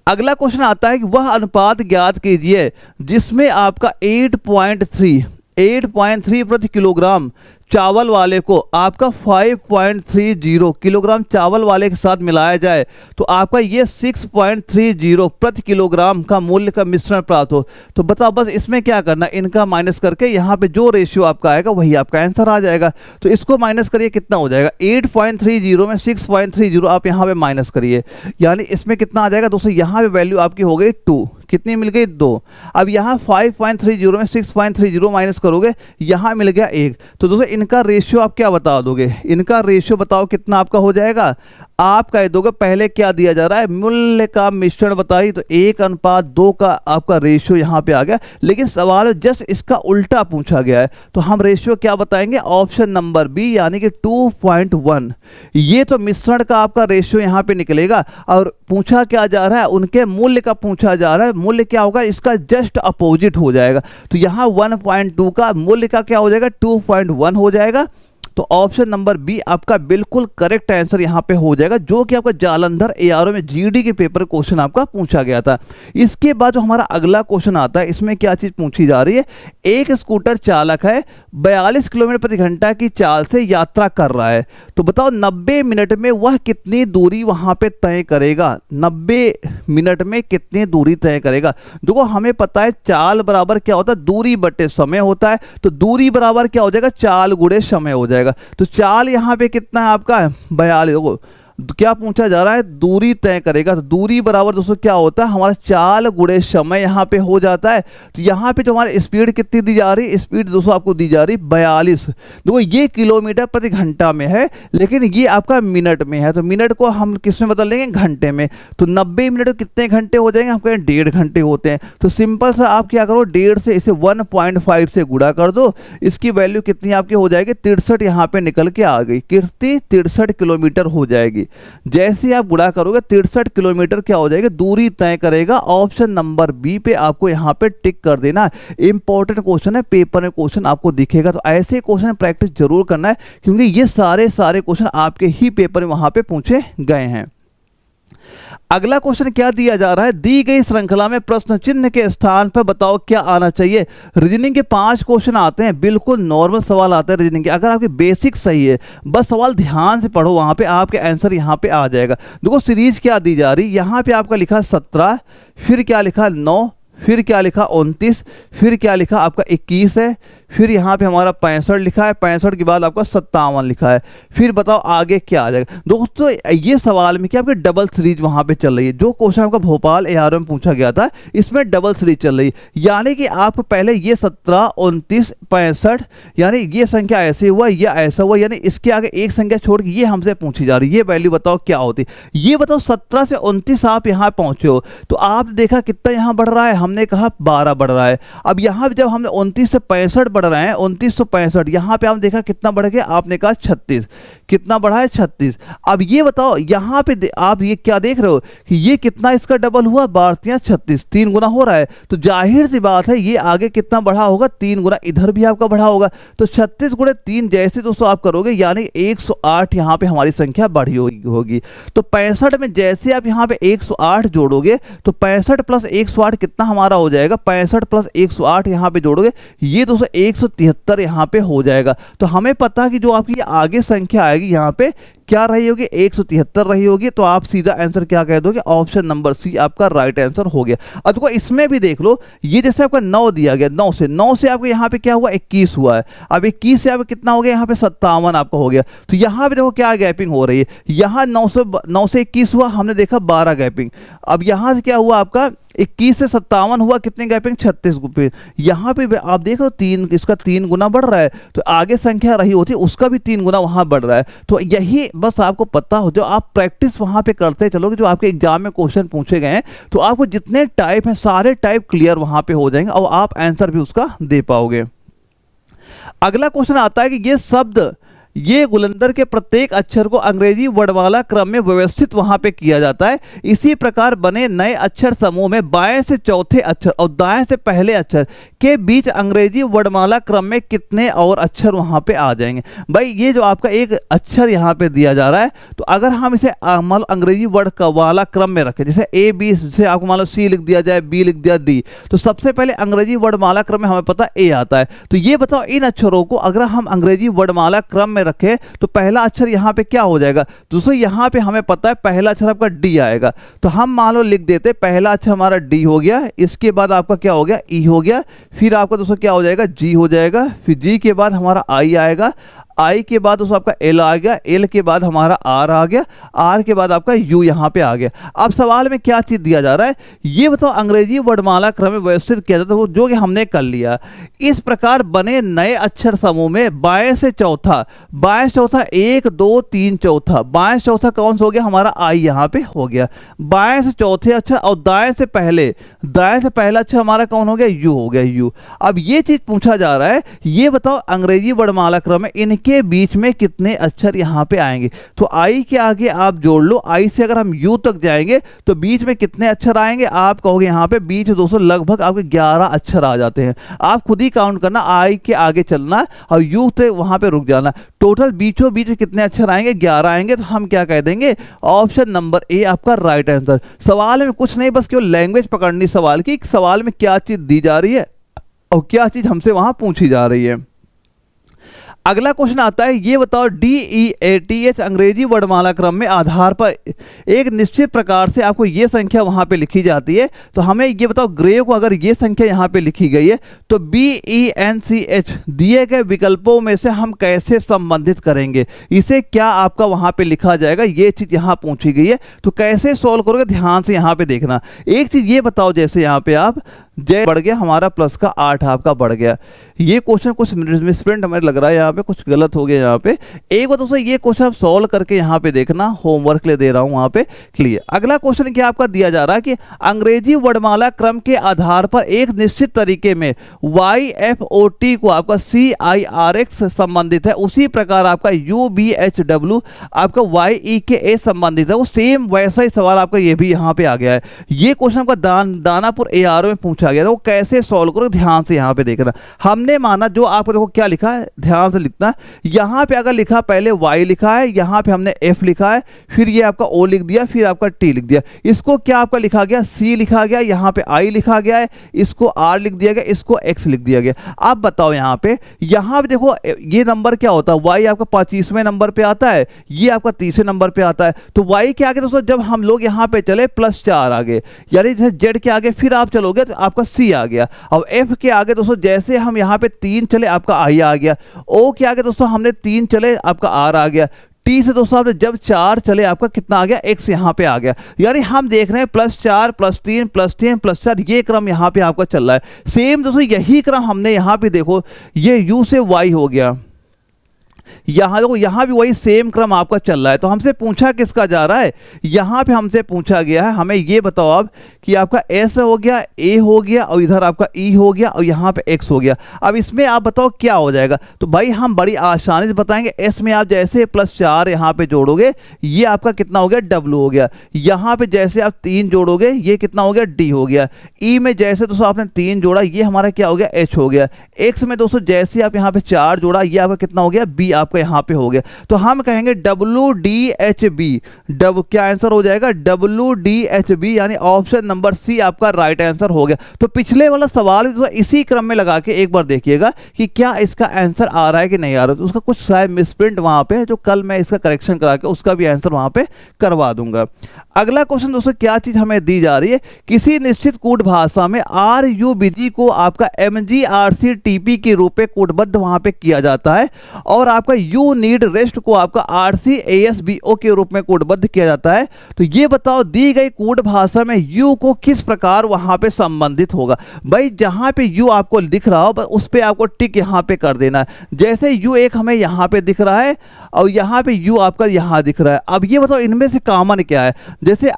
अगला क्वेश्चन आता है कि वह अनुपात ज्ञात कीजिए जिसमें आपका 8.3 प्रति किलोग्राम चावल वाले को आपका 5.30 किलोग्राम चावल वाले के साथ मिलाया जाए तो आपका ये 6.30 प्रति किलोग्राम का मूल्य का मिश्रण प्राप्त हो। तो बताओ बस इसमें क्या करना, इनका माइनस करके यहाँ पे जो रेशियो आपका आएगा वही आपका आंसर आ जाएगा। तो इसको माइनस करिए कितना हो जाएगा, 8.30 में 6.30 आप यहाँ पे माइनस करिए, यानी इसमें कितना आ जाएगा दोस्तों, यहाँ पे वैल्यू आपकी हो गई 2, कितनी मिल गई 2। अब यहाँ 5.30 में 6.30 माइनस करोगे, यहाँ मिल गया 1। तो दोस्तों इनका रेशियो आप क्या बता दोगे, इनका रेशियो बताओ कितना आपका हो जाएगा, आप कह दोगे पहले क्या दिया जा रहा है, मूल्य का मिश्रण बताइए, तो 1:2 का आपका रेशियो यहाँ पे आ गया। लेकिन सवाल जस्ट इसका उल्टा पूछा गया है, तो हम रेशियो क्या बताएंगे, ऑप्शन नंबर बी यानी कि 2.1। ये तो मिश्रण का आपका रेशियो यहाँ पे निकलेगा, और पूछा क्या जा रहा है, उनके मूल्य का पूछा जा रहा है, मूल्य क्या होगा, इसका जस्ट अपोजिट हो जाएगा। तो यहाँ 1.2 का मूल्य का क्या हो जाएगा, 2.1 हो जाएगा। तो ऑप्शन नंबर बी आपका बिल्कुल करेक्ट आंसर यहाँ पे हो जाएगा, जो कि आपका जालंधर एआरओ में जीडी के पेपर क्वेश्चन आपका पूछा गया था। इसके बाद जो हमारा अगला क्वेश्चन आता है, इसमें क्या चीज पूछी जा रही है, एक स्कूटर चालक है 42 किलोमीटर प्रति घंटा की चाल से यात्रा कर रहा है, तो बताओ 90 मिनट में वह कितनी दूरी वहां पे तय करेगा, 90 मिनट में कितनी दूरी तय करेगा। देखो हमें पता है चाल बराबर क्या होता है, दूरी बटे समय होता है, तो दूरी बराबर क्या हो जाएगा, चाल गुणे समय हो जाएगा। तो चाल यहां पे कितना है आपका 42, क्या पूछा जा रहा है, दूरी तय करेगा, तो दूरी बराबर दोस्तों क्या होता है, हमारा चाल गुणे समय यहाँ पे हो जाता है। तो यहाँ पे जो हमारी स्पीड कितनी दी जा रही है, स्पीड दोस्तों आपको दी जा रही 42। देखो ये किलोमीटर प्रति घंटा में है, लेकिन ये आपका मिनट में है, तो मिनट को हम किस में बदल लेंगे, घंटे में। तो 90 मिनट कितने घंटे हो जाएंगे, हम कहें 1.5 घंटे होते हैं। तो सिंपल सा आप क्या करो, 1.5 से इसे 1.5 से गुणा कर दो, इसकी वैल्यू कितनी आपकी हो जाएगी, 63 यहाँ पे निकल के आ गई, कितनी 63 किलोमीटर हो जाएगी। जैसे आप गुणा करोगे 63 किलोमीटर क्या हो जाएगा, दूरी तय करेगा। ऑप्शन नंबर बी पे आपको यहाँ पे टिक कर देना। इंपॉर्टेंट क्वेश्चन है, पेपर में क्वेश्चन आपको दिखेगा, तो ऐसे क्वेश्चन प्रैक्टिस जरूर करना है, क्योंकि ये सारे क्वेश्चन आपके ही पेपर में वहां पे पूछे गए हैं। अगला क्वेश्चन क्या दिया जा रहा है, दी गई श्रृंखला में प्रश्न चिन्ह के स्थान पर बताओ क्या आना चाहिए। रीजनिंग के 5 क्वेश्चन आते हैं, बिल्कुल नॉर्मल सवाल आते हैं रीजनिंग के। अगर आपकी बेसिक सही है, बस सवाल ध्यान से पढ़ो, वहां पे आपके आंसर यहां पे आ जाएगा। देखो सीरीज क्या दी जा रही, यहां पे आपका लिखा 17, फिर क्या लिखा 9, फिर क्या लिखा 29, फिर क्या लिखा आपका 21 है, फिर यहाँ पे हमारा 65 लिखा है, 65 के बाद आपका 57 लिखा है। फिर बताओ आगे क्या आ जाएगा। दोस्तों ये सवाल में क्या आपकी डबल सीरीज वहां पे चल रही है। जो क्वेश्चन आपका भोपाल एआरओ में पूछा गया था, इसमें डबल सीरीज चल रही है। यानी कि आपको पहले ये 17, 29, 65, यानी ये संख्या ऐसे हुआ या ऐसा हुआ, यानी इसके आगे एक संख्या छोड़ के ये हमसे पूछी जा रही है, ये वैल्यू बताओ क्या होती। ये बताओ 17 से 29 आप यहाँ पहुंचे हो, तो आप देखा कितना यहाँ बढ़ रहा है, हमने कहा 12 बढ़ रहा है। अब यहाँ जब हमने 29 से 65 बढ़ रहे हैं, 2965, यहां पे आपने देखा कितना बढ़ गया, आपने कहा 36, कितना बढ़ा है 36। अब ये बताओ यहां पे आप ये क्या देख रहे हो कि ये कितना इसका डबल हुआ, 12 36, 3 गुना हो रहा है। तो जाहिर सी बात है ये आगे कितना बढ़ा होगा, 3 गुना इधर भी आपका बढ़ा होगा। तो 36 गुणे 3 जैसे दोस्तों आप करोगे, यानी 108 यहां पे हमारी संख्या बढ़ी होगी। तो 65 में जैसे आप यहां पे 108 जोड़ोगे, तो 65 प्लस 108 कितना हमारा हो जाएगा, 65 प्लस 108 यहां पे जोड़ोगे, ये दोस्तों 173 यहाँ पे हो जाएगा। तो हमें पता है कि जो आपकी आगे संख्या आएगी यहाँ पे क्या रही होगी, 173 रही होगी। तो आप सीधा आंसर क्या कह दोगे, ऑप्शन नंबर सी आपका राइट आंसर हो गया। अब देखो इसमें भी देख लो, ये जैसे आपका 9 दिया गया, 9 से आपको यहाँ पे क्या हुआ, 21 हुआ है। अब 21 से आपको कितना हो गया, यहाँ पे 57 आपका हो गया। तो यहाँ पे देखो क्या गैपिंग हो रही है, यहाँ 9 से 21 हुआ, हमने देखा 12 गैपिंग। अब यहाँ से क्या हुआ आपका 21 से 57 हुआ, कितने गैपिंग, 36 पे। यहाँ पे आप देख रहे हो 3, इसका 3 गुना बढ़ रहा है। तो आगे संख्या रही होती है, उसका भी 3 गुना वहां बढ़ रहा है। तो यही बस आपको पता हो, जो आप प्रैक्टिस वहां पे करते चलोगे, जो आपके एग्जाम में क्वेश्चन पूछे गए हैं, तो आपको जितने टाइप हैं सारे टाइप क्लियर वहां पे हो जाएंगे और आप आंसर भी उसका दे पाओगे। अगला क्वेश्चन आता है कि ये शब्द, ये गुलंदर के प्रत्येक अक्षर को अंग्रेजी वर्णमाला क्रम में व्यवस्थित वहां पे किया जाता है। इसी प्रकार बने नए अक्षर समूह में बाएं से चौथे अक्षर और दाएं से पहले अक्षर के बीच अंग्रेजी वर्णमाला क्रम में कितने और अक्षर वहां पे आ जाएंगे। भाई ये जो आपका एक अक्षर यहाँ पे दिया जा रहा है, तो अगर हम इसे मान लो अंग्रेजी वर्णमाला क्रम में रखें, जैसे ए बी से आपको मान लो सी लिख दिया जाए, बी लिख दिया, डी, तो सबसे पहले अंग्रेजी वर्णमाला क्रम में हमें पता ए आता है। तो ये बताओ इन अक्षरों को अगर हम अंग्रेजी वर्णमाला क्रम में रखे, तो पहला अक्षर यहां पे क्या हो जाएगा, दोस्तों यहां पे हमें पता है पहला अक्षर आपका डी आएगा। तो हम मान लो लिख देते पहला अक्षर हमारा डी हो गया, इसके बाद आपका क्या हो गया, ई हो गया, फिर आपका दोस्तों क्या हो जाएगा, जी हो जाएगा, फिर जी के बाद हमारा आई आएगा, आई के बाद दोस्तों आपका एल आ गया, एल के बाद हमारा आर आ गया, आर के बाद आपका यू यहाँ पे आ गया। अब सवाल में क्या चीज दिया जा रहा है, ये बताओ अंग्रेजी वर्णमाला क्रम में व्यवस्थित किया जाता है, जो कि हमने कर लिया। इस प्रकार बने नए अक्षर समूह में बाएं से चौथा, बाएं से चौथा 1 2 3 चौथा, बाएं से चौथा कौन सा हो गया, हमारा आई यहाँ पे हो गया। बाएं से चौथे अक्षर और दाएं से पहला अक्षर हमारा कौन हो गया, यू हो गया, यू। अब ये चीज पूछा जा रहा है, ये बताओ अंग्रेजी वर्णमाला क्रम में इनके बीच में कितने अक्षर यहां पे आएंगे। तो आई के आगे आप जोड़ लो, आई से अगर हम यू तक जाएंगे तो बीच में कितने अक्षर आएंगे, आप कहोगे यहां पे बीच दोस्तों लगभग आपके 11 अक्षर आ जाते हैं। आप खुद ही काउंट करना, आई के आगे चलना और यू से वहां पे रुक जाना। टोटल बीचों बीच में कितने अक्षर आएंगे, 11 आएंगे। तो हम क्या कह देंगे, ऑप्शन नंबर ए आपका राइट आंसर। सवाल में कुछ नहीं, बस केवल लैंग्वेज पकड़नी सवाल की, सवाल में क्या चीज दी जा रही है और क्या चीज हमसे वहां पूछी जा रही है। अगला क्वेश्चन आता है, ये बताओ DEATH अंग्रेजी वर्णमाला क्रम में आधार पर एक निश्चित प्रकार से आपको ये संख्या वहां पे लिखी जाती है। तो हमें ये बताओ ग्रे को अगर ये संख्या यहाँ पे लिखी गई है, तो BENCH दिए गए विकल्पों में से हम कैसे संबंधित करेंगे, इसे क्या आपका वहां पे लिखा जाएगा, ये चीज यहाँ पूछी गई है। तो कैसे सोल्व करोगे, ध्यान से यहाँ पे देखना। एक चीज ये बताओ, जैसे यहाँ पे आप जय बढ़ गया हमारा, प्लस का 8 आपका बढ़ गया। ये क्वेश्चन कुछ मिसप्रिंट हमें लग रहा है, यहाँ पे कुछ गलत हो गया यहाँ पे। एक बार दोस्तों ये क्वेश्चन आप सॉल्व करके यहाँ पे देखना, होमवर्क के लिए दे रहा हूँ वहाँ पे क्लियर। अगला क्वेश्चन क्या आपका दिया जा रहा है कि अंग्रेजी वर्णमाला क्रम के आधार पर एक निश्चित तरीके में YFOT को आपका CIRX संबंधित है, उसी प्रकार आपका UBHW आपका YEKA संबंधित है। वो सेम वैसा ही सवाल आपका ये भी यहाँ पे आ गया है। ये क्वेश्चन आपका दानापुर ARO में पूछा पूछा गया था वो कैसे सॉल्व करो, ध्यान से यहाँ पे देखना। हमने माना जो आपको देखो क्या लिखा है, ध्यान से लिखना। यहाँ पे अगर लिखा पहले y लिखा है, यहाँ पे हमने f लिखा है, फिर ये आपका o लिख दिया, फिर आपका t लिख दिया। इसको क्या आपका लिखा गया, c लिखा गया, यहाँ पे i लिखा गया है, इसको r लिख दिया गया, इसको x लिख दिया गया। अब बताओ यहाँ पे देखो ये नंबर क्या होता है, y आपका 25वें नंबर पे आता है, ये आपका 30वें नंबर पे आता है। तो y के आगे दोस्तों जब हम लोग यहाँ पे चले +4 आगे, यानी जैसे z के आगे फिर आप चलोगे तो आपका c आ गया। अब f के आगे दोस्तों जैसे हम यहाँ पे 3 चले आपका i आ गया, o के आगे दोस्तों हमने 3 चले आपका r आ गया, टी से दोस्तों आपने जब 4 चले आपका कितना आ गया, x यहाँ पे आ गया। यानी हम देख रहे हैं +4 +3 +3 +4 ये क्रम यहाँ पे आपका चल रहा है। सेम दोस्तों यही क्रम हमने यहाँ पे देखो ये u से y हो गया, यहाँ देखो यहाँ भी वही सेम क्रम आपका चल रहा है। तो हमसे पूछा किसका जा रहा है, यहाँ पे हमसे पूछा गया है हमें ये बताओ अब कि आपका S हो गया, A हो गया और इधर आपका E हो गया और यहाँ पे X हो गया। अब इसमें आप बताओ क्या हो जाएगा। तो भाई हम बड़ी आसानी से बताएंगे। S में आप जैसे +4 यहाँ पे जोड़ोगे ये आपका कितना हो गया, W हो गया। यहाँ पे जैसे आप 3 जोड़ोगे ये कितना हो गया, D हो गया। E में जैसे दोस्तों आपने 3 जोड़ा ये हमारा क्या हो गया, H हो गया। X में दोस्तों जैसे आप यहाँ पे 4 जोड़ा ये आपका कितना हो गया, B आपका यहाँ पे हो गया। तो हम कहेंगे WDHB, क्या आंसर हो जाएगा, WDHB, यानी ऑप्शन नंबर सी आपका राइट आंसर हो गया। तो पिछले वाला सवाल तो इसी क्रम में लगा के एक बार देखिएगा कि क्या इसका आंसर आ रहा है कि नहीं आ रहा है। तो उसका कुछ शायद मिसप्रिंट वहां पे है, जो कल मैं इसका करेक्शन करा के उसका भी आंसर वहां पे करवा दूंगा। अगला क्वेश्चन दोस्तों क्या चीज हमें दी जा रही है, किसी निश्चित कोड भाषा में RUBG को आपका MGRCTP के रूप में कोडबद्ध वहां पे किया जाता है और आपका यू नीड रेस्ट को आपका RCASBO के रूप में कोडबद्ध किया जाता है। तो ये बताओ दी गई कोड भाषा में यू को किस प्रकार वहां पे संबंधित होगा। भाई जहां पे यू आपको दिख रहा हो उस पे आपको टिक यहां पे कर देना है। जैसे यू एक हमें यहां पे दिख रहा है और यहां पे यू आपका यहां दिख रहा है। अब ये बताओ इनमें से कॉमन क्या है, जैसे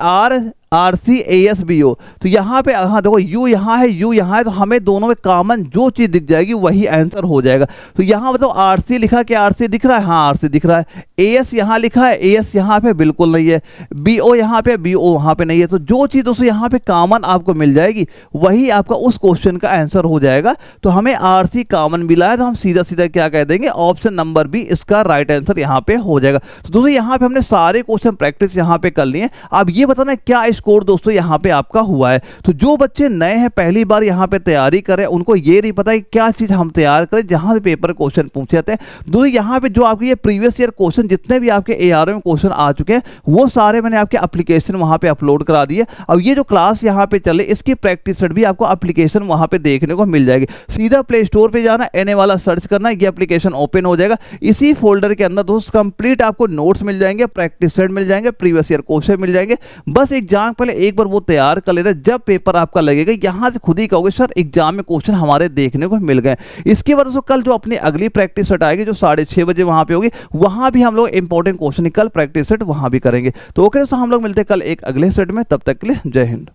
RCASBO, तो यहाँ पे हाँ देखो यू यहाँ है, यू यहाँ है, तो हमें दोनों में कॉमन जो चीज़ दिख जाएगी वही आंसर हो जाएगा। तो यहाँ बताओ RC लिखा, क्या RC दिख रहा है, हाँ RC दिख रहा है। AS यहाँ लिखा है, AS यहाँ पे बिल्कुल नहीं है। BO यहाँ पे, BO वहाँ पे नहीं है। तो जो चीज़ दोस्तों यहाँ पे कॉमन आपको मिल जाएगी वही आपका उस क्वेश्चन का आंसर हो जाएगा। तो हमें RC कॉमन मिला है तो हम सीधा सीधा क्या कह देंगे, ऑप्शन नंबर बी इसका राइट आंसर यहाँ पे हो जाएगा। तो दोस्तों यहाँ पे हमने सारे क्वेश्चन प्रैक्टिस यहाँ पे कर लिए। अब ये बताना क्या स्कोर दोस्तों यहाँ पे आपका हुआ है। तो जो बच्चे नए हैं पहली बार यहाँ पे तैयारी कर रहे हैं उनको ये नहीं पता कि क्या चीज हम तैयार करें जहां से पेपर क्वेश्चन पूछे जाते हैं। दोस्तों यहाँ पे जो आपके ये प्रीवियस ईयर क्वेश्चन जितने भी आपके ARO में क्वेश्चन आ चुके हैं वो सारे मैंने आपके एप्लीकेशन वहां पे अपलोड करा दिए। अब ये जो क्लास यहाँ पे चले इसकी प्रैक्टिस सेट भी आपको एप्लीकेशन वहां पे देखने को मिल जाएगी। सीधा प्ले स्टोर पे जाना, NA वाला सर्च करना, ये एप्लीकेशन ओपन हो जाएगा। इसी फोल्डर के अंदर दोस्त कंप्लीट आपको नोट्स मिल जाएंगे, प्रैक्टिस सेट मिल जाएंगे, प्रीवियस ईयर क्वेश्चन मिल जाएंगे। बस एग्जाम पहले एक बार वो तैयार कर लेना, जब पेपर आपका लगेगा यहां से खुद ही कहोगे सर एग्जाम में क्वेश्चन हमारे देखने को मिल गए। इसके बाद दोस्तों कल जो अपनी अगली प्रैक्टिस सेट आएगी जो 6:30 बजे वहां पे होगी, वहां भी हम लोग इंपॉर्टेंट क्वेश्चन कल प्रैक्टिस सेट वहां भी करेंगे। तो ओके दोस्तों हम लोग मिलते हैं कल एक अगले सेट में, तब तक के लिए जय हिंद।